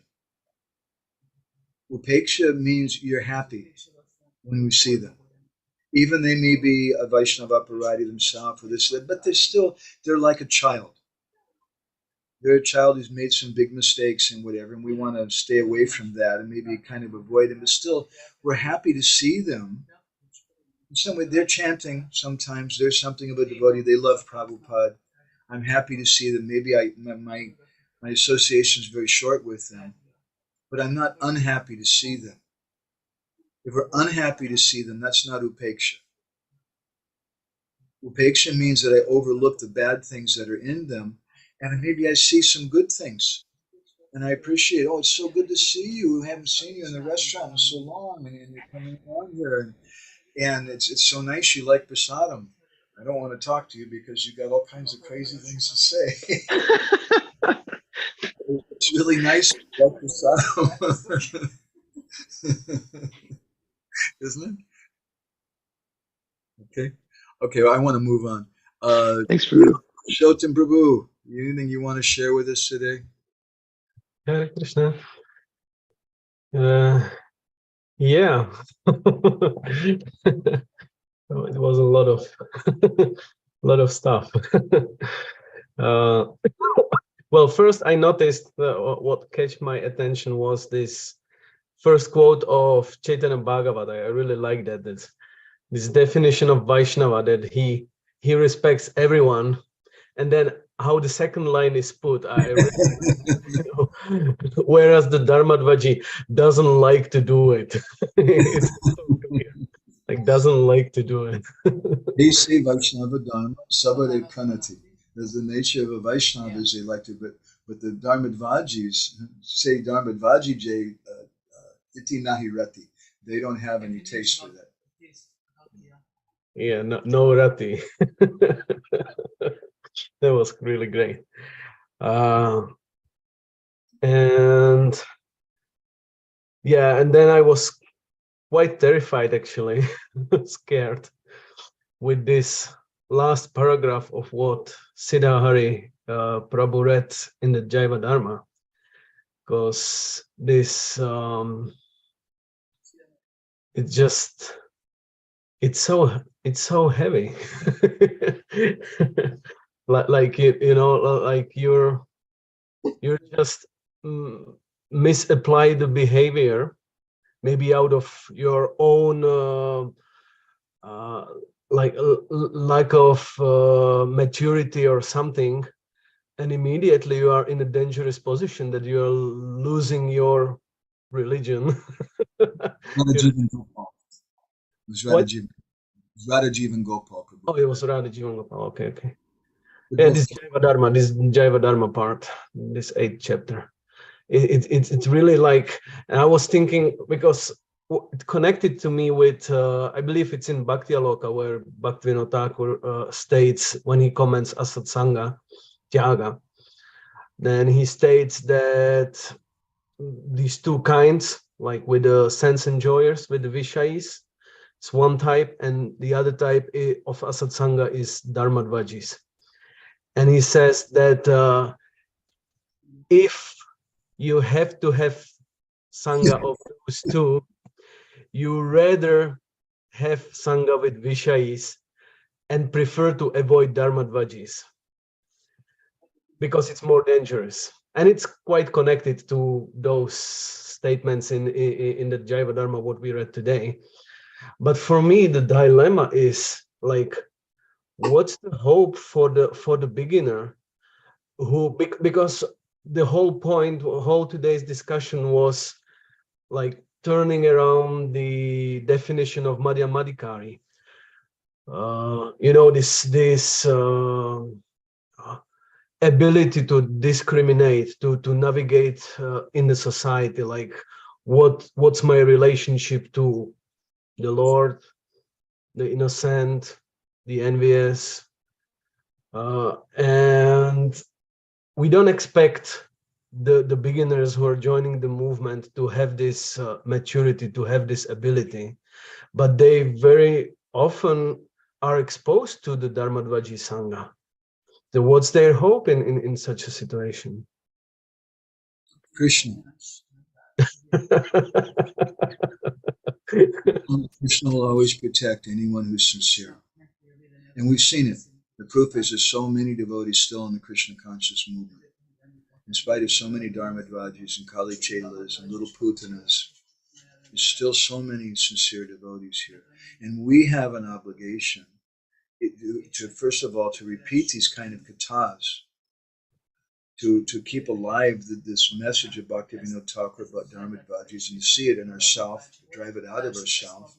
[SPEAKER 2] Upeksha means you're happy when we see them. Even they may be a Vaishnava aparadi themselves or this, but they're like a child. They're a child who's made some big mistakes and whatever, and we want to stay away from that and maybe kind of avoid them. But still, we're happy to see them. In some way, they're chanting sometimes. There's something of a devotee. They love Prabhupada. I'm happy to see them. Maybe my association is very short with them, but I'm not unhappy to see them. If we're unhappy to see them, that's not upeksha. Upeksha means that I overlook the bad things that are in them, and maybe I see some good things. And I appreciate, it's so good to see you. I haven't seen you in the restaurant in so long, and you're coming on here. And it's so nice you like prasadam. I don't want to talk to you because you got all kinds of crazy things to say. It's really nice to like prasadam. Isn't it? Okay, well, I want to move on.
[SPEAKER 3] Thanks for
[SPEAKER 2] Shotam Prabhu, anything you want to share with us today?
[SPEAKER 4] Hare Krishna. Yeah. It was a lot of stuff. Well, first I noticed what catch my attention was this first quote of Chaitanya Bhagavata. I really like that. This definition of Vaishnava, that he respects everyone, and then how the second line is put. I really, whereas the dharmadvaji doesn't like to do it. It's so clear. Like doesn't like to do it.
[SPEAKER 2] They say Vaishnava Dharma Sabare Pranati. There's the nature of a Vaishnava is they like to, but the dharmadvajis say dharmadvaji jay iti nahi rati. They don't have any taste for that.
[SPEAKER 4] Yeah, no rati. That was really great. And then I was quite terrified, actually, scared with this last paragraph of what Siddhahari Prabhu read in the Jaiva Dharma, because this it's so heavy. like you're just misapply the behavior, maybe out of your own lack of maturity or something, and immediately you are in a dangerous position that you are losing your religion.
[SPEAKER 2] Radhajivan Gopal.
[SPEAKER 4] Oh, it was Radhajivan Gopal. Okay, okay. Yeah, this Jaiva Dharma part, this 8th chapter. It's really like, and I was thinking, because it connected to me with, I believe it's in Bhakti Aloka, where Bhaktivedanta Thakur states, when he comments Asatsanga, Tyaga, then he states that these two kinds, like with the sense enjoyers, with the Vishayis, it's one type, and the other type of Asatsanga is dharmadvajis. And he says that if you have to have Sangha of those two, you rather have Sangha with Vishayis and prefer to avoid dharmadvajis because it's more dangerous. And it's quite connected to those statements in the Jaiva Dharma, what we read today. But for me, the dilemma is like, what's the hope for the beginner who, because the whole point, whole today's discussion was like turning around the definition of Madhyamadikari. You know, this ability to discriminate, to navigate in the society, like what's my relationship to the Lord, the innocent, the envious, and we don't expect the beginners who are joining the movement to have this maturity, to have this ability, but they very often are exposed to the Dharmadvaji Sangha. So what's their hope in such a situation?
[SPEAKER 2] Krishna. Krishna will always protect anyone who's sincere. And we've seen it. The proof is there's so many devotees still in the Krishna conscious movement. In spite of so many dharmadvajis and kali-celas and little putanas, there's still so many sincere devotees here. And we have an obligation to, first of all, to repeat these kind of kathas, to keep alive this message of Bhaktivedanta Thakur about dharmadvajis, and to see it in ourselves, drive it out of ourselves.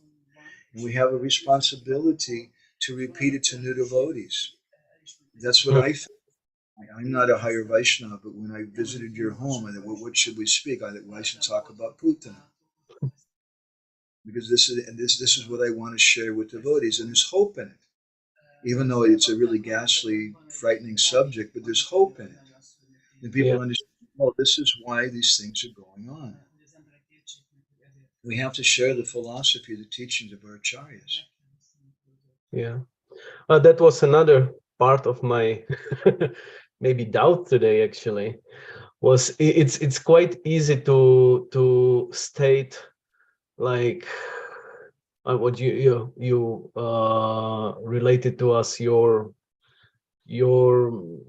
[SPEAKER 2] And we have a responsibility to repeat it to new devotees. That's what I feel. I'm not a higher Vaishnava, but when I visited your home, I thought, well, what should we speak? I thought, well, I should talk about Putana. Because this is what I want to share with devotees, and there's hope in it. Even though it's a really ghastly, frightening subject, but there's hope in it. And people understand, oh, this is why these things are going on. We have to share the philosophy, the teachings of our acharyas.
[SPEAKER 4] Yeah. That was another part of my maybe doubt today, actually, was it's quite easy to state like what you related to us, your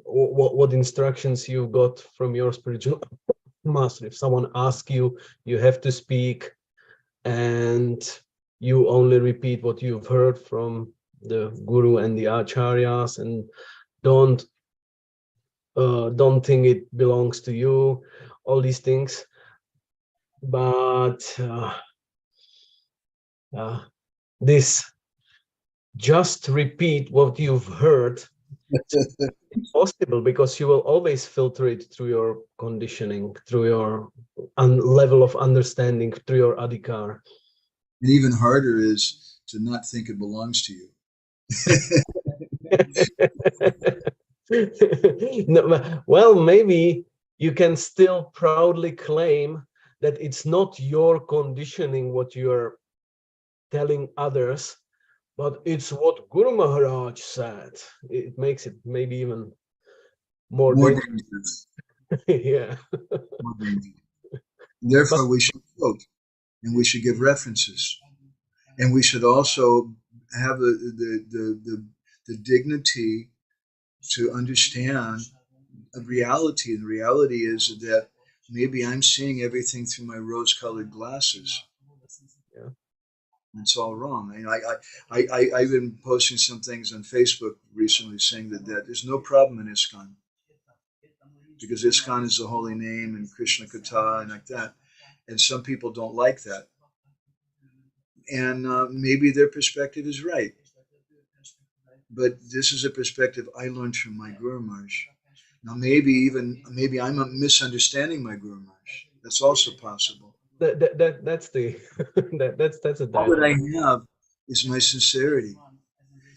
[SPEAKER 4] what instructions you got from your spiritual master. If someone asks you, you have to speak, and you only repeat what you've heard from the guru and the acharyas, and don't think it belongs to you, all these things. But this just repeat what you've heard, it's impossible, because you will always filter it through your conditioning, through your level of understanding, through your adhikar.
[SPEAKER 2] And even harder is to not think it belongs to you.
[SPEAKER 4] No, well, maybe you can still proudly claim that it's not your conditioning what you're telling others, but it's what Guru Maharaj said. It makes it maybe even more dangerous. Yeah.
[SPEAKER 2] More dangerous. Therefore, we should quote, and we should give references, and we should also have the dignity to understand a reality. And the reality is that maybe I'm seeing everything through my rose-colored glasses.
[SPEAKER 4] Yeah.
[SPEAKER 2] It's all wrong. I've been posting some things on Facebook recently saying that there's no problem in ISKCON. because ISKCON is the holy name and Krishna Katha and like that. And some people don't like that. And maybe their perspective is right. But this is a perspective I learned from my Guru Maharaj. Now maybe I'm misunderstanding my Guru Maharaj. That's also possible.
[SPEAKER 4] That's the that's a
[SPEAKER 2] all that I have is my sincerity.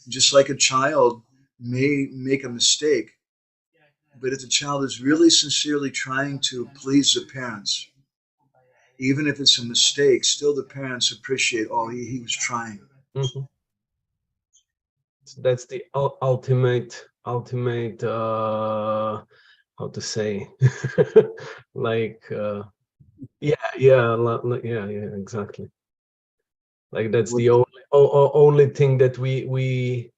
[SPEAKER 2] Just like a child may make a mistake, but if the child is really sincerely trying to please the parents, even if it's a mistake, still the parents appreciate, oh, he was trying.
[SPEAKER 4] Mm-hmm. So that's the ultimate how to say like yeah, exactly. Like that's the only thing that we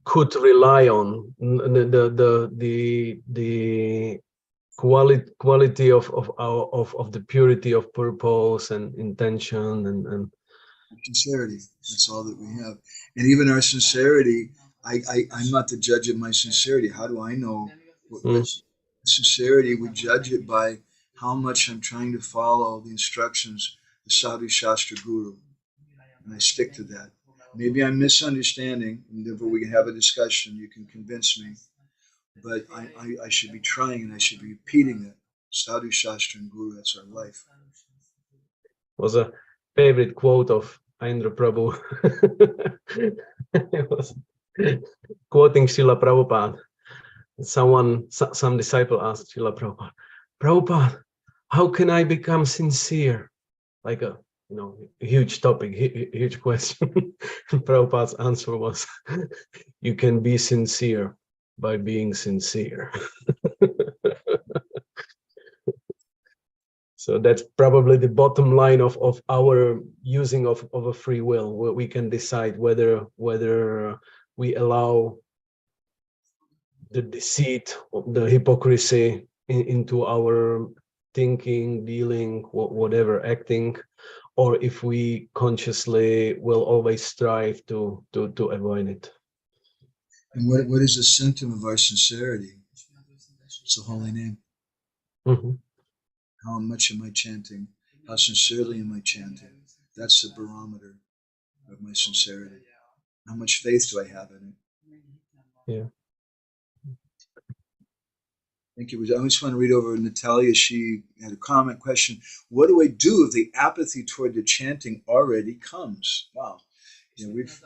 [SPEAKER 4] could rely on, the quality of the purity of purpose and intention and
[SPEAKER 2] sincerity. That's all that we have. And even our sincerity, I'm not the judge of my sincerity. How do I know what sincerity? We judge it by how much I'm trying to follow the instructions of the Sadhu Shastra Guru. And I stick to that. Maybe I'm misunderstanding, and therefore we can have a discussion. You can convince me. But I should be trying, and I should be repeating it. Sadhu Shastra and Guru, that's our life.
[SPEAKER 4] Was a favorite quote of Indra Prabhu. It was quoting Srila Prabhupada. Some disciple asked Srila Prabhupada, Prabhupada, how can I become sincere? Like a huge topic, huge question. Prabhupada's answer was, you can be sincere by being sincere. So that's probably the bottom line of our using of a free will, where we can decide whether we allow the deceit, the hypocrisy into our thinking, dealing, whatever, acting, or if we consciously will always strive to avoid it.
[SPEAKER 2] And what is the symptom of our sincerity? It's the holy name.
[SPEAKER 4] Mm-hmm.
[SPEAKER 2] How much am I chanting? How sincerely am I chanting? That's the barometer of my sincerity. How much faith do I have in it?
[SPEAKER 4] Yeah.
[SPEAKER 2] Thank you. I just want to read over Natalia. She had a comment question. What do I do if the apathy toward the chanting already comes? Wow. We've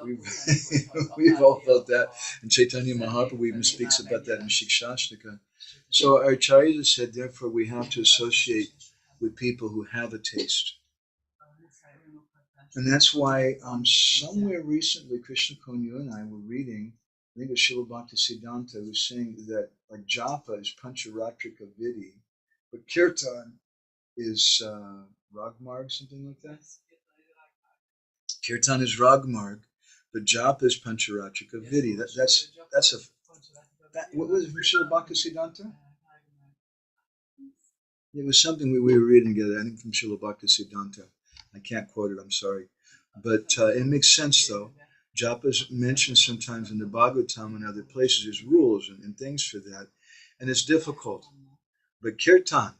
[SPEAKER 2] all felt that. And Chaitanya Mahaprabhu even speaks about that in Shikshastika. So our Acharyas said, therefore, we have to associate with people who have a taste. And that's why somewhere recently, Krishna Konyu and I were reading, I think it was Srila Bhaktisiddhanta, was saying that like japa is pancharatrika vidhi, but kirtan is ragmarg, something like that. Kirtan is ragmarg, but japa is pancharatrika vidhi. What was it from Srila Bhaktisiddhanta? It was something we were reading together, I think from Srila Bhaktisiddhanta. I can't quote it, I'm sorry. But it makes sense, though. Japa is mentioned sometimes in the Bhagavatam and other places. There's rules and things for that. And it's difficult. But kirtan,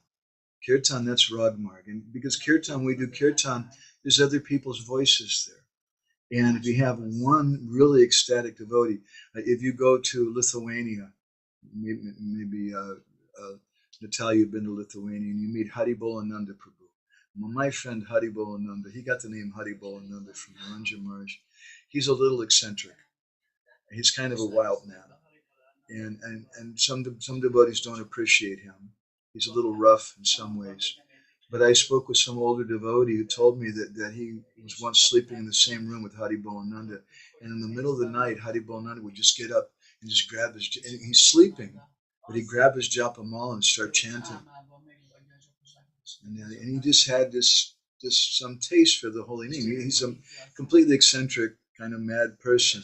[SPEAKER 2] that's ragmarg. And because kirtan, we do kirtan, there's other people's voices there. And if you have one really ecstatic devotee, if you go to Lithuania, maybe Natalia, you've been to Lithuania, and you meet Haribolananda Prabhu. My friend Haribolananda, he got the name Haribolananda from Naranja Maharaj. He's a little eccentric. He's kind of a wild man. And some devotees don't appreciate him. He's a little rough in some ways. But I spoke with some older devotee who told me that he was once sleeping in the same room with Haribolananda. And in the middle of the night, Haribolananda would just get up and just grab his, and he's sleeping, but he'd grab his japa mala and start chanting. And he just had some taste for the holy name. He's a completely eccentric, kind of mad person,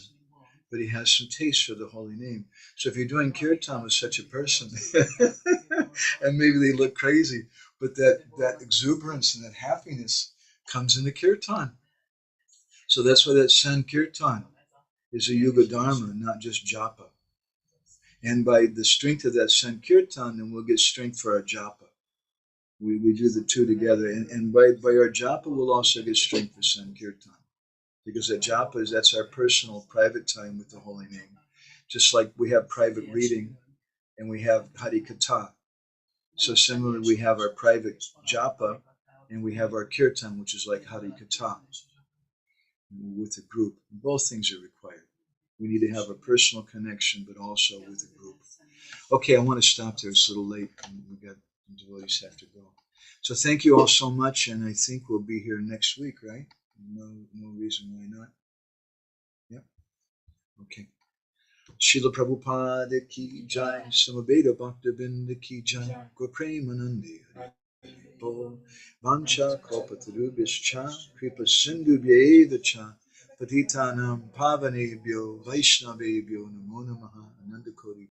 [SPEAKER 2] but he has some taste for the holy name. So if you're doing kirtan with such a person, and maybe they look crazy, but that exuberance and that happiness comes in the kirtan. So that's why that Sankirtan is a yuga dharma, not just japa. And by the strength of that Sankirtan, then we'll get strength for our japa. We do the two together. And by our japa, we'll also get strength for Sankirtan. Because that japa that's our personal private time with the holy name. Just like we have private reading and we have Hari Katha. So similarly, we have our private japa and we have our kirtan, which is like Hari Katha with a group. Both things are required. We need to have a personal connection, but also with a group. Okay, I want to stop there. It's a little late. We got devotees have to go. So thank you all so much, and I think we'll be here next week, right? No reason why not. Yep. Okay. Srila Prabhupada ki jai, Samaveda Bhaktivedanta ki jai, Gaur Premanande Hare Vancha Kalpatarubhyascha, Kripa Sindhubhya cha, Patitanam Pavanebhyo Vaishnavebhyo Namo Namaha Ananda Koti.